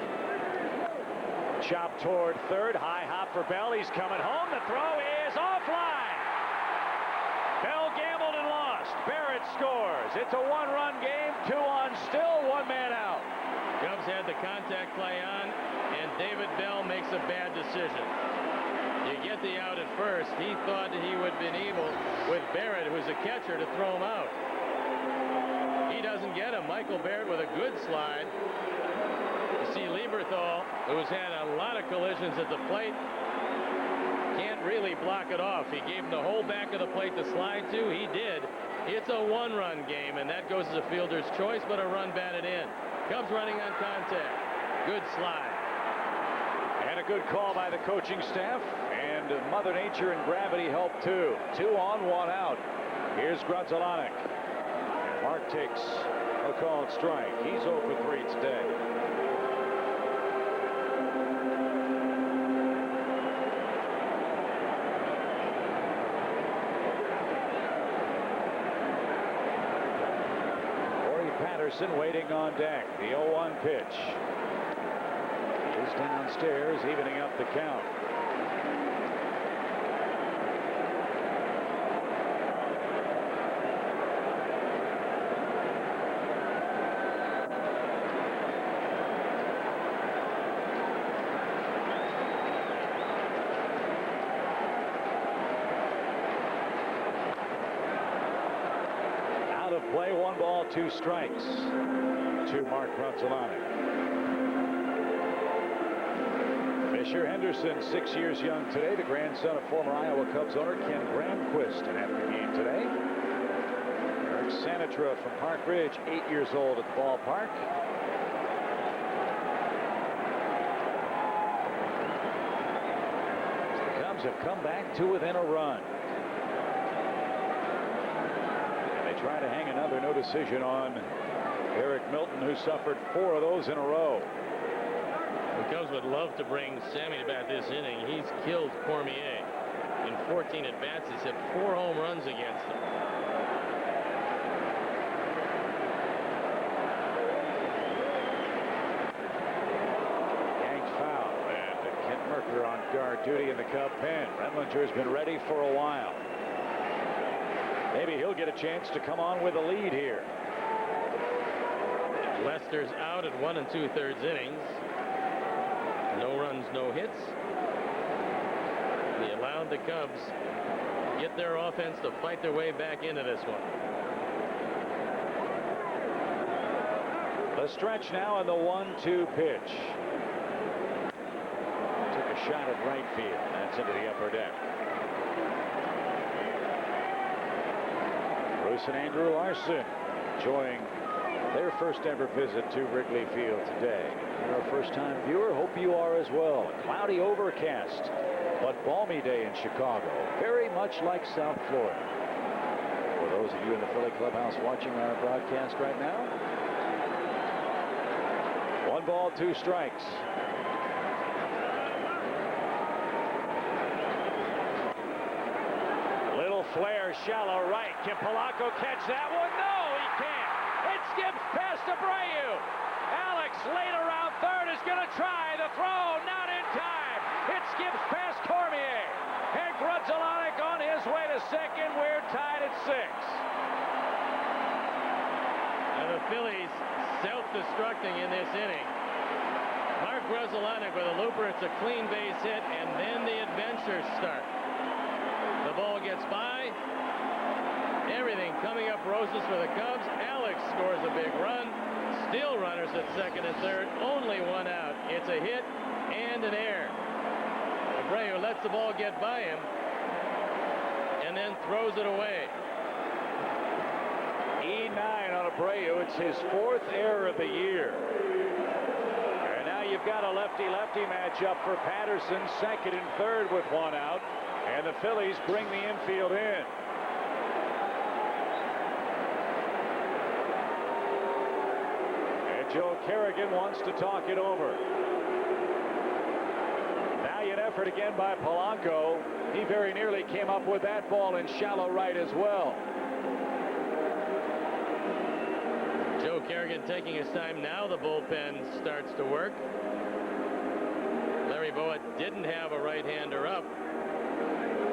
Chop toward third, high hop for Bell. He's coming home. The throw is offline. Bell gambled and lost. Barrett scores. It's a 1-run game, 2 on, still 1 man out. Cubs had the contact play on, and David Bell makes a bad decision. You get the out at first. He thought that he would have been able, with Barrett, who's a catcher, to throw him out. He doesn't get him. Michael Barrett with a good slide. You see Lieberthal, who's had a lot of collisions at the plate, can't really block it off. He gave him the whole back of the plate to slide to. He did. It's a 1-run game, and that goes as a fielder's choice, but a run batted in. Cubs running on contact. Good slide. And a good call by the coaching staff, and Mother Nature and gravity help too. 2 on, 1 out. Here's Gonzalez. Mark takes a called strike. He's 0 for 3 today. Patterson waiting on deck. The 0-1 pitch is downstairs, evening up the count. Play, 1 ball, 2 strikes to Mark Gonzalez. Fisher Henderson, 6 years young today, the grandson of former Iowa Cubs owner Ken Gramquist, at the game today. Eric Sanitra from Park Ridge, 8 years old at the ballpark. The Cubs have come back to within a run. try to hang another no decision on Eric Milton, who suffered 4 of those in a row. The Cubs would love to bring Sammy to bat this inning. He's killed Cormier. In 14 at-bats, he's hit 4 home runs against him. Yanked foul, and Kent Mercker on guard duty in the Cub pen. Remlinger's been ready for a while. Maybe he'll get a chance to come on with a lead here. Leicester's out at 1 2/3 innings. No runs, no hits. He allowed the Cubs to get their offense to fight their way back into this one. The stretch now in the 1-2 pitch. Took a shot at right field. That's into the upper deck. Bruce and Andrew Larson enjoying their first ever visit to Wrigley Field today. You're a first-time viewer. Hope you are as well. A cloudy, overcast, but balmy day in Chicago. Very much like South Florida. For those of you in the Philly clubhouse watching our broadcast right now, 1 ball, 2 strikes. Little flare, shallow right. Can Polanco catch that one? No, he can't. It skips past Abreu. Alex late around third is going to try the throw. Not in time. It skips past Cormier. And Gonzalez on his way to second. We're tied at 6. And the Phillies self-destructing in this inning. Mark Gonzalez with a looper. It's a clean base hit, and then the adventures start. The ball gets by. Everything coming up roses for the Cubs. Alex scores a big run. Still runners at second and third. Only 1 out. It's a hit and an error. Abreu lets the ball get by him and then throws it away. E9 on Abreu. It's his 4th error of the year. And now you've got a lefty-lefty matchup for Patterson, second and third with 1 out. And the Phillies bring the infield in. And Joe Kerrigan wants to talk it over. Valiant effort again by Polanco. He very nearly came up with that ball in shallow right as well. Joe Kerrigan taking his time. Now the bullpen starts to work. Larry Boa didn't have a right-hander up.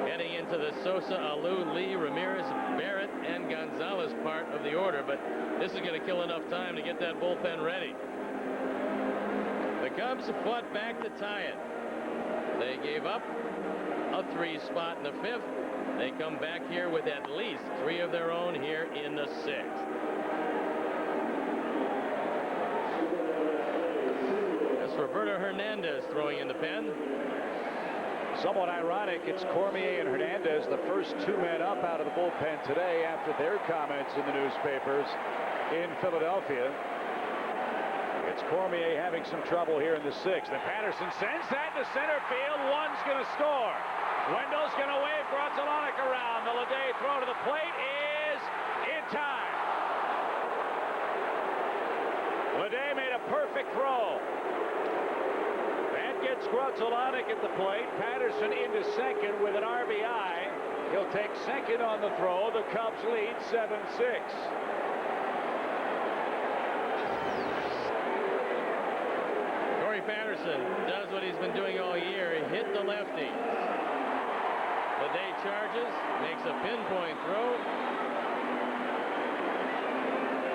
Heading into the Sosa, Alou, Lee, Ramirez, Barrett, and Gonzalez part of the order, but this is going to kill enough time to get that bullpen ready. The Cubs fought back to tie it. They gave up a 3 spot in the 5th. They come back here with at least 3 of their own here in the 6th. That's Roberto Hernandez throwing in the pen. Somewhat ironic, it's Cormier and Hernandez, the first 2 men up out of the bullpen today after their comments in the newspapers in Philadelphia. It's Cormier having some trouble here in the 6th. And Patterson sends that to center field. One's going to score. Wendell's going to wave Gonzalez around. The Leday throw to the plate is in time. Leday made a perfect throw. Gets Gonzalez at the plate. Patterson into second with an RBI. He'll take second on the throw. The Cubs lead 7-6. Corey Patterson does what he's been doing all year. He hit the lefty. Leday charges, makes a pinpoint throw.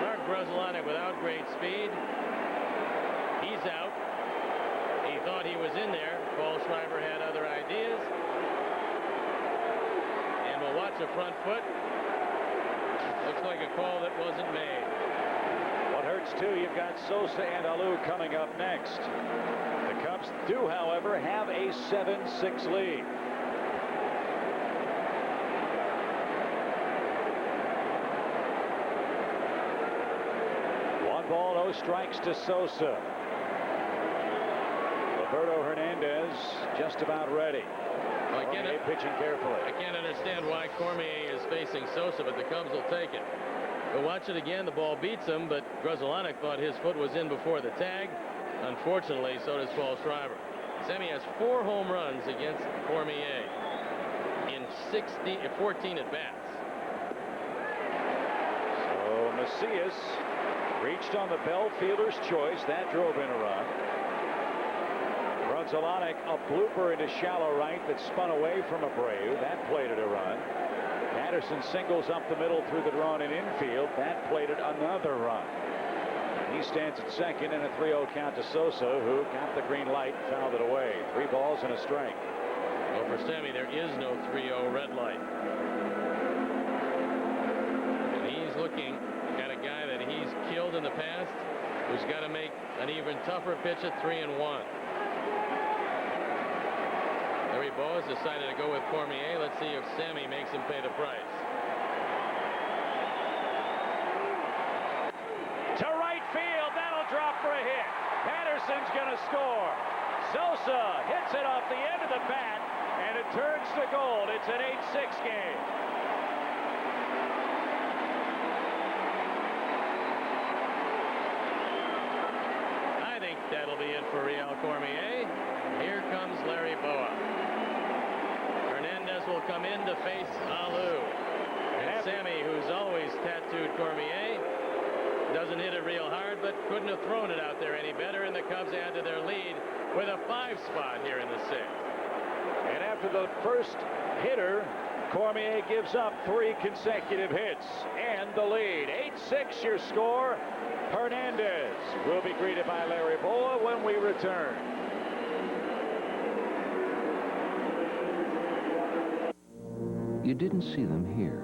Mark Gonzalez without great speed. He's out. He thought he was in there. Paul Schreiber had other ideas. And we'll watch the front foot. Looks like a call that wasn't made. What hurts too, you've got Sosa and Alou coming up next. The Cubs do, however, have a 7-6 lead. One ball, no strikes to Sosa. Roberto Hernandez just about ready. Well, pitching carefully. I can't understand why Cormier is facing Sosa, but the Cubs will take it. But watch it again. The ball beats him, but Gonzalez thought his foot was in before the tag. Unfortunately, so does Paul Schreiber. Sammy has 4 home runs against Cormier in 14 at-bats. So Macias reached on the bell fielder's choice. That drove in a run. Gonzalez, a blooper into shallow right that spun away from Abreu. That plated a run. Patterson singles up the middle through the drawn in infield. That plated another run. He stands at second in a 3-0 count to Sosa, who got the green light, fouled it away. 3 balls and a strike. Well, for Sammy, there is no 3-0 red light. And he's looking at a guy that he's killed in the past, who's got to make an even tougher pitch at 3-1. Larry Boa has decided to go with Cormier. Let's see if Sammy makes him pay the price. To right field, that'll drop for a hit. Patterson's going to score. Sosa hits it off the end of the bat, and it turns to gold. It's an 8-6 game. I think that'll be it for Rheal Cormier. Here comes Larry Boa. Hernandez will come in to face Alou. And Sammy, who's always tattooed Cormier, doesn't hit it real hard, but couldn't have thrown it out there any better, and the Cubs add to their lead with a 5 spot here in the 6th. And after the first hitter, Cormier gives up 3 consecutive hits and the lead. 8-6 your score. Hernandez will be greeted by Larry Boa when we return. You didn't see them here.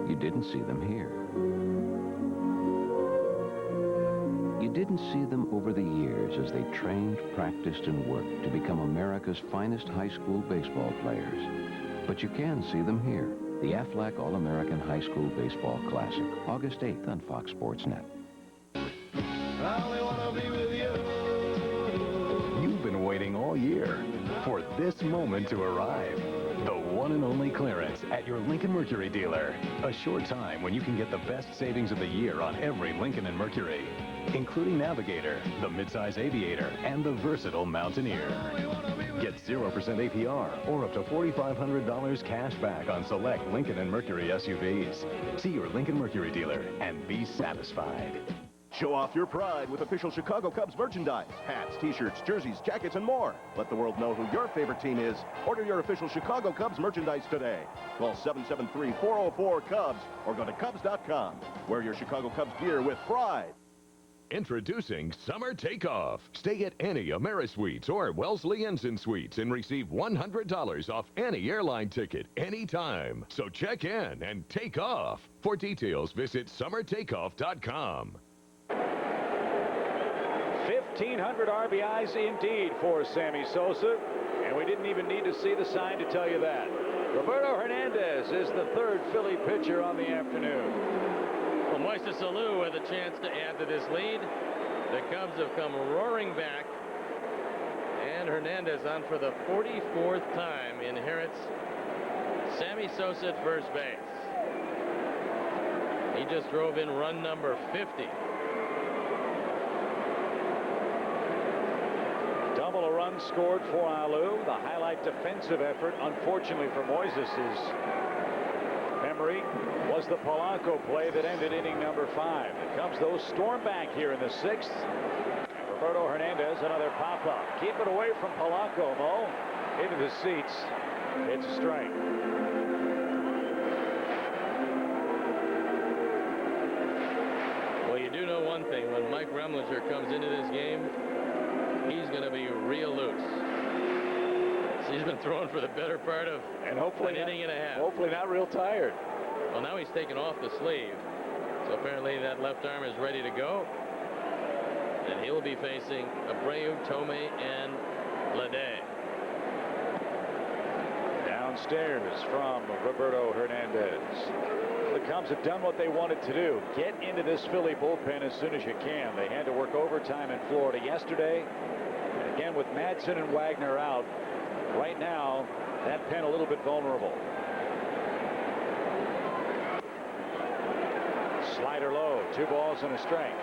You didn't see them here. You didn't see them over the years as they trained, practiced, and worked to become America's finest high school baseball players. But you can see them here. The Aflac All-American High School Baseball Classic, August 8th on Fox Sports Net. I only want to be with you. You've been waiting all year for this moment to arrive. The one and only clearance at your Lincoln Mercury dealer. A short time when you can get the best savings of the year on every Lincoln and Mercury, including Navigator, the midsize Aviator, and the versatile Mountaineer. Get 0% APR or up to $4,500 cash back on select Lincoln and Mercury SUVs. See your Lincoln Mercury dealer and be satisfied. Show off your pride with official Chicago Cubs merchandise. Hats, t-shirts, jerseys, jackets, and more. Let the world know who your favorite team is. Order your official Chicago Cubs merchandise today. Call 773-404-CUBS or go to Cubs.com. Wear your Chicago Cubs gear with pride. Introducing Summer Takeoff. Stay at any AmeriSuites or Wellesley Ensign Suites and receive $100 off any airline ticket anytime. So check in and take off. For details, visit summertakeoff.com. 1,500 RBIs indeed for Sammy Sosa, and we didn't even need to see the sign to tell you that. Roberto Hernandez is the 3rd Philly pitcher on the afternoon. Well, Moises Alou with a chance to add to this lead. The Cubs have come roaring back, and Hernandez on for the 44th time inherits Sammy Sosa at first base. He just drove in run number 50. Double a run scored for Alou. The highlight defensive effort, unfortunately for Moises' memory, was the Polanco play that ended inning number 5. The Cubs, though, storm back here in the 6th. Roberto Hernandez, another pop-up. Keep it away from Polanco, Mo. Into the seats. It's a strike. Well, you do know one thing. When Mike Remlinger comes into this game, he's going to be real loose. So he's been throwing for the better part of an inning and a half. Hopefully not real tired. Well, now he's taken off the sleeve. So apparently that left arm is ready to go. And he'll be facing Abreu, Tome, and Lede. Downstairs from Roberto Hernandez. The Cubs have done what they wanted to do. Get into this Philly bullpen as soon as you can. They had to work overtime in Florida yesterday. Again, with Madsen and Wagner out, right now, that pen a little bit vulnerable. Slider low, 2 balls and a strike.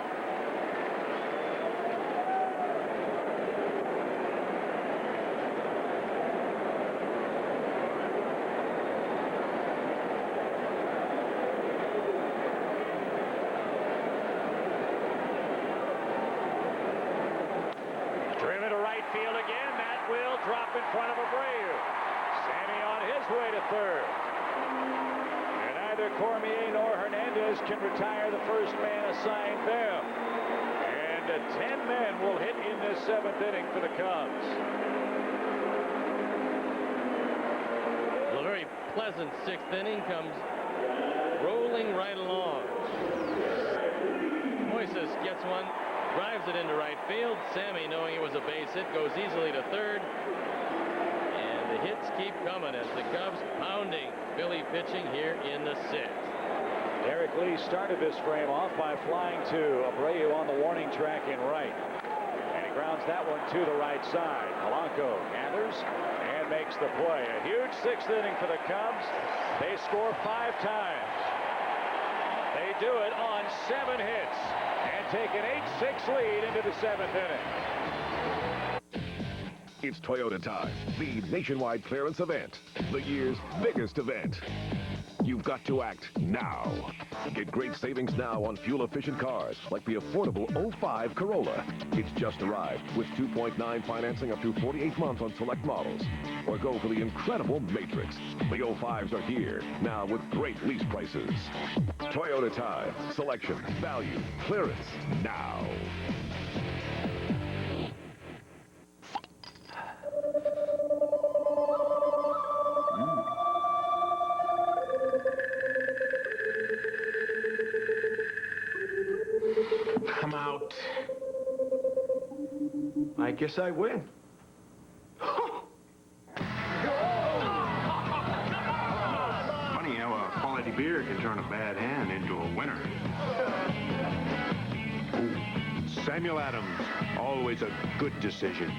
Driven to right field again. That will drop in front of Abreu. Sammy on his way to third. And neither Cormier nor Hernandez can retire the first man assigned them. And 10 men will hit in this 7th inning for the Cubs. Well, a very pleasant 6th inning comes rolling right along. Moises gets one, drives it into right field. Sammy, knowing it was a base hit, goes easily to third. And the hits keep coming as the Cubs pounding Philly pitching here in the 6th. Derek Lee started this frame off by flying to Abreu on the warning track in right. And he grounds that one to the right side. Polanco gathers and makes the play. A huge 6th inning for the Cubs. They score 5 times. They do it on 7 hits and take an 8-6 lead into the 7th inning. It's Toyota time, the nationwide clearance event, the year's biggest event. You've got to act now. Get great savings now on fuel-efficient cars like the affordable 05 Corolla. It's just arrived with 2.9 financing up to 48 months on select models. Or go for the incredible Matrix. The 05s are here now with great lease prices. Toyota time. Selection, value, clearance now. I'm out. I guess I win. Funny how a quality beer can turn a bad hand into a winner. Ooh, Samuel Adams, always a good decision.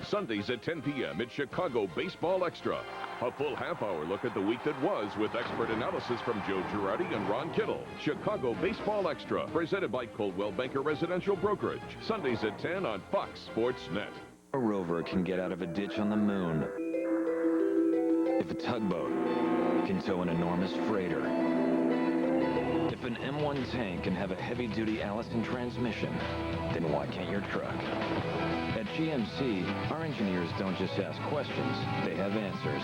Sundays at 10 p.m. it's Chicago Baseball Extra. A full half-hour look at the week that was with expert analysis from Joe Girardi and Ron Kittle. Chicago Baseball Extra, presented by Coldwell Banker Residential Brokerage. Sundays at 10 on Fox Sports Net. A rover can get out of a ditch on the moon. If a tugboat can tow an enormous freighter. If an M1 tank can have a heavy-duty Allison transmission, then why can't your truck? At GMC, our engineers don't just ask questions, they have answers.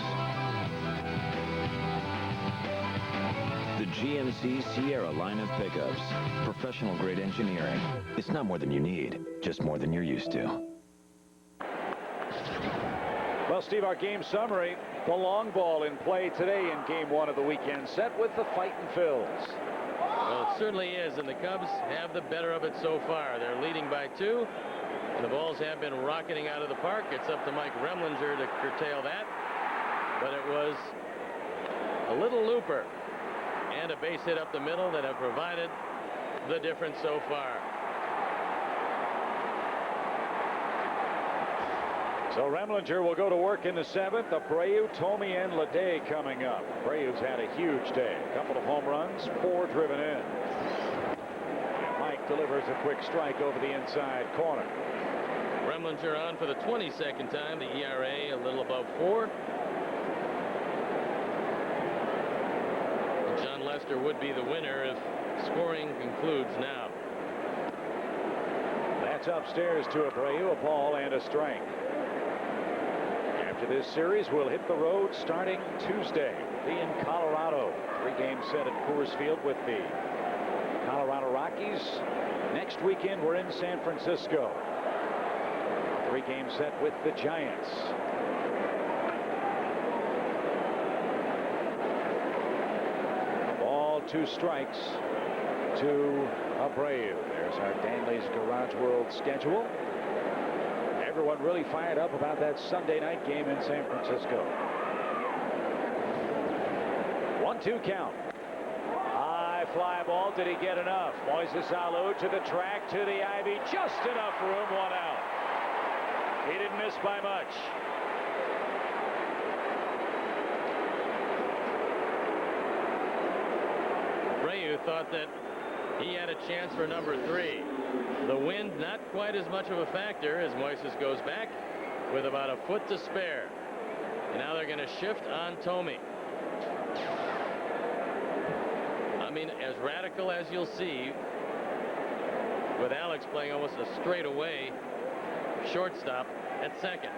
The GMC Sierra line of pickups. Professional-grade engineering. It's not more than you need, just more than you're used to. Well, Steve, our game summary. The long ball in play today in Game 1 of the weekend set with the fighting Phils. Well, it certainly is, and the Cubs have the better of it so far. They're leading by 2. And the balls have been rocketing out of the park. It's up to Mike Remlinger to curtail that. But it was a little looper and a base hit up the middle that have provided the difference so far. So Remlinger will go to work in the 7th. Abreu, Tomey, and Leday coming up. Abreu's had a huge day. A couple of home runs, 4 driven in. And Mike delivers a quick strike over the inside corner. Remlinger on for the 22nd time. The ERA a little above 4. And Jon Leicester would be the winner if scoring concludes now. That's upstairs to Abreu, a ball and a strike. After this series, we'll hit the road starting Tuesday. Be in Colorado. 3-game set at Coors Field with the Colorado Rockies. Next weekend, we're in San Francisco. 3-game set with the Giants. Ball, 2 strikes to Abreu. There's our Danley's Garage World schedule. Everyone really fired up about that Sunday night game in San Francisco. 1-2 count. High fly ball. Did he get enough? Moises Alou to the track, to the ivy. Just enough room. 1 out. He didn't miss by much. Abreu thought that he had a chance for number 3. The wind not quite as much of a factor as Moises goes back with about a foot to spare. And now they're going to shift on Tomey. I mean, as radical as you'll see, with Alex playing almost a straightaway shortstop at second.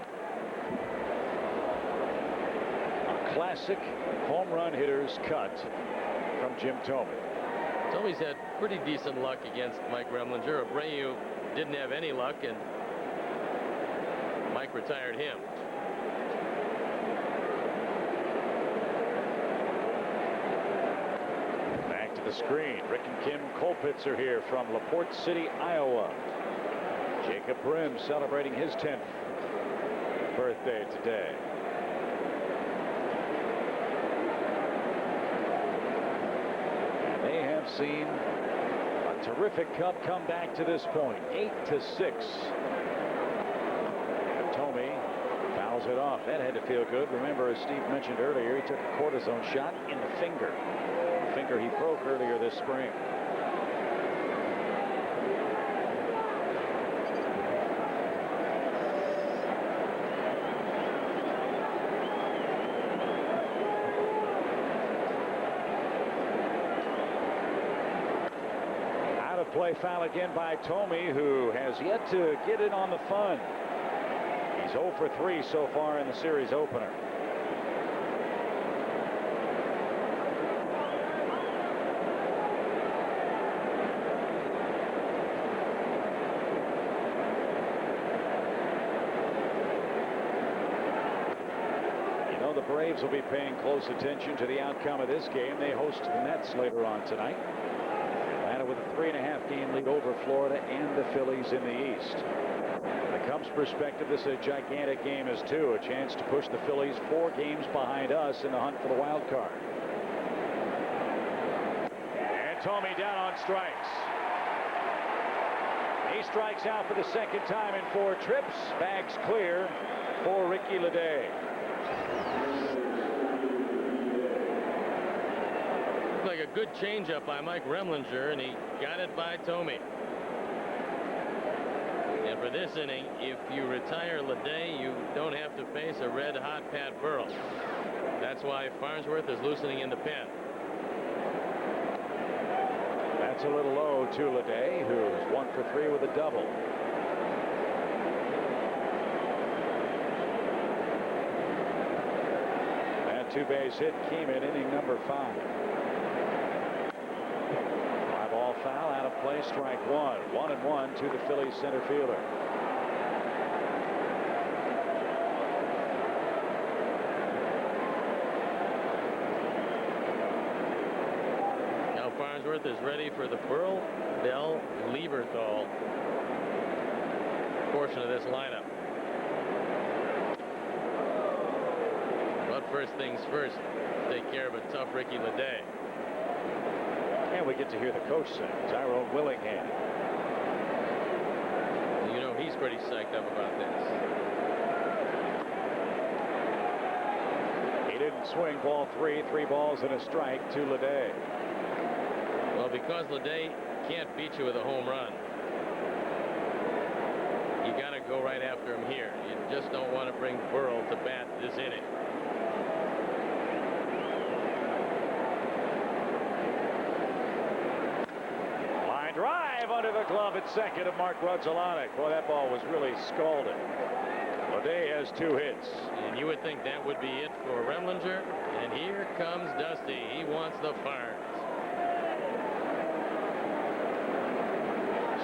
A classic home run hitter's cut from Jim Tomey. Tomey's had pretty decent luck against Mike Remlinger. Abreu didn't have any luck, and Mike retired him. Back to the screen. Rick and Kim Colpitzer here from LaPorte City, Iowa. Jacob Brim celebrating his 10th birthday today. And they have seen a terrific Cub come back to this point, 8-6. Tomey fouls it off. That had to feel good. Remember, as Steve mentioned earlier, he took a cortisone shot in the finger. The finger he broke earlier this spring. Out of play foul again by Tomey, who has yet to get in on the fun. He's 0 for 3 so far in the series opener. You know, the Braves will be paying close attention to the outcome of this game. They host the Mets later on tonight. Atlanta with a 3.5 game lead over Florida and the Phillies in the East. Cubs perspective, this is a gigantic game as too. A chance to push the Phillies 4 games behind us in the hunt for the wild card. And Tomey down on strikes. He strikes out for the second time in 4 trips. Bags clear for Ricky Leday. Looked like a good changeup by Mike Remlinger, and he got it by Tomey. And for this inning, if you retire Leday, you don't have to face a red-hot Pat Burrell. That's why Farnsworth is loosening in the pen. That's a little low to Leday, who's 1 for 3 with a double. That 2-base hit came in inning number 5. Ball foul, out of play, strike 1. 1-1 to the Phillies center fielder. Now Farnsworth is ready for the Burrell, Bell, Lieberthal portion of this lineup. But first things first, take care of a tough Ricky Leday. And we get to hear the coach sing, Tyrone Willingham. You know, he's pretty psyched up about this. He didn't swing ball 3, 3 balls and a strike to Leday. Well, because Leday can't beat you with a home run, you got to go right after him here. You just don't want to bring Burrell to bat this inning. Drive under the glove at second of Mark Rudzelanek. Boy, that ball was really scalded. Leday has 2 hits. And you would think that would be it for Remlinger. And here comes Dusty. He wants the Farns.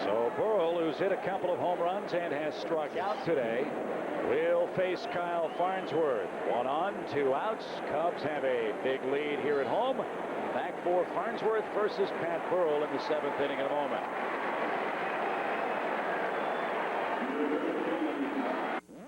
So Burrell, who's hit a couple of home runs and has struck out today, will face Kyle Farnsworth. 1 on, 2 outs. Cubs have a big lead here at home. Back for Farnsworth versus Pat Burrell in the 7th inning in a moment.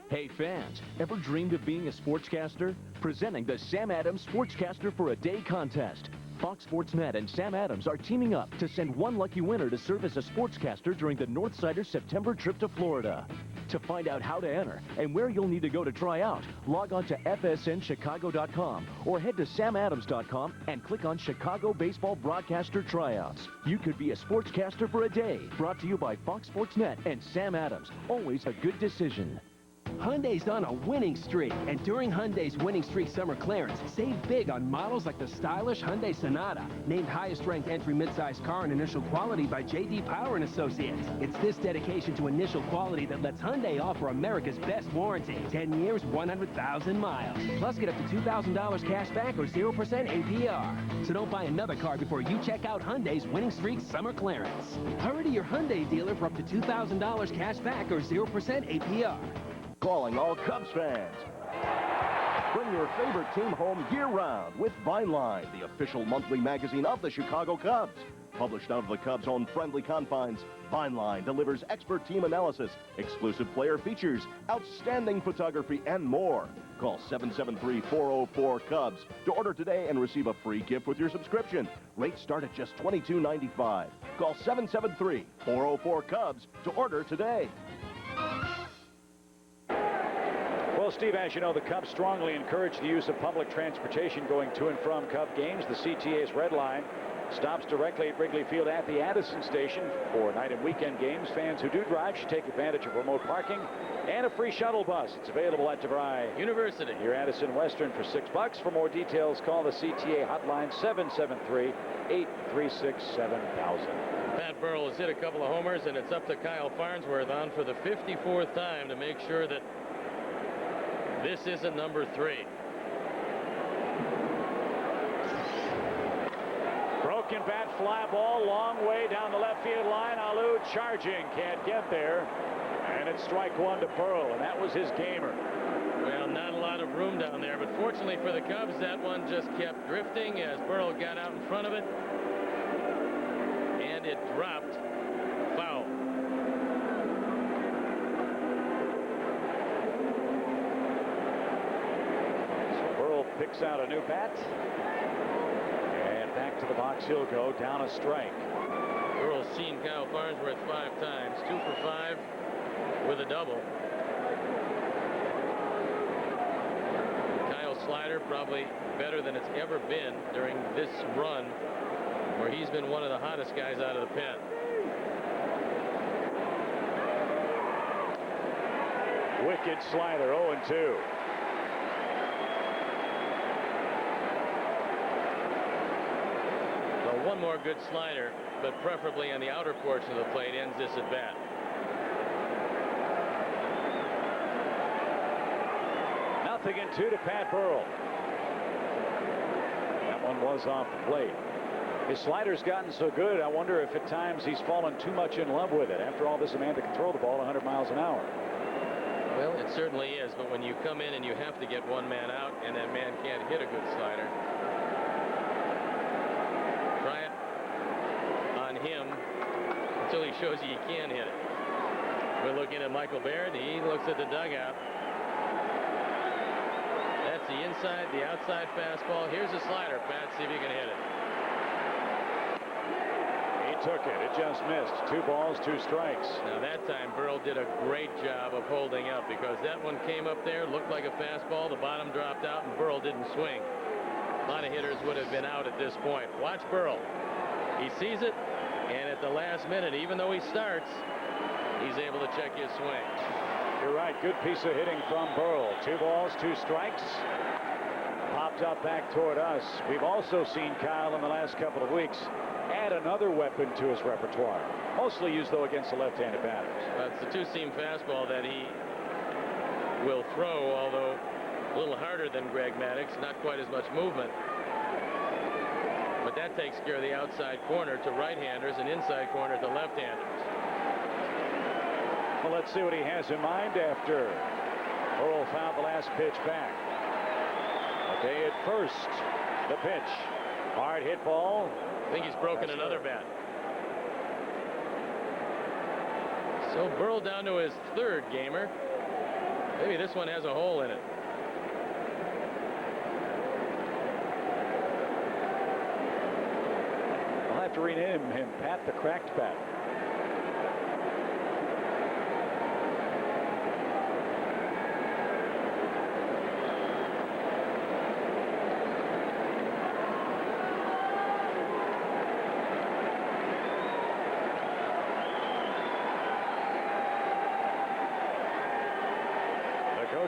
Hey fans, ever dreamed of being a sportscaster? Presenting the Sam Adams Sportscaster for a Day contest. Fox Sports Net and Sam Adams are teaming up to send one lucky winner to serve as a sportscaster during the Northsiders September trip to Florida. To find out how to enter and where you'll need to go to try out, log on to fsnchicago.com or head to samadams.com and click on Chicago Baseball Broadcaster Tryouts. You could be a sportscaster for a day. Brought to you by Fox Sports Net and Sam Adams. Always a good decision. Hyundai's on a winning streak, and during Hyundai's winning streak summer clearance, save big on models like the stylish Hyundai Sonata, named highest-ranked entry midsize car in initial quality by J.D. Power and Associates. It's this dedication to initial quality that lets Hyundai offer America's best warranty: 10 years, 100,000 miles. Plus, get up to $2,000 cash back or 0% APR. So don't buy another car before you check out Hyundai's winning streak summer clearance. Hurry to your Hyundai dealer for up to $2,000 cash back or 0% APR. Calling all Cubs fans. Bring your favorite team home year-round with Vineline, the official monthly magazine of the Chicago Cubs. Published out of the Cubs' own friendly confines, Vineline delivers expert team analysis, exclusive player features, outstanding photography, and more. Call 773-404-CUBS to order today and receive a free gift with your subscription. Rates start at just $22.95. Call 773-404-CUBS to order today. Well, Steve, as you know, the Cubs strongly encourage the use of public transportation going to and from Cub games. The CTA's Red Line stops directly at Wrigley Field at the Addison station. For night and weekend games, fans who do drive should take advantage of remote parking and a free shuttle bus. It's available at DeVry University. Your Addison Western for $6. For more details, call the CTA hotline 773-836-7000. Pat Burrell has hit a couple of homers, and it's up to Kyle Farnsworth on for the 54th time to make sure that this isn't number 3. Broken bat, fly ball, long way down the left field line. Alou charging, can't get there. And it's strike one to Burrell, and that was his gamer. Well, not a lot of room down there, but fortunately for the Cubs, that one just kept drifting as Burrell got out in front of it. And it dropped foul. Picks out a new bat. And back to the box he'll go, down a strike. Burrell's seen Kyle Farnsworth 5 times, 2 for 5 with a double. Kyle's slider probably better than it's ever been during this run, where he's been one of the hottest guys out of the pen. Wicked slider, 0-2. One more good slider, but preferably on the outer portion of the plate, ends this at bat. Nothing in 2 to Pat Burrell. That one was off the plate. His slider's gotten so good, I wonder if at times he's fallen too much in love with it. After all, this man that can throw the ball 100 miles an hour. Well, it certainly is, but when you come in and you have to get one man out, and that man can't hit a good slider, try it on him until he shows you can hit it. We're looking at Michael Baird. He looks at the dugout. That's the inside, the outside fastball. Here's a slider, Pat. See if you can hit it. He took it. It just missed. 2 balls, 2 strikes. Now that time Burrell did a great job of holding up, because that one came up there, looked like a fastball. The bottom dropped out, and Burrell didn't swing. A lot of hitters would have been out at this point. Watch Burrell. He sees it, and at the last minute, even though he starts, he's able to check his swing. You're right. Good piece of hitting from Burrell. 2 balls, 2 strikes. Popped up back toward us. We've also seen Kyle in the last couple of weeks add another weapon to his repertoire. Mostly used, though, against the left-handed batters. That's the 2-seam fastball that he will throw, although a little harder than Greg Maddux, not quite as much movement. But that takes care of the outside corner to right-handers and inside corner to left-handers. Well, let's see what he has in mind after Burrell fouled the last pitch back. Okay, at first, the pitch. Hard hit ball. I think he's broken another bat. So Burrell down to his 3rd gamer. Maybe this one has a hole in it. I'll have to rename him Pat the Cracked Bat.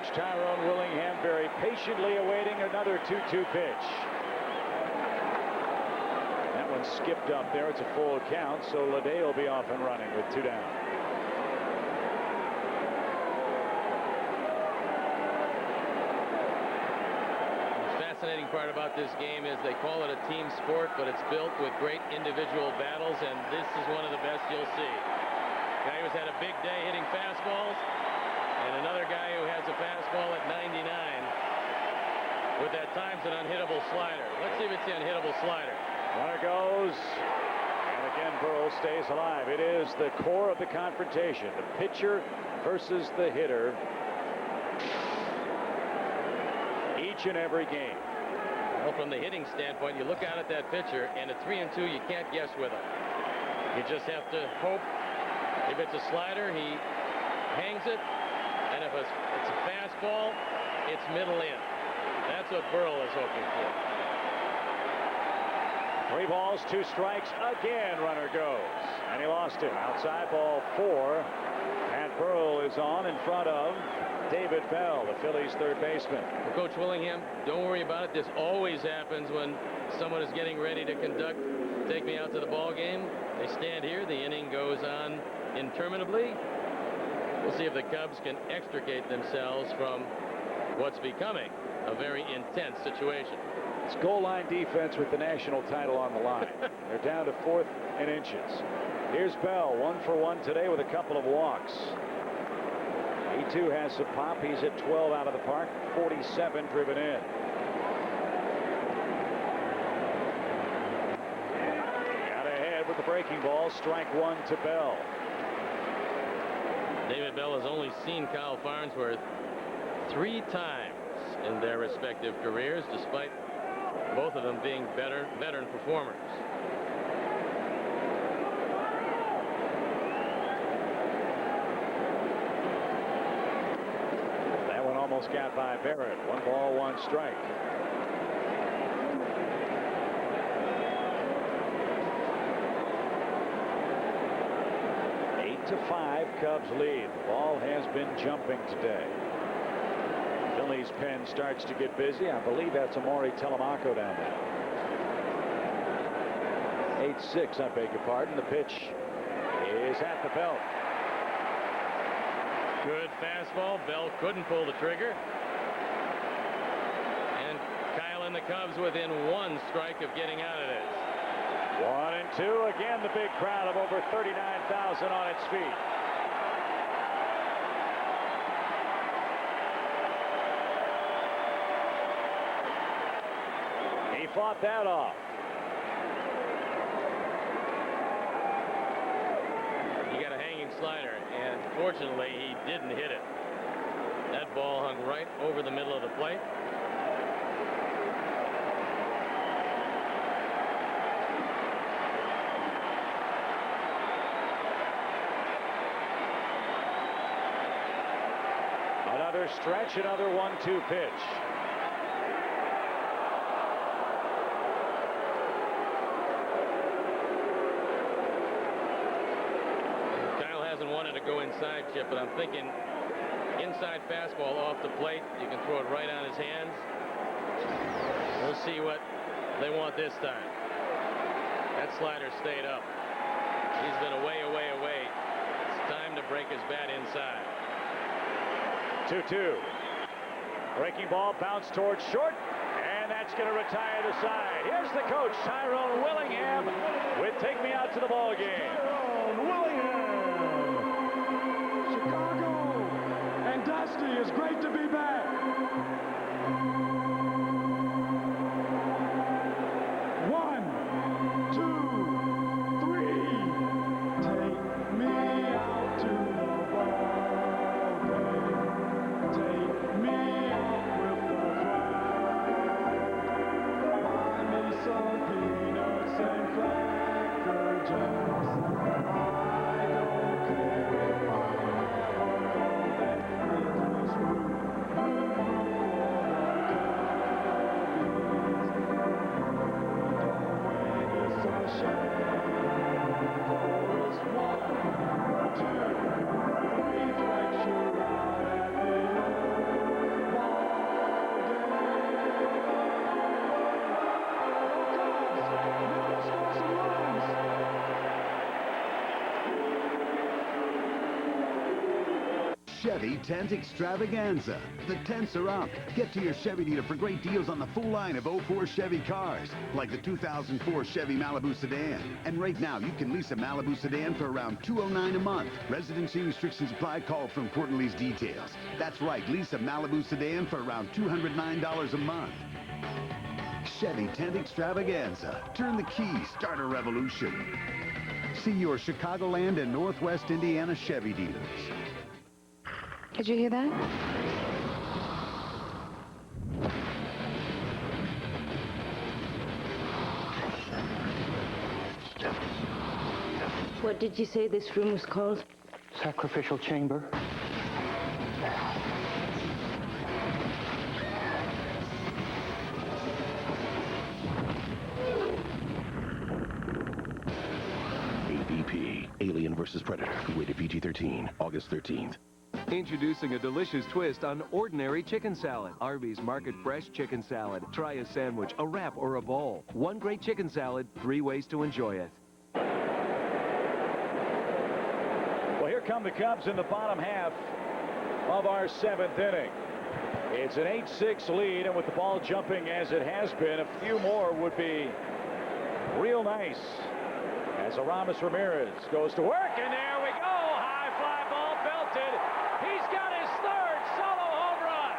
coach Tyrone Willingham very patiently awaiting another 2-2 pitch. That one skipped up there. It's a full count, so Leday will be off and running with 2 down. The fascinating part about this game is they call it a team sport, but it's built with great individual battles, and this is one of the best you'll see. Guy who's had a big day hitting fastballs, and another guy who has a fastball at 99 with at times an unhittable slider. Let's see if it's the unhittable slider. Runner goes, and again Burrell stays alive. It is the core of the confrontation, the pitcher versus the hitter, each and every game. Well, from the hitting standpoint, you look out at that pitcher, and at 3-2, you can't guess with him. You just have to hope. If it's a slider, he hangs it, and if it's a fastball, it's middle in. That's what Burrell is hoping for. 3 balls, 2 strikes. Again, runner goes, and he lost him. Outside ball 4, and Burrell is on in front of David Bell, the Phillies' third baseman. Well, Coach Willingham, don't worry about it. This always happens when someone is getting ready to conduct take me out to the ball game. They stand here. The inning goes on interminably. We'll see if the Cubs can extricate themselves from what's becoming a very intense situation. It's goal line defense with the national title on the line. They're down to 4th and inches. Here's Bell, 1 for 1 today with a couple of walks. He too has some pop. He's hit 12 out of the park, 47 driven in. Got ahead with the breaking ball. Strike 1 to Bell. David Bell has only seen Kyle Farnsworth 3 times in their respective careers, despite both of them being veteran performers. That one almost got by Barrett. 1 ball, 1 strike. To 5, Cubs lead. The ball has been jumping today. Phillies pen starts to get busy. I believe that's Amaury Telemaco down there. 8-6, I beg your pardon. The pitch is at the belt. Good fastball. Bell couldn't pull the trigger. And Kyle and the Cubs within 1 strike of getting out of this. 1 and 2. Again, the big crowd of over 39,000 on its feet. He fought that off. He got a hanging slider, and fortunately, he didn't hit it. That ball hung right over the middle of the plate. Another stretch, another 1-2 pitch. Kyle hasn't wanted to go inside, Chip, but I'm thinking inside fastball off the plate. You can throw it right on his hands. We'll see what they want this time. That slider stayed up. He's been away. It's time to break his bat inside. 2-2. Breaking ball bounced towards short, and that's going to retire the side. Here's the coach, Tyrone Willingham, with Take Me Out to the Ball Game. Tyrone Willingham. Chicago and Dusty, it's great to be back. 1, 2, 3. Take me out to the ball game. Take me out with the crowd. Buy me some peanuts and Cracker Jacks. I don't care if I know that Christmas root for the Cubbies. When it's sunshine, chorus 1, 2, 3, flex your out at the Chevy Tent Extravaganza. The tents are up. Get to your Chevy dealer for great deals on the full line of 04 Chevy cars, like the 2004 Chevy Malibu sedan. And right now, you can lease a Malibu sedan for around $209 a month. Residency restrictions apply. Call for important lease details. That's right, lease a Malibu sedan for around $209 a month. Chevy Tent Extravaganza. Turn the key, start a revolution. See your Chicagoland and Northwest Indiana Chevy dealers. Did you hear that? What did you say this room was called? Sacrificial chamber. AVP, Alien vs. Predator, rated PG-13, August 13th. Introducing a delicious twist on ordinary chicken salad. Arby's Market Fresh Chicken Salad. Try a sandwich, a wrap, or a bowl. One great chicken salad, 3 ways to enjoy it. Well, here come the Cubs in the bottom half of our 7th inning. It's an 8-6 lead, and with the ball jumping as it has been, a few more would be real nice. As Aramis Ramirez goes to work, and there we go. High fly ball belted. He's got his 3rd solo home run.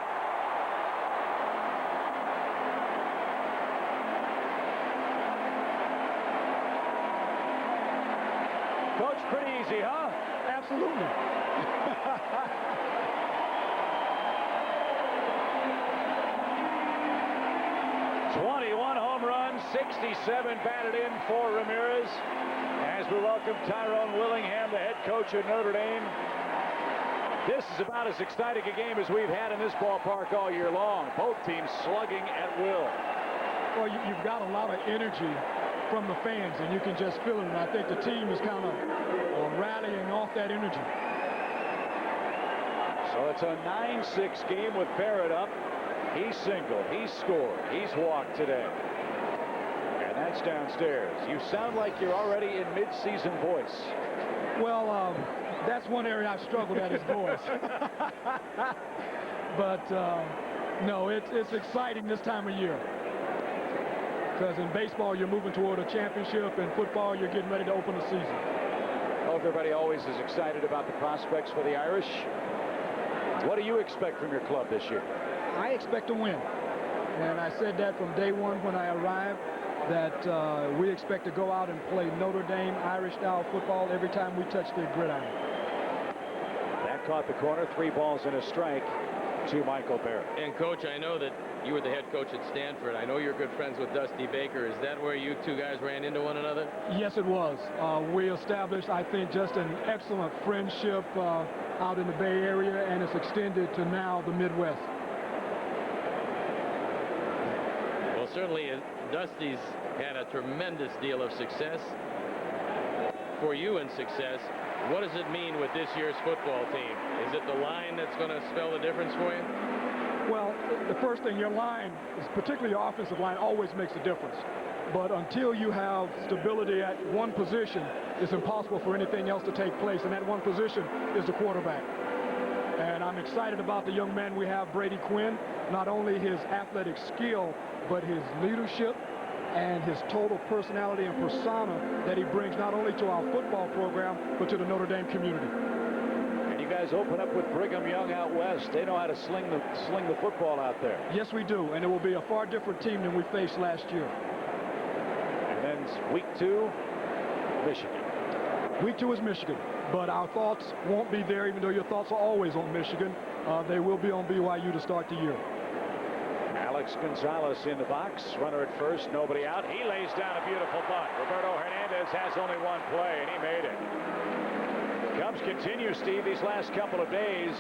Coach, pretty easy, huh? Absolutely. 21 home runs, 67 batted in for Ramirez. As we welcome Tyrone Willingham, the head coach of Notre Dame. This is about as exciting a game as we've had in this ballpark all year long. Both teams slugging at will. Well, you've got a lot of energy from the fans, and you can just feel it. And I think the team is kind of rallying off that energy. So it's a 9-6 game with Barrett up. He's singled, he's scored, he's walked today. And that's downstairs. You sound like you're already in mid-season voice. Well, that's one area I've struggled at, is voice. But, no, it's exciting this time of year. Because in baseball, you're moving toward a championship. In football, you're getting ready to open the season. Well, everybody always is excited about the prospects for the Irish. What do you expect from your club this year? I expect to win. And I said that from day one when I arrived, that we expect to go out and play Notre Dame Irish-style football every time we touch the gridiron. That caught the corner. 3 balls and a strike to Michael Barrett. And, Coach, I know that you were the head coach at Stanford. I know you're good friends with Dusty Baker. Is that where you two guys ran into one another? Yes, it was. We established, I think, just an excellent friendship out in the Bay Area, and it's extended to now the Midwest. Well, certainly Dusty's had a tremendous deal of success. For you in success, what does it mean with this year's football team? Is it the line that's going to spell the difference for you? Well, the first thing, your line, particularly your offensive line, always makes a difference. But until you have stability at one position, it's impossible for anything else to take place. And that one position is the quarterback. And I'm excited about the young man we have, Brady Quinn. Not only his athletic skill, but his leadership and his total personality and persona that he brings not only to our football program, but to the Notre Dame community. And you guys open up with Brigham Young out west. They know how to sling the football out there. Yes, we do. And it will be a far different team than we faced last year. And then week 2, Michigan. Week 2 is Michigan. But our thoughts won't be there, even though your thoughts are always on Michigan. They will be on BYU to start the year. Alex Gonzalez in the box. Runner at first, nobody out. He lays down a beautiful bunt. Roberto Hernandez has only one play, and he made it. Cubs continue, Steve, these last couple of days.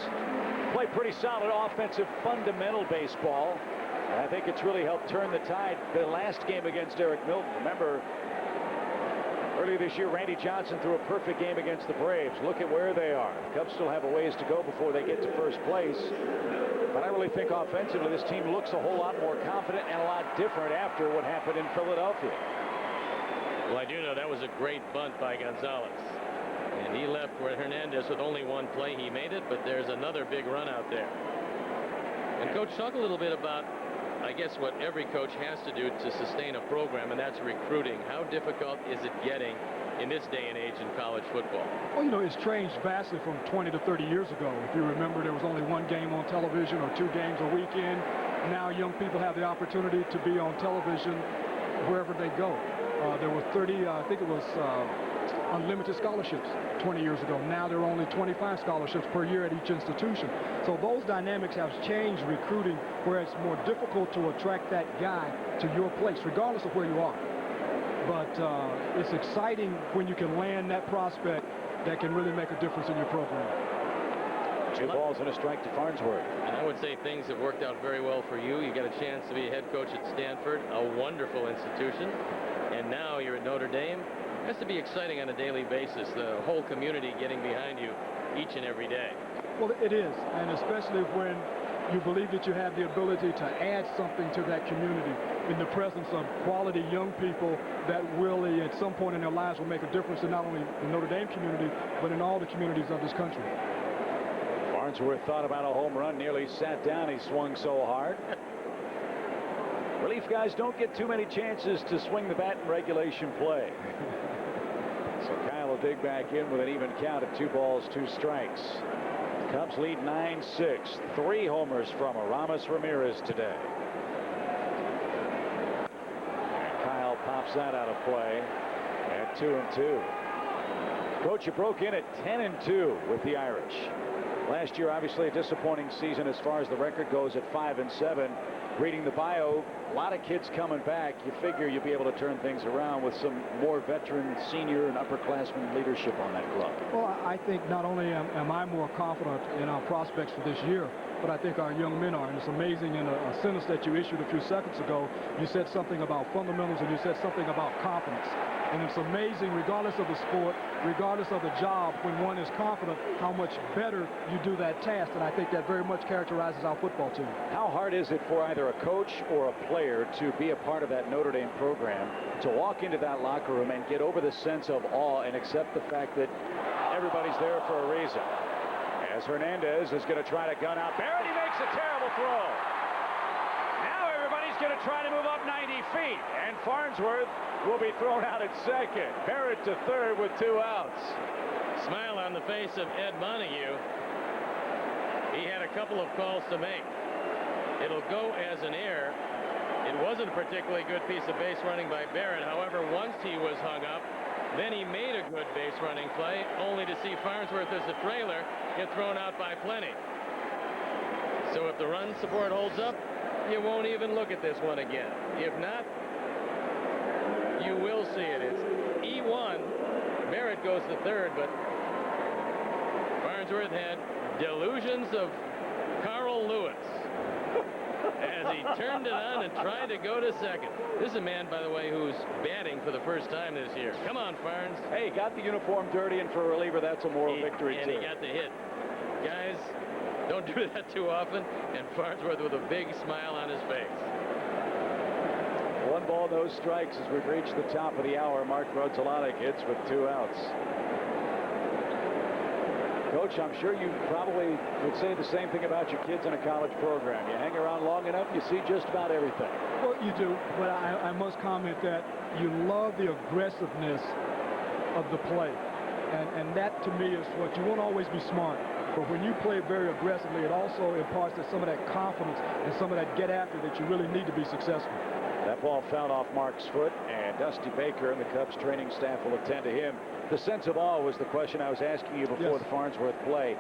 Play pretty solid offensive fundamental baseball. And I think it's really helped turn the tide. The last game against Eric Milton, remember, earlier this year, Randy Johnson threw a perfect game against the Braves. Look at where they are. The Cubs still have a ways to go before they get to first place. But I really think offensively this team looks a whole lot more confident and a lot different after what happened in Philadelphia. Well, I do know that was a great bunt by Gonzalez. And he left with Hernandez with only one play. He made it, but there's another big run out there. And Coach, talk a little bit about, I guess, what every coach has to do to sustain a program, and that's recruiting. How difficult is it getting in this day and age in college football? Well, you know, it's changed vastly from 20 to 30 years ago. If you remember, there was only one game on television or 2 games a weekend. Now young people have the opportunity to be on television wherever they go. There were 30, I think it was unlimited scholarships 20 years ago. Now there are only 25 scholarships per year at each institution. So those dynamics have changed recruiting, where it's more difficult to attract that guy to your place, regardless of where you are. But it's exciting when you can land that prospect that can really make a difference in your program. 2 balls and a strike to Farnsworth. And I would say things have worked out very well for you. You got a chance to be a head coach at Stanford, a wonderful institution. And now you're at Notre Dame. It has to be exciting on a daily basis, the whole community getting behind you each and every day. Well, it is, and especially when you believe that you have the ability to add something to that community in the presence of quality young people that really, at some point in their lives, will make a difference in not only the Notre Dame community, but in all the communities of this country. Farnsworth thought about a home run, nearly sat down. He swung so hard. Relief guys don't get too many chances to swing the bat in regulation play. So Kyle will dig back in with an even count of 2 balls, 2 strikes. Cubs lead 9-6. 3 homers from Aramis Ramirez today. And Kyle pops that out of play at 2-2. Coach, you broke in at 10-2 with the Irish. Last year, obviously, a disappointing season as far as the record goes at 5-7. Reading the bio, a lot of kids coming back. You figure you'll be able to turn things around with some more veteran, senior, and upperclassmen leadership on that club. Well, I think not only am I more confident in our prospects for this year, but I think our young men are. And it's amazing, in a sentence that you issued a few seconds ago, you said something about fundamentals and you said something about confidence. And it's amazing, regardless of the sport, regardless of the job, when one is confident, how much better you do that task. And I think that very much characterizes our football team. How hard is it for either a coach or a player to be a part of that Notre Dame program, to walk into that locker room and get over the sense of awe and accept the fact that everybody's there for a reason? As Hernandez is going to try to gun out Barrett, he makes a terrible throw. Now everybody's going to try to move up 90 feet, and Farnsworth will be thrown out at second. Barrett to third with 2 outs. Smile on the face of Ed Montague. He had a couple of calls to make. It'll go as an error. It wasn't a particularly good piece of base running by Barrett. However, once he was hung up, then he made a good base running play, only to see Farnsworth as a trailer get thrown out by plenty. So if the run support holds up, you won't even look at this one again. If not, you will see it. It's E1. Barrett goes to third, but Farnsworth had delusions of Carl Lewis as he turned it on and tried to go to second. This is a man, by the way, who's batting for the first time this year. Come on, Farns. Hey, got the uniform dirty, and for a reliever, that's a moral victory, and too. He got the hit. Guys, don't do that too often, and Farnsworth with a big smile on his face. 1 ball, no strikes as we've reached the top of the hour. Mark Rodzalonic hits with 2 outs. Coach, I'm sure you probably would say the same thing about your kids in a college program. You hang around long enough, you see just about everything. Well, you do, but I must comment that you love the aggressiveness of the play. And that, to me, is what you won't always be smart. But when you play very aggressively, it also imparts some of that confidence and some of that get after that you really need to be successful. That ball fouled off Mark's foot, and Dusty Baker and the Cubs training staff will attend to him. The sense of awe was the question I was asking you before the Farnsworth play.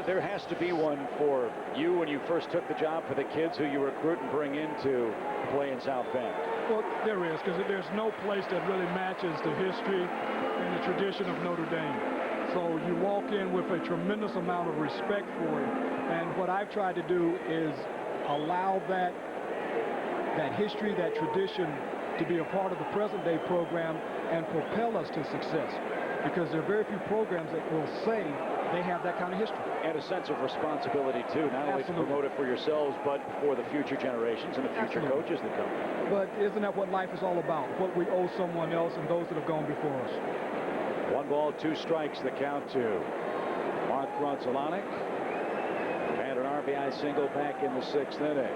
There has to be one for you when you first took the job, for the kids who you recruit and bring into play in South Bend. Well, there is, because there's no place that really matches the history and the tradition of Notre Dame. So you walk in with a tremendous amount of respect for it. And what I've tried to do is allow that history, that tradition, to be a part of the present-day program and propel us to success. Because there are very few programs that will say they have that kind of history. And a sense of responsibility, too, not only to promote it for yourselves, but for the future generations and the future coaches that come. But isn't that what life is all about? What we owe someone else and those that have gone before us. 1 ball, 2 strikes, the count to Mark Gonzalez. And an RBI single back in the 6th inning.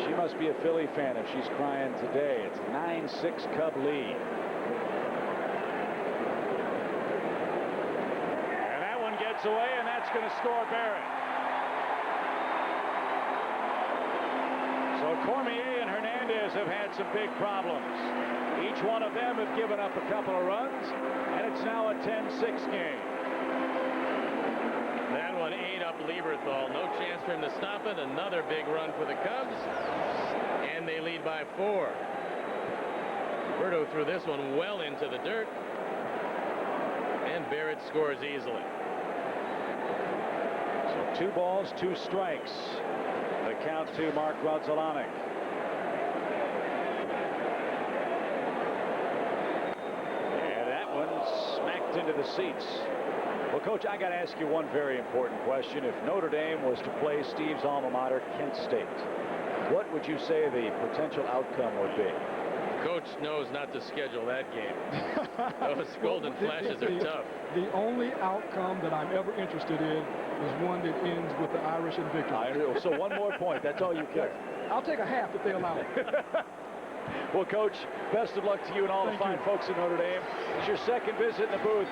She must be a Philly fan if she's crying today. It's 9-6 Cub lead. And that one gets away, and that's going to score Barrett. So Cormier and Hernandez have had some big problems. Each one of them have given up a couple of runs, and it's now a 10-6 game. That one ate up Lieberthal. No chance for him to stop it. Another big run for the Cubs. And they lead by 4. Berto threw this one well into the dirt. And Barrett scores easily. So 2 balls, 2 strikes. The count to Mark Gonzalez. And that one smacked into the seats. Well, Coach, I got to ask you one very important question. If Notre Dame was to play Steve's alma mater, Kent State, what would you say the potential outcome would be? Coach knows not to schedule that game. Those golden flashes are tough. The only outcome that I'm ever interested in is one that ends with the Irish in victory. So 1 more point. That's all you care. I'll take a half if they allow it. Well, Coach, best of luck to you and all the fine folks in Notre Dame. It's your 2nd visit in the booth.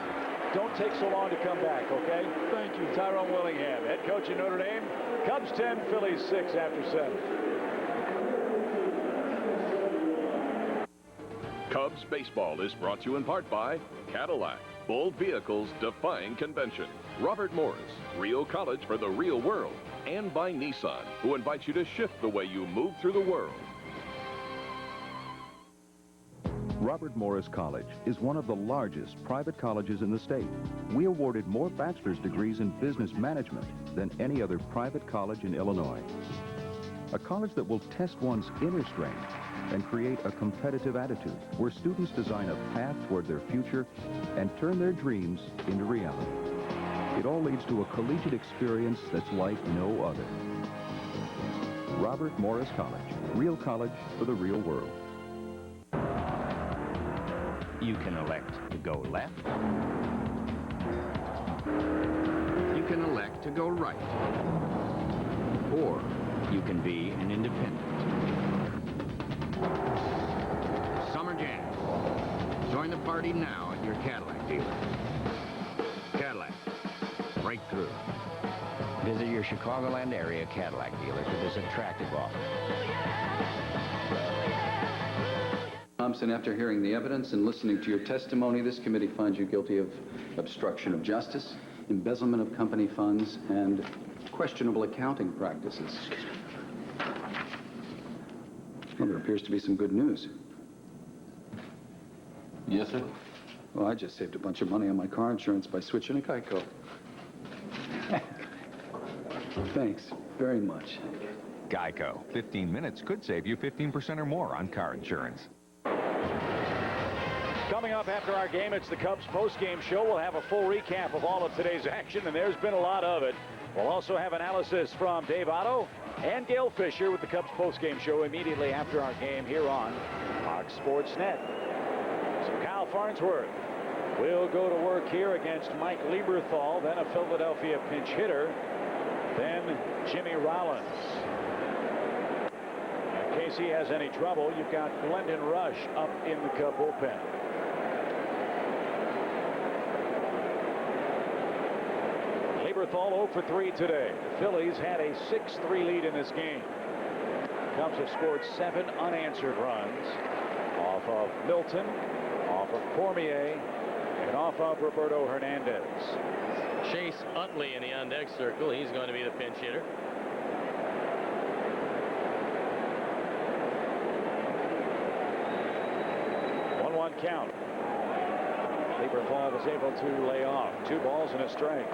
Don't take so long to come back, okay? Thank you. Tyrone Willingham, head coach of Notre Dame. Cubs 10, Phillies 6 after 7. Cubs baseball is brought to you in part by Cadillac. Bold vehicles defying convention. Robert Morris, Real College for the real world. And by Nissan, who invites you to shift the way you move through the world. Robert Morris College is one of the largest private colleges in the state. We awarded more bachelor's degrees in business management than any other private college in Illinois. A college that will test one's inner strength and create a competitive attitude where students design a path toward their future and turn their dreams into reality. It all leads to a collegiate experience that's like no other. Robert Morris College, real college for the real world. You can elect to go left. You can elect to go right. Or you can be an independent. Summer Jam. Join the party now at your Cadillac dealer. Cadillac. Breakthrough. Visit your Chicagoland area Cadillac dealer for this attractive offer. Thompson, after hearing the evidence and listening to your testimony, this committee finds you guilty of obstruction of justice, embezzlement of company funds, and questionable accounting practices. Well, there appears to be some good news. Yes, sir? Well, I just saved a bunch of money on my car insurance by switching to Geico. Thanks very much. Geico. 15 minutes could save you 15% or more on car insurance. Coming up after our game, it's the Cubs post-game show. We'll have a full recap of all of today's action, and there's been a lot of it. We'll also have analysis from Dave Otto and Gail Fisher with the Cubs post-game show immediately after our game here on Fox Sports Net. So Kyle Farnsworth will go to work here against Mike Lieberthal, then a Philadelphia pinch hitter, then Jimmy Rollins. In case he has any trouble, you've got Glendon Rush up in the Cub bullpen. Lieberthal 0 for 3 today. The Phillies had a 6-3 lead in this game. Cubs have scored 7 unanswered runs off of Milton, off of Cormier, and off of Roberto Hernandez. Chase Utley in the on-deck circle. He's going to be the pinch hitter. One count. Lieberthal was able to lay off 2 balls and a strike.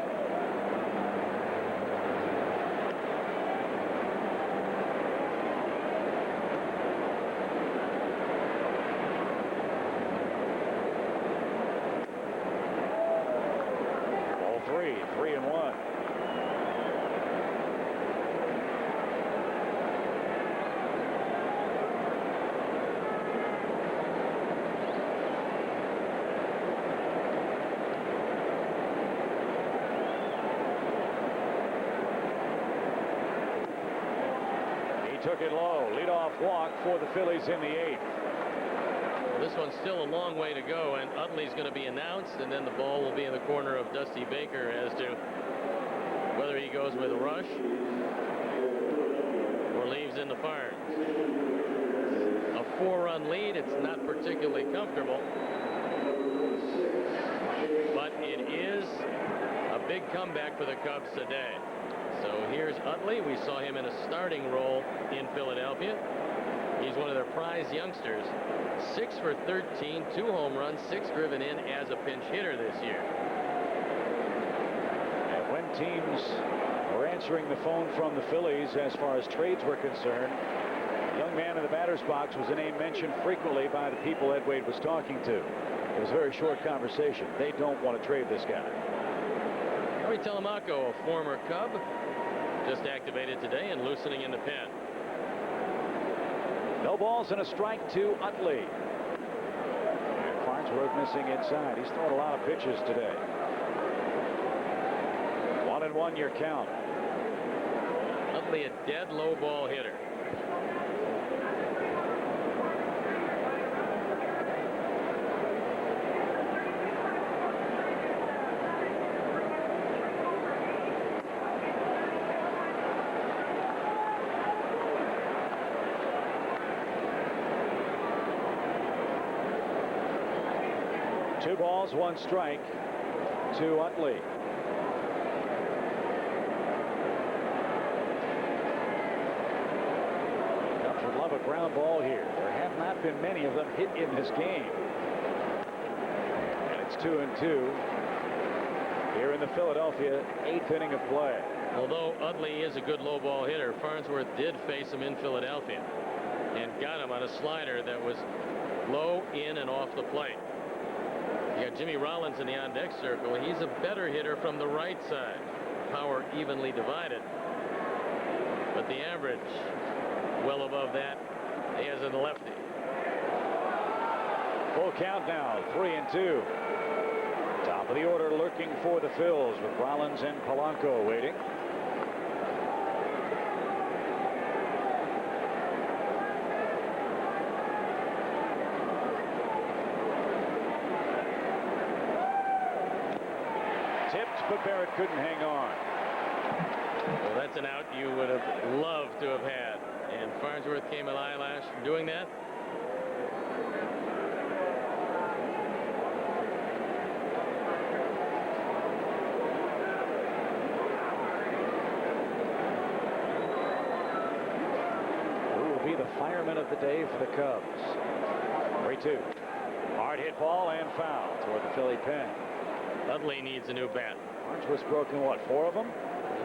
Ball 3, 3-1. took it low. Leadoff walk for the Phillies in the 8th. This one's still a long way to go, and Utley's going to be announced, and then the ball will be in the corner of Dusty Baker as to whether he goes with a rush or leaves in the Farms. A 4-run lead. It's not particularly comfortable, but it is a big comeback for the Cubs today. So here's Utley. We saw him in a starting role in Philadelphia. He's one of their prize youngsters. 6 for 13, 2 home runs, 6 driven in as a pinch hitter this year. And when teams were answering the phone from the Phillies as far as trades were concerned, the young man in the batter's box was a name mentioned frequently by the people Ed Wade was talking to. It was a very short conversation. They don't want to trade this guy. Harry Telemaco, a former Cub, just activated today and loosening in the pen. No balls and a strike to Utley. And Farnsworth missing inside. He's thrown a lot of pitches today. 1-1 your count. Utley, a dead low ball hitter. Two balls, one strike to Utley. Cubs would love a ground ball here. There have not been many of them hit in this game. And it's 2-2 here in the Philadelphia 8th inning of play. Although Utley is a good low ball hitter, Farnsworth did face him in Philadelphia and got him on a slider that was low, in, and off the plate. You got Jimmy Rollins in the on-deck circle. He's a better hitter from the right side. Power evenly divided. But the average, well above that, is in the lefty. Full count now, 3-2. Top of the order lurking for the Phils with Rollins and Polanco waiting. But Barrett couldn't hang on. Well, that's an out you would have loved to have had. And Farnsworth came an eyelash doing that. Who will be the fireman of the day for the Cubs? 3-2. Hard hit ball and foul toward the Philly pen. Utley needs a new bat. Farnsworth's broken, what, 4 of them?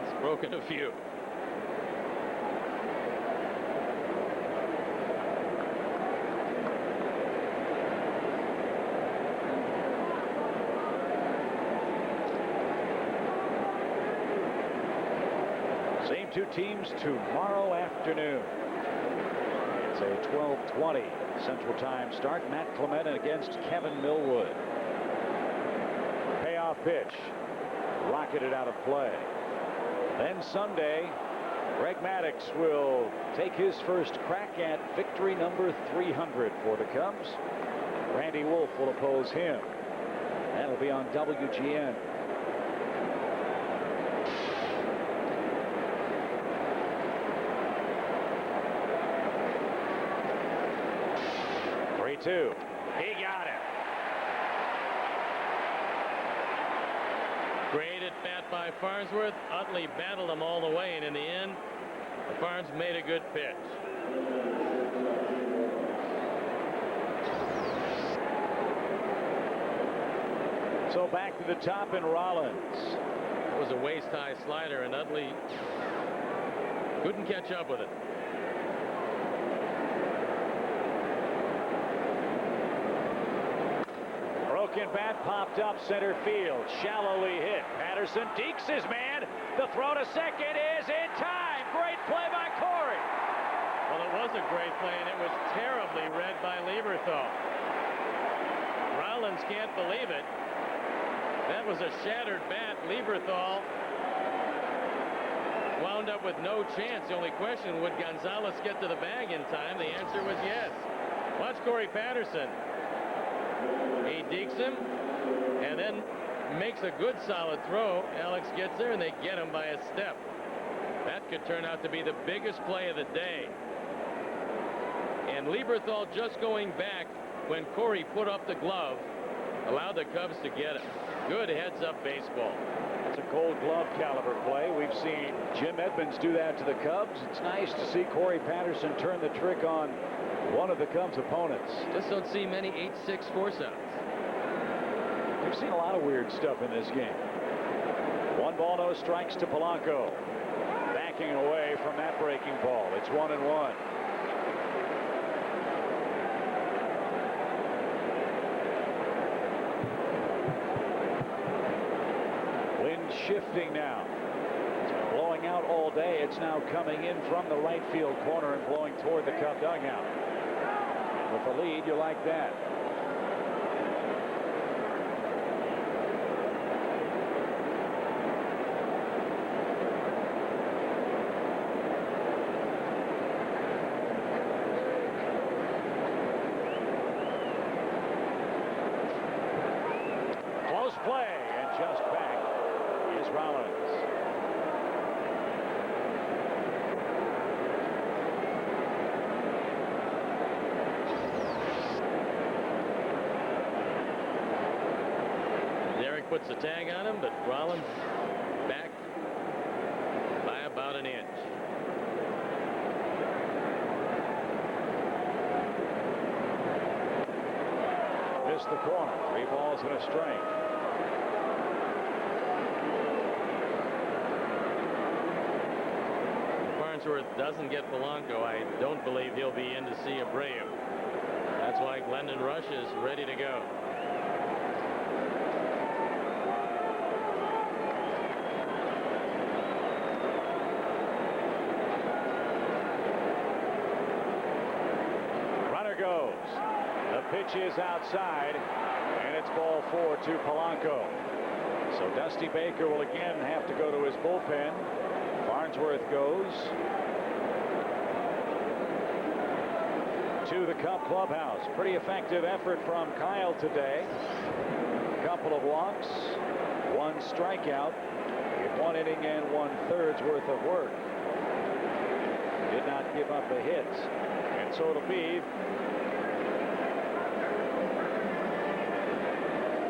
It's broken a few. Same two teams tomorrow afternoon. It's a 12:20 Central Time start. Matt Clement against Kevin Millwood. Payoff pitch. Rocketed out of play. Then Sunday, Greg Maddux will take his first crack at victory number 300 for the Cubs. Randy Wolf will oppose him. That'll be on WGN. Two. He got it. Great at bat by Farnsworth. Utley battled him all the way, and in the end, the Farns made a good pitch. So back to the top in Rollins. It was a waist-high slider, and Utley couldn't catch up with it. Broken bat popped up center field. Shallowly hit. Patterson dekes his man. The throw to second is in time. Great play by Corey. Well, it was a great play, and it was terribly read by Lieberthal. Rollins can't believe it. That was a shattered bat. Lieberthal wound wound up with no chance. The only question, would Gonzalez get to the bag in time? The answer was yes. Watch Corey Patterson. He dekes him and then makes a good solid throw. Alex gets there and they get him by a step. That could turn out to be the biggest play of the day. And Lieberthal just going back when Corey put up the glove allowed the Cubs to get him. Good heads-up baseball. It's a gold glove caliber play. We've seen Jim Edmonds do that to the Cubs. It's nice to see Corey Patterson turn the trick on one of the Cubs' opponents. Just don't see many 8-6 force-outs. We've seen a lot of weird stuff in this game. 1 ball, no strikes to Polanco. Backing away from that breaking ball. It's 1-1. Wind shifting now. It's been blowing out all day. It's now coming in from the right field corner and blowing toward the Cub dugout. With the lead, you like that. Close play, and just back is Rollins. Puts the tag on him, but Rollins back by about an inch. Missed the corner. 3 balls and a strike. If Farnsworth doesn't get Polanco, I don't believe he'll be in to see Abreu. That's why Glendon Rush is ready to go. Goes. The pitch is outside, and it's ball 4 to Polanco. So Dusty Baker will again have to go to his bullpen. Farnsworth goes to the Cub clubhouse. Pretty effective effort from Kyle today. A couple of walks, 1 strikeout in 1 inning and 1/3 worth of work. Did not give up a hit, and so it'll be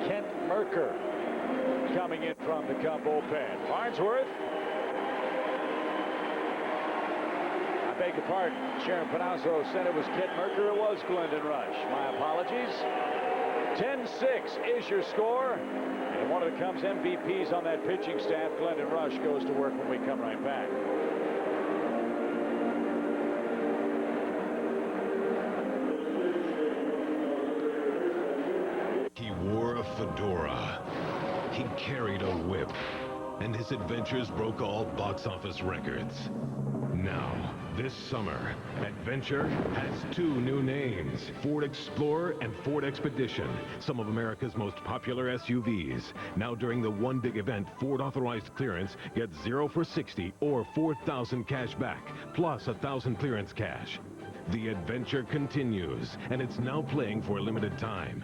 Kent Merker coming in from the Cub bullpen. Farnsworth. I beg your pardon. Sharon Panazzo said it was Kent Merker. It was Glendon Rush. My apologies. 10-6 is your score. And one of the Cubs MVPs on that pitching staff, Glendon Rush, goes to work when we come right back. Fedora. He carried a whip, and his adventures broke all box office records. Now, this summer, Adventure has 2 new names, Ford Explorer and Ford Expedition, some of America's most popular SUVs. Now during the One Big Event Ford authorized clearance, get 0 for 60 or 4,000 cash back, plus 1,000 clearance cash. The adventure continues, and it's now playing for a limited time.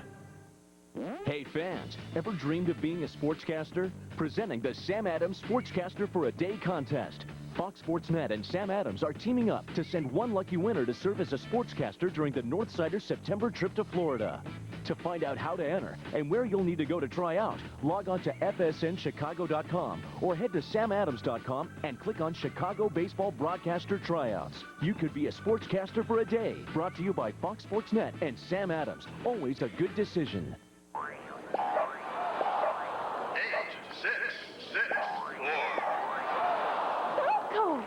Hey fans, ever dreamed of being a sportscaster? Presenting the Sam Adams Sportscaster for a Day contest. Fox Sports Net and Sam Adams are teaming up to send 1 lucky winner to serve as a sportscaster during the Northsiders September trip to Florida. To find out how to enter and where you'll need to go to try out, log on to fsnchicago.com or head to samadams.com and click on Chicago Baseball Broadcaster Tryouts. You could be a sportscaster for a day. Brought to you by Fox Sports Net and Sam Adams. Always a good decision. 8, 6, 6, 4.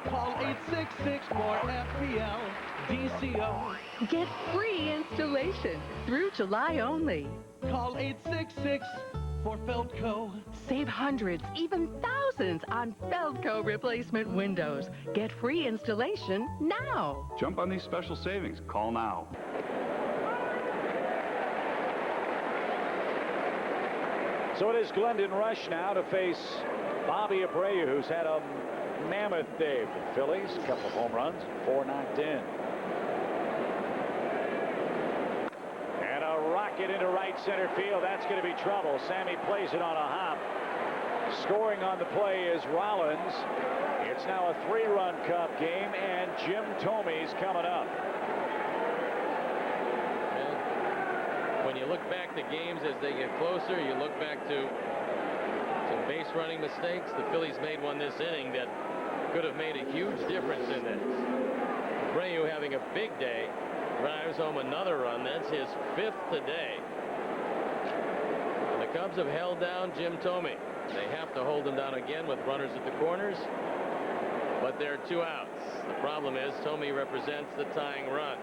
Call 866-4FPL DCO. Get free installation through July only. Call 866-4Feldco. Save hundreds, even thousands on Feldco replacement windows. Get free installation now. Jump on these special savings. Call now. So it is Glendon Rush now to face Bobby Abreu, who's had a mammoth day for the Phillies. A couple of home runs, 4 knocked in. And a rocket into right center field. That's going to be trouble. Sammy plays it on a hop. Scoring on the play is Rollins. It's now a 3-run Cub game, and Jim Thome's coming up. When you look back to games as they get closer, you look back to some base running mistakes. The Phillies made one this inning that could have made a huge difference in this. Abreu having a big day, drives home another run. That's his 5th today. And the Cubs have held down Jim Thome. They have to hold him down again with runners at the corners, but there are 2 outs. The problem is Thome represents the tying run.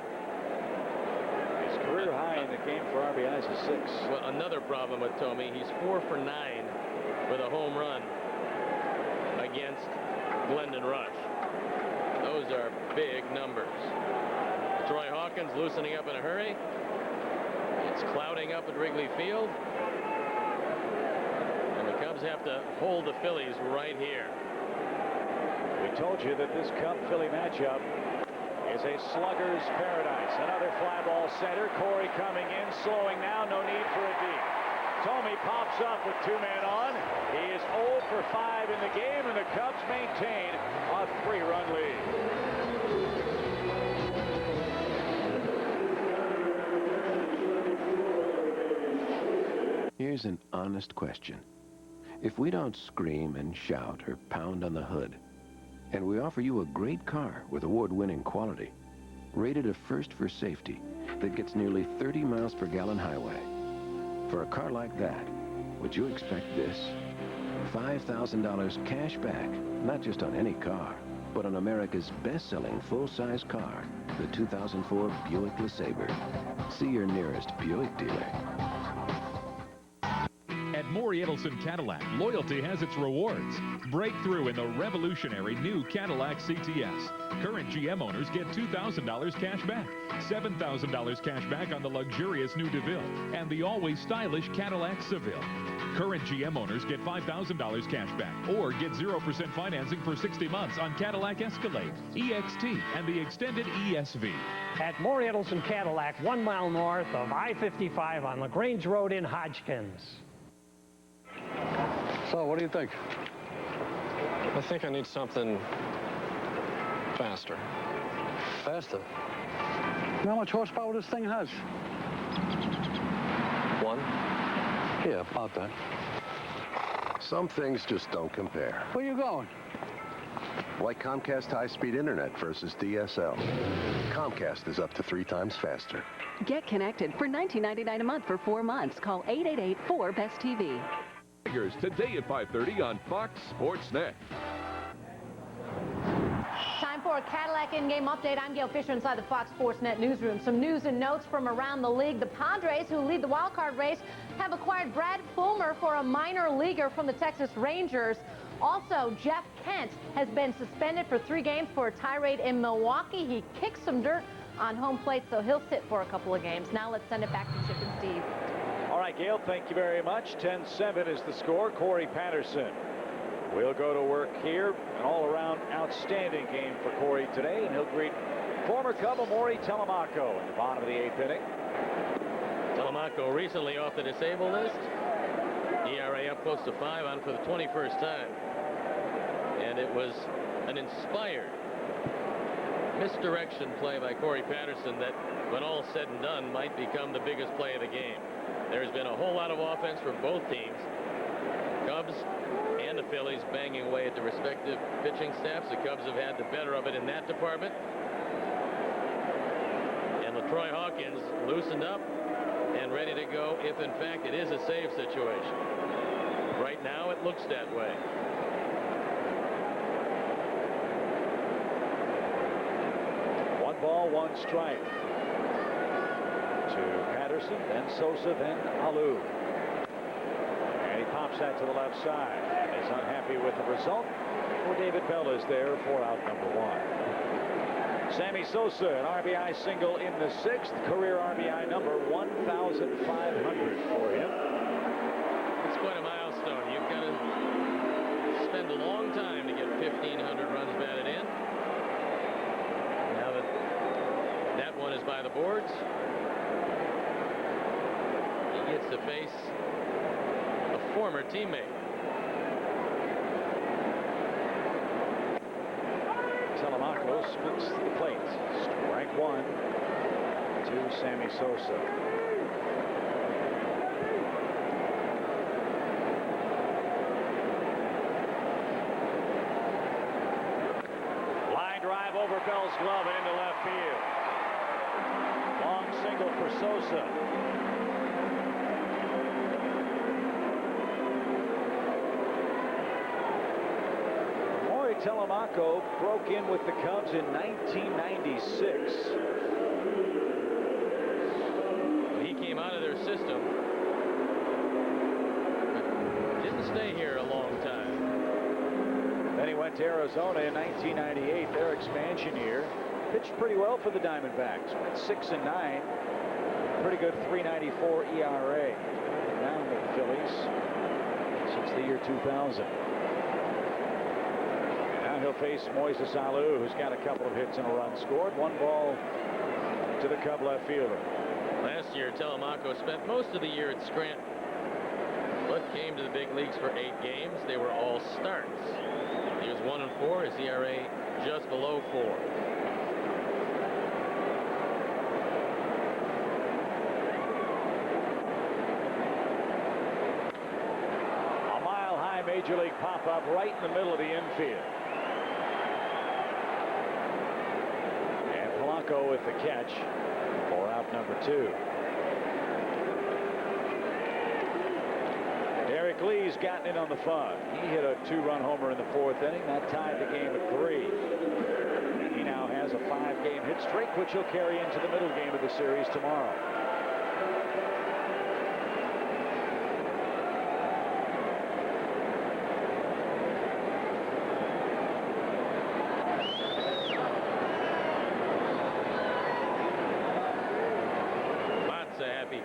His career high in the game for RBIs is 6. Well, another problem with Thome, he's 4 for 9 with a home run against Glendon Rush. Those are big numbers. Troy Hawkins loosening up in a hurry. It's clouding up at Wrigley Field. And the Cubs have to hold the Phillies right here. We told you that this Cub-Philly matchup is a slugger's paradise. Another fly ball center. Corey coming in, slowing now. No need for a deep. Thome pops up with 2 men on. He is 0 for 5 in the game, and the Cubs maintain a 3-run lead. Here's an honest question. If we don't scream and shout or pound on the hood, and we offer you a great car with award-winning quality, rated a first for safety, that gets nearly 30 miles per gallon highway, for a car like that, would you expect this? $5,000 cash back, not just on any car, but on America's best-selling full-size car, the 2004 Buick LeSabre. See your nearest Buick dealer. At Maury Edelson Cadillac, loyalty has its rewards. Break through in the revolutionary new Cadillac CTS. Current GM owners get $2,000 cash back, $7,000 cash back on the luxurious new DeVille, and the always stylish Cadillac Seville. Current GM owners get $5,000 cash back, or get 0% financing for 60 months on Cadillac Escalade, EXT, and the extended ESV. At Maury Edelson Cadillac, 1 mile north of I-55 on LaGrange Road in Hodgkins. So, what do you think? I think I need something faster. Faster? You know how much horsepower this thing has? 1? Yeah, about that. Some things just don't compare. Where you going? Like Comcast high-speed internet versus DSL. Comcast is up to 3 times faster. Get connected for $19.99 a month for 4 months. Call 888-4BEST-TV. Today at 5:30 on Fox Sports Net. Time for a Cadillac in-game update. I'm Gail Fisher inside the Fox Sports Net newsroom. Some news and notes from around the league. The Padres, who lead the wild card race, have acquired Brad Fulmer for a minor leaguer from the Texas Rangers. Also, Jeff Kent has been suspended for 3 games for a tirade in Milwaukee. He kicked some dirt on home plate, so he'll sit for a couple of games. Now let's send it back to Chip and Steve. All right, Gail, thank you very much. 10-7 is the score. Corey Patterson will go to work here. An all-around outstanding game for Corey today, and he'll greet former Cub Amaury Telemaco in the bottom of the 8th inning. Telemaco recently off the disabled list. ERA up close to 5 on for the 21st time. And it was an inspired misdirection play by Corey Patterson that, when all said and done, might become the biggest play of the game. There's been a whole lot of offense from both teams. Cubs and the Phillies banging away at the respective pitching staffs. The Cubs have had the better of it in that department. And LaTroy Hawkins loosened up and ready to go if, in fact, it is a save situation. Right now, it looks that way. One ball, one strike. To Patterson, then Sosa, then Alou. And he pops that to the left side. And is unhappy with the result. For David Bell is there for out number 1. Sammy Sosa, an RBI single in the 6th. Career RBI number 1,500 for him. It's quite a milestone. You've got to spend a long time to get 1,500 runs batted in. Now that one is by the boards, he gets to face a former teammate. Telemaco speaks to the plate. Strike one to Sammy Sosa. Line drive over Bell's glove and into left field. Long single for Sosa. Telemaco broke in with the Cubs in 1996. He came out of their system, but didn't stay here a long time. Then he went to Arizona in 1998, their expansion year. Pitched pretty well for the Diamondbacks. Went 6-9. Pretty good 3.94 ERA. Down with the Phillies since the year 2000. He'll face Moises Alou, who's got a couple of hits and a run scored. One ball to the Cub left fielder. Last year, Telemaco spent most of the year at Scranton, but came to the big leagues for 8 games. They were all starts. He was 1-4, his ERA just below 4. A mile-high major league pop-up right in the middle of the infield. With the catch for out number 2. Eric Lee's gotten in on the fun. He hit a 2-run homer in the 4th inning. That tied the game at 3. And he now has a 5-game hit streak, which he'll carry into the middle game of the series tomorrow.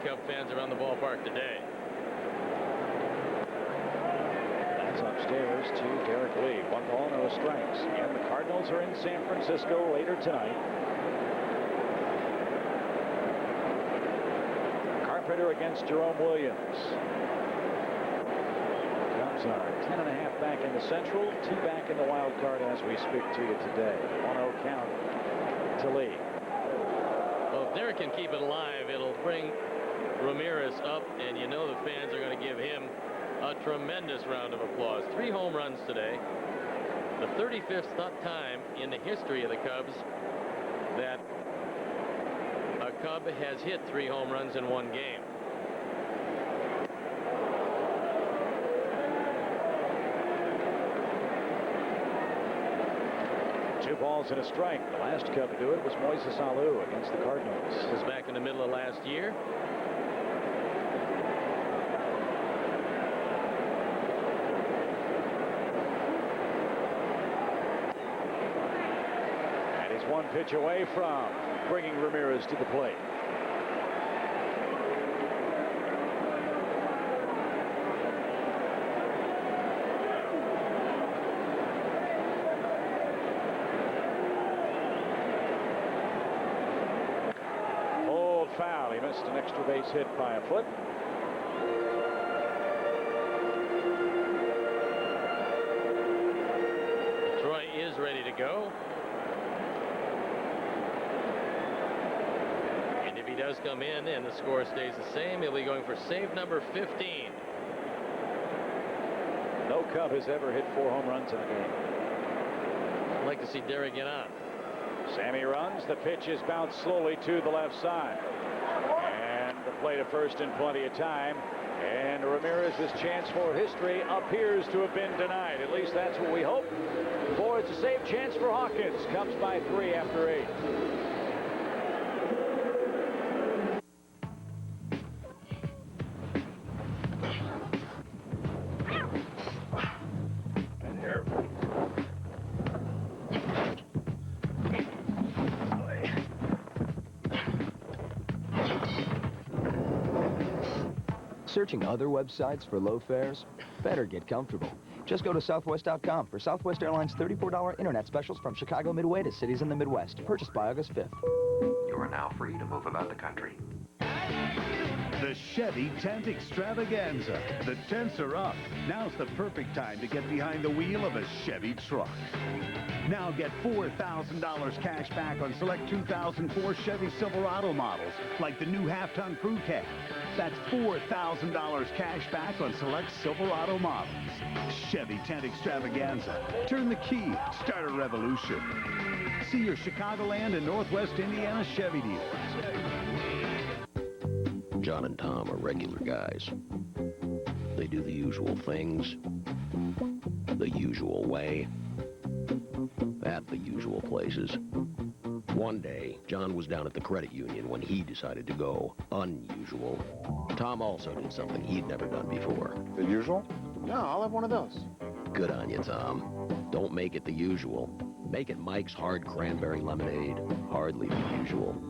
Cub fans around the ballpark today. That's upstairs to Derek Lee. 1 ball, no strikes. And the Cardinals are in San Francisco later tonight. Carpenter against Jerome Williams. Cubs are 10.5 back in the Central, 2 back in the wild card as we speak to you today. 1-0 count to Lee. Well, if Derek can keep it alive, it'll bring Ramirez up, and you know the fans are going to give him a tremendous round of applause. 3 home runs today. The 35th time in the history of the Cubs that a Cub has hit 3 home runs in 1 game. Two balls and a strike. The last Cub to do it was Moises Alou against the Cardinals. This was back in the middle of last year. And he's 1 pitch away from bringing Ramirez to the plate. Foul. He missed an extra base hit by a foot. Troy is ready to go. And if he does come in and the score stays the same, he'll be going for save number 15. No Cub has ever hit 4 home runs in a game. I'd like to see Derek get on. Sammy runs. The pitch is bounced slowly to the left side. And the play to first in plenty of time. And Ramirez's chance for history appears to have been denied. At least that's what we hope for. It's a save chance for Hawkins. Cubs by 3 after 8. Searching other websites for low fares? Better get comfortable. Just go to Southwest.com for Southwest Airlines $34 internet specials from Chicago Midway to cities in the Midwest. Purchased by August 5th. You are now free to move about the country. The Chevy Tent Extravaganza. The tents are up. Now's the perfect time to get behind the wheel of a Chevy truck. Now get $4,000 cash back on select 2004 Chevy Silverado models, like the new half-ton crew cab. That's $4,000 cash back on select Silverado models. Chevy Tent Extravaganza. Turn the key. Start a revolution. See your Chicagoland and Northwest Indiana Chevy dealers. John and Tom are regular guys. They do the usual things, the usual way, at the usual places. One day, John was down at the credit union when he decided to go unusual. Tom also did something he'd never done before. The usual? No, I'll have one of those. Good on you, Tom. Don't make it the usual. Make it Mike's Hard Cranberry Lemonade. Hardly the usual.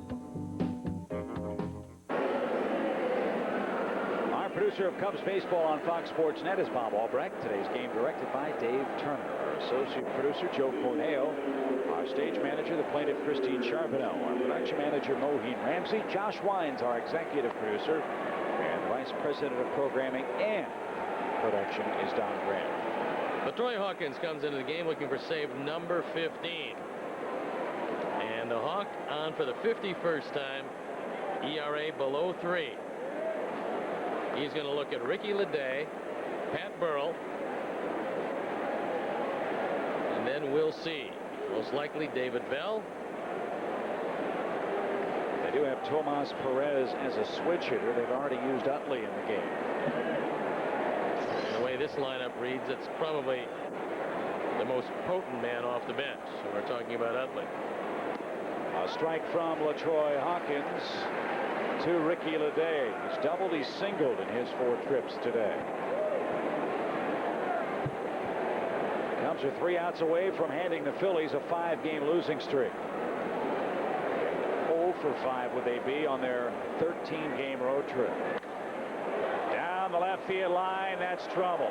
Producer of Cubs baseball on Fox Sports Net is Bob Albrecht. Today's game directed by Dave Turner. Our associate producer, Joe Corneo. Our stage manager, the plaintiff, Christine Charbonneau. Our production manager, Moheen Ramsey. Josh Wines, our executive producer. And the vice president of programming and production is Don Graham. But Troy Hawkins comes into the game looking for save number 15. And the Hawk on for the 51st time. ERA below 3. He's going to look at Ricky Leday, Pat Burrell, and then we'll see. Most likely David Bell. They do have Tomas Perez as a switch hitter. They've already used Utley in the game. The way this lineup reads, it's probably the most potent man off the bench. So we're talking about Utley. A strike from LaTroy Hawkins to Ricky Leday. He's doubled, he's singled in his 4 trips today. Cubs are 3 outs away from handing the Phillies a 5-game losing streak. 0 for 5 would they be on their 13-game road trip. Down the left field line, that's trouble.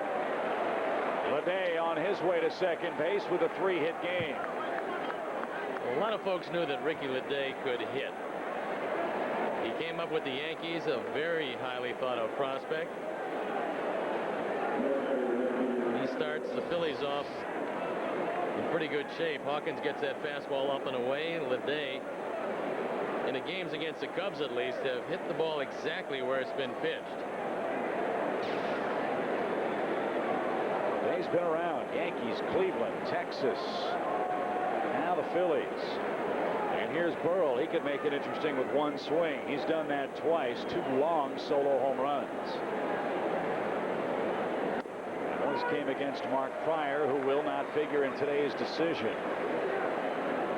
Leday on his way to second base with a 3-hit game. Well, a lot of folks knew that Ricky Leday could hit. He came up with the Yankees, a very highly thought of prospect. He starts the Phillies off in pretty good shape. Hawkins gets that fastball up and away. Leday, in the games against the Cubs at least, have hit the ball exactly where it's been pitched. Leday's been around. Yankees, Cleveland, Texas. Now the Phillies. And here's Burrell. He could make it interesting with one swing. He's done that twice. 2 long solo home runs. Those came against Mark Pryor, who will not figure in today's decision.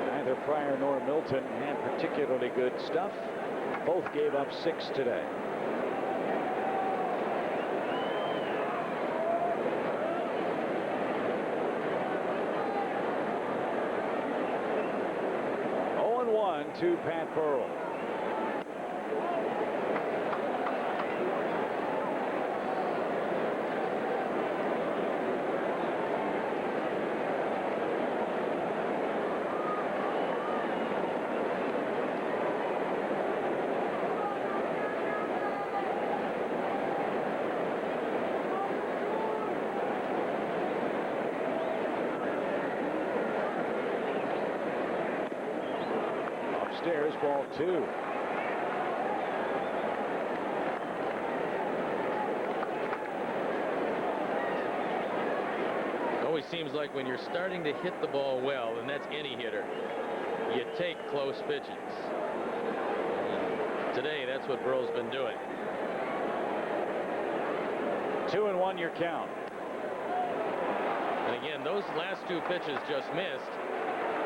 Neither Pryor nor Milton had particularly good stuff. Both gave up 6 today. To Pat Burrell. Upstairs, ball 2. Always seems like when you're starting to hit the ball well, and that's any hitter, you take close pitches. And today, that's what Burrell's been doing. 2-1 your count. And again, those last 2 pitches just missed.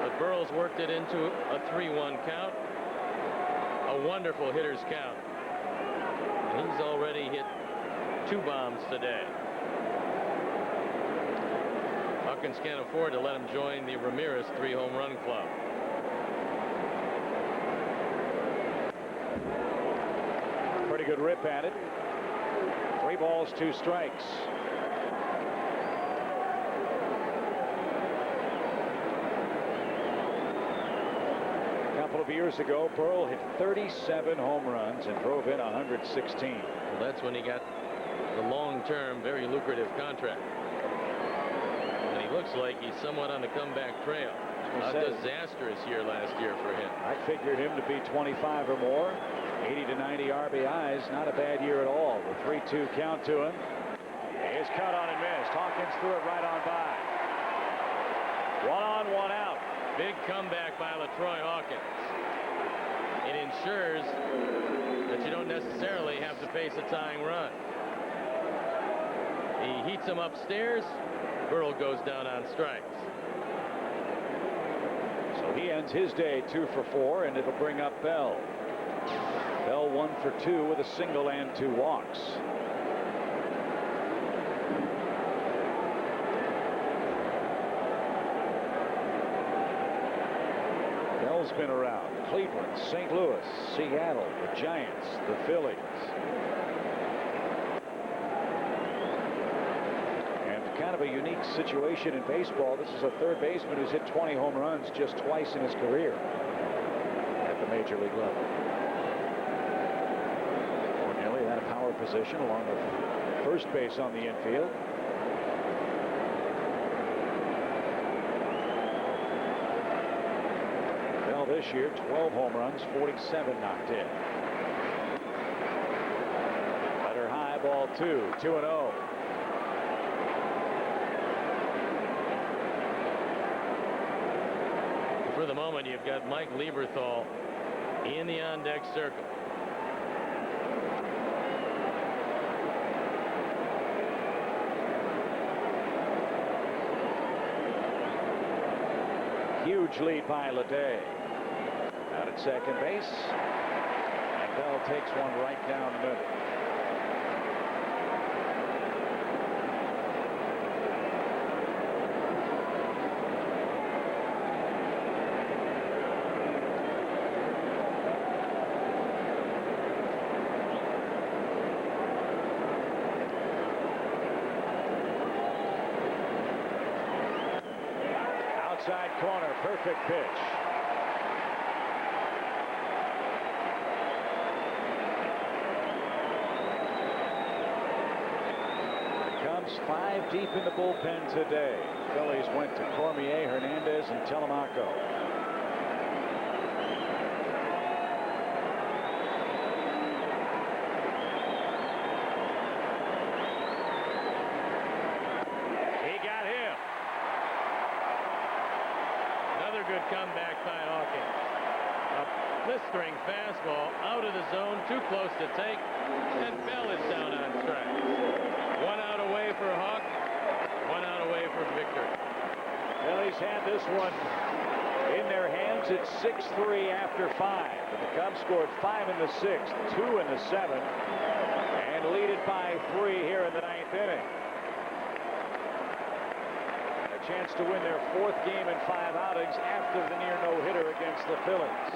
But Burrell's worked it into a 3-1 count. A wonderful hitter's count. And he's already hit 2 bombs today. Hawkins can't afford to let him join the Ramirez 3-home run club. Pretty good rip at it. 3 balls, 2 strikes. of years ago, Burrell hit 37 home runs and drove in 116. Well, that's when he got the long-term, very lucrative contract. And he looks like he's somewhat on the comeback trail. A disastrous year last year for him. I figured him to be 25 or more. 80 to 90 RBIs. Not a bad year at all. The 3-2 count to him. He is cut on and missed. Hawkins threw it right on by. 1 on, 1 out. Big comeback by LaTroy Hawkins. It ensures that you don't necessarily have to face a tying run. He heats him upstairs. Burrell goes down on strikes. So he ends his day 2 for 4, and it'll bring up Bell. Bell 1 for 2 with a single and 2 walks. Bell's been around Cleveland, St. Louis, Seattle, the Giants, the Phillies. Kind of a unique situation in baseball. This is a third baseman who's hit 20 home runs just twice in his career at the major league level. Corneli had a power position along with first base on the infield. Bell this year 12 home runs, 47 knocked in. Letter high, ball 2, 2-0. For the moment, you've got Mike Lieberthal in the on-deck circle. Huge lead by Leday. Out at second base. And Bell takes one right down the middle. Outside corner, perfect pitch. The Cubs 5 deep in the bullpen today. Phillies went to Cormier, Hernandez, and Telemaco. Good comeback by Hawkins. A blistering fastball out of the zone, too close to take, and Bell is down on strikes. 1 out away for Hawk, 1 out away for victory. Phillies had this one in their hands. It's 6-3 after 5. But the Cubs scored 5 in the 6th, 2 in the 7th, and lead it by 3 here in the 9th inning. Chance to win their 4th game in 5 outings after the near no-hitter against the Phillies.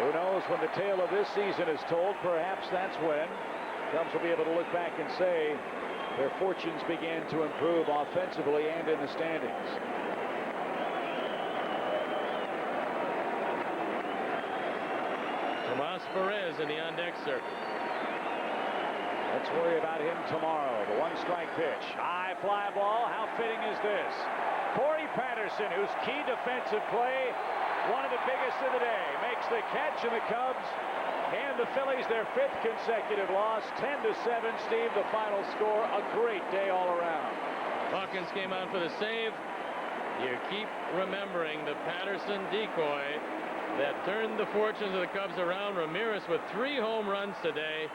Who knows when the tale of this season is told? Perhaps that's when Cubs will be able to look back and say their fortunes began to improve offensively and in the standings. Tomas Perez in the on-deck circle. Let's worry about him tomorrow. The 1-strike pitch. High fly ball. How fitting is this? Corey Patterson, whose key defensive play, one of the biggest of the day, makes the catch, and the Cubs hand the Phillies their 5th consecutive loss. 10-7, Steve, the final score. A great day all around. Hawkins came on for the save. You keep remembering the Patterson decoy that turned the fortunes of the Cubs around. Ramirez with 3 home runs today.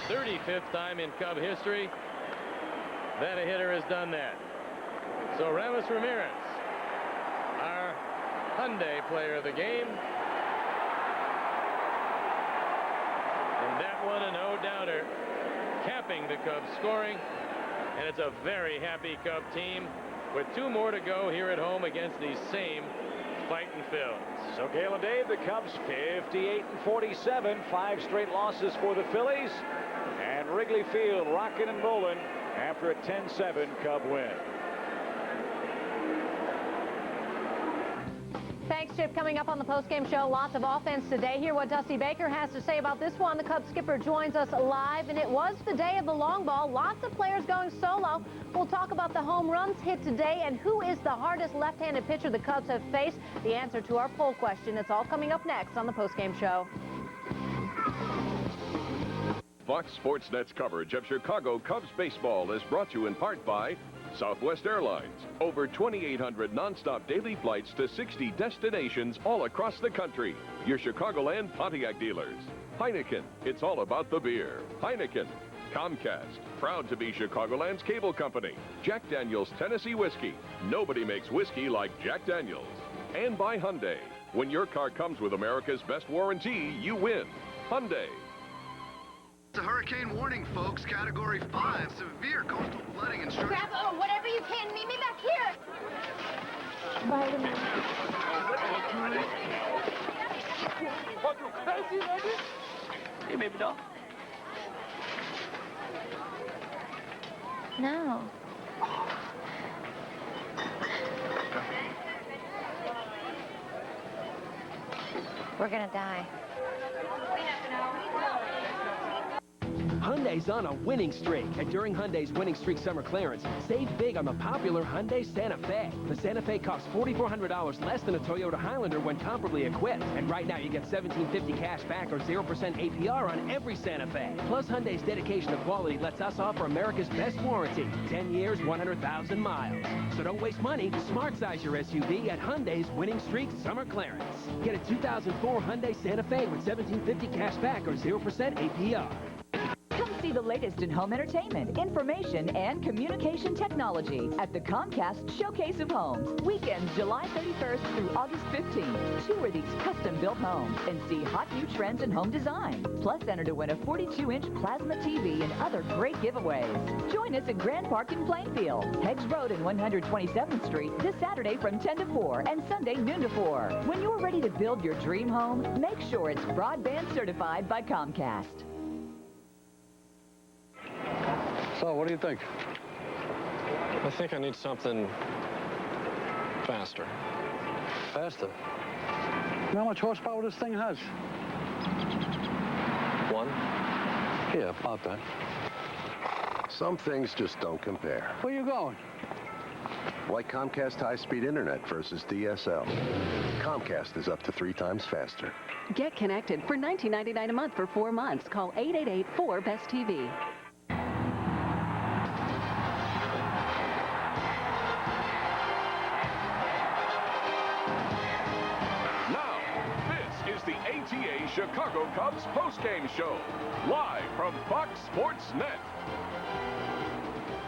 35th time in Cub history that a hitter has done that. So Aramis Ramirez, our Hyundai player of the game. And that one a no-doubter, capping the Cubs scoring. And it's a very happy Cub team with 2 more to go here at home against these same fighting Phils. So Gale and Dave, the Cubs 58-47, 5 straight losses for the Phillies, and Wrigley Field rocking and rolling after a 10-7 Cub win. Chip, coming up on the postgame show. Lots of offense today. Hear what Dusty Baker has to say about this one. The Cubs skipper joins us live, and it was the day of the long ball. Lots of players going solo. We'll talk about the home runs hit today and who is the hardest left-handed pitcher the Cubs have faced. The answer to our poll question. It's all coming up next on the postgame show. Fox Sports Net's coverage of Chicago Cubs baseball is brought to you in part by Southwest Airlines. Over 2,800 nonstop daily flights to 60 destinations all across the country. Your Chicagoland Pontiac dealers. Heineken, it's all about the beer. Heineken. Comcast, proud to be Chicagoland's cable company. Jack Daniel's Tennessee Whiskey. Nobody makes whiskey like Jack Daniel's. And by Hyundai. When your car comes with America's best warranty, you win. Hyundai. It's a hurricane warning, folks. Category 5. Severe coastal flooding instructions. Grab whatever you can. Meet me back here. Hey, baby doll. No. We're gonna die. Hyundai's on a winning streak, and during Hyundai's winning streak summer clearance, save big on the popular Hyundai Santa Fe. The Santa Fe costs $4,400 less than a Toyota Highlander when comparably equipped, and right now you get $1,750 cash back or 0% APR on every Santa Fe. Plus, Hyundai's dedication to quality lets us offer America's best warranty, 10 years, 100,000 miles. So don't waste money. Smart size your SUV at Hyundai's winning streak summer clearance. Get a 2004 Hyundai Santa Fe with $1,750 cash back or 0% APR. Come see the latest in home entertainment, information, and communication technology at the Comcast Showcase of Homes. Weekends July 31st through August 15th. Tour these custom-built homes and see hot new trends in home design. Plus, enter to win a 42-inch plasma TV and other great giveaways. Join us at Grand Park in Plainfield, Heggs Road and 127th Street this Saturday from 10 to 4 and Sunday noon to 4. When you're ready to build your dream home, make sure it's broadband certified by Comcast. So, what do you think? I think I need something faster. Faster? You know how much horsepower this thing has? 1? Yeah, about that. Some things just don't compare. Where you going? Like Comcast high-speed internet versus DSL. Comcast is up to 3 times faster. Get connected for $19.99 a month for 4 months. Call 888-4-BEST-TV. ATA Chicago Cubs postgame show, live from Fox Sports Net.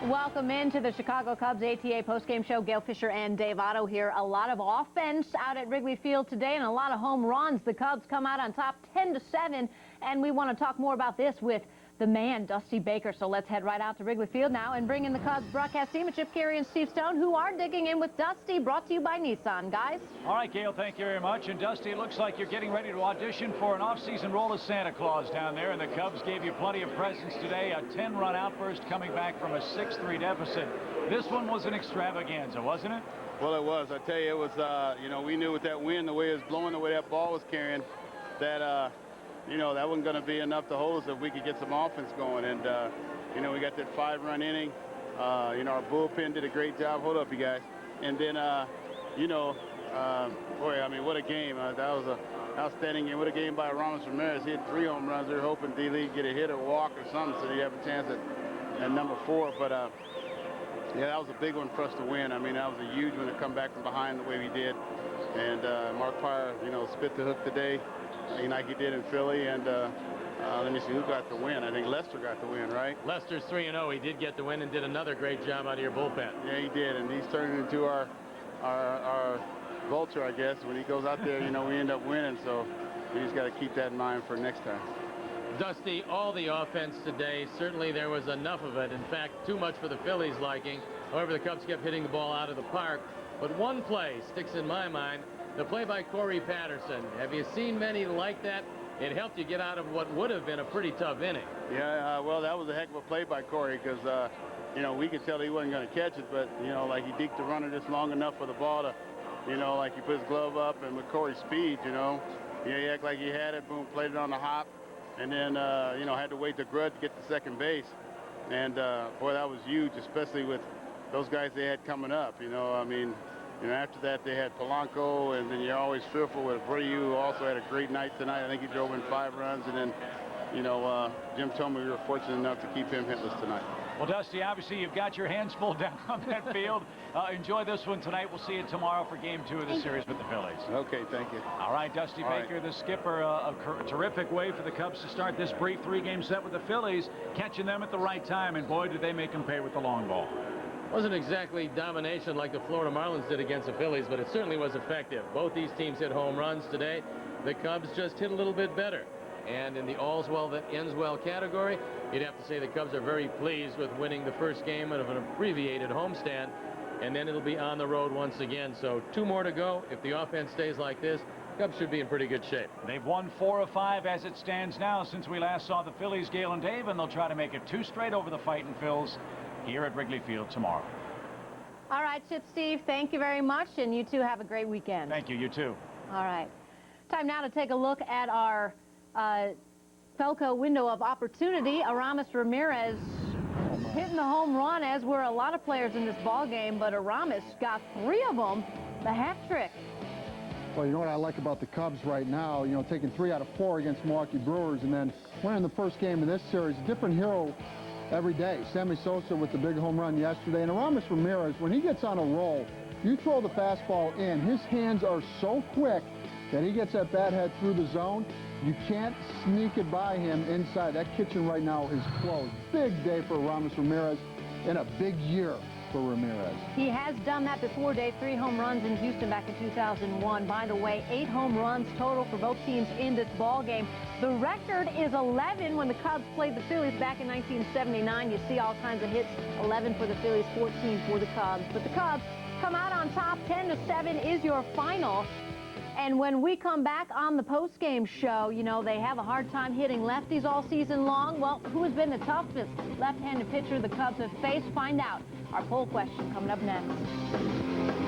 Welcome into the Chicago Cubs ATA postgame show. Gail Fisher and Dave Otto here. A lot of offense out at Wrigley Field today and a lot of home runs. The Cubs come out on top 10-7, and we want to talk more about this with the man, Dusty Baker. So let's head right out to Wrigley Field now and bring in the Cubs broadcast team, Chip Carey and Steve Stone, who are digging in with Dusty, brought to you by Nissan. Guys? All right, Gail, thank you very much. And Dusty, it looks like you're getting ready to audition for an off-season role as Santa Claus down there, and the Cubs gave you plenty of presents today. A 10-run outburst coming back from a 6-3 deficit. This one was an extravaganza, wasn't it? Well, it was. I tell you, it was, you know, we knew with that wind, the way it was blowing, the way that ball was carrying, that, you know, that wasn't going to be enough to hold us if we could get some offense going. And, you know, we got that 5-run inning. You know, our bullpen did a great job. Hold up, you guys. And then, you know, boy, I mean, what a game. That was an outstanding game. What a game by Aramis Ramirez. He had 3 home runs. They're hoping D-League get a hit or walk or something so you have a chance at number 4. But, yeah, that was a big one for us to win. I mean, that was a huge one to come back from behind the way we did. And Mark Pryor, you know, spit the hook today. Like he did in Philly, and let me see who got the win. I think Leicester got the win, right? Leicester's 3-0. He did get the win and did another great job out of your bullpen. Yeah, he did, and he's turning into our vulture, I guess. When he goes out there, you know, we end up winning, so we just got to keep that in mind for next time. Dusty, all the offense today, certainly there was enough of it. In fact, too much for the Phillies' liking. However, the Cubs kept hitting the ball out of the park. But one play sticks in my mind. The play by Corey Patterson. Have you seen many like that? It helped you get out of what would have been a pretty tough inning. Yeah, well, that was a heck of a play by Corey because, you know, we could tell he wasn't going to catch it, but, you know, like he deked the runner just long enough for the ball to you know, like he put his glove up, and with Corey's speed, you know, he acted like he had it, boom, played it on the hop, and then, you know, had to wait the grud to get to second base. And, boy, that was huge, especially with those guys they had coming up, you know. I mean, you know, after that they had Polanco, and then you're always fearful with Abreu, who also had a great night tonight. I think he drove in 5 runs, and then, you know, Jim told me we were fortunate enough to keep him hitless tonight. Well, Dusty, obviously you've got your hands full down on that field. Enjoy this one tonight. We'll see you tomorrow for Game 2 of the series with the Phillies. Okay, thank you. All right, Dusty Baker, the skipper, a terrific way for the Cubs to start this brief 3-game set with the Phillies, catching them at the right time, and boy, did they make them pay with the long ball. Wasn't exactly domination like the Florida Marlins did against the Phillies, but it certainly was effective. Both these teams hit home runs today. The Cubs just hit a little bit better. And in the all's well that ends well category, you'd have to say the Cubs are very pleased with winning the first game of an abbreviated homestand, and then it'll be on the road once again. So 2 more to go. If the offense stays like this, Cubs should be in pretty good shape. They've won 4 of 5 as it stands now since we last saw the Phillies, Gale and Dave, and they'll try to make it 2 straight over the Fightin' Phils here at Wrigley Field tomorrow. All right, Chip, Steve, thank you very much, and you two have a great weekend. Thank you. You too. All right. Time now to take a look at our Felco window of opportunity. Aramis Ramirez hitting the home run, as were a lot of players in this ball game, but Aramis got 3 of them, the hat trick. Well, you know what I like about the Cubs right now, you know, taking 3 out of 4 against Milwaukee Brewers and then winning the first game in this series, different hero every day. Sammy Sosa with the big home run yesterday, and Aramis Ramirez, when he gets on a roll, you throw the fastball in, his hands are so quick that he gets that bat head through the zone. You can't sneak it by him inside. That kitchen right now is closed. Big day for Aramis Ramirez and a big year for Ramirez. He has done that before, Dave. 3 home runs in Houston back in 2001. By the way, 8 home runs total for both teams in this ball game. The record is 11 when the Cubs played the Phillies back in 1979. You see all kinds of hits, 11 for the Phillies, 14 for the Cubs. But the Cubs come out on top. 10-7 is your final. And when we come back on the post-game show, you know, they have a hard time hitting lefties all season long. Well, who has been the toughest left-handed pitcher the Cubs have faced? Find out. Our poll question coming up next.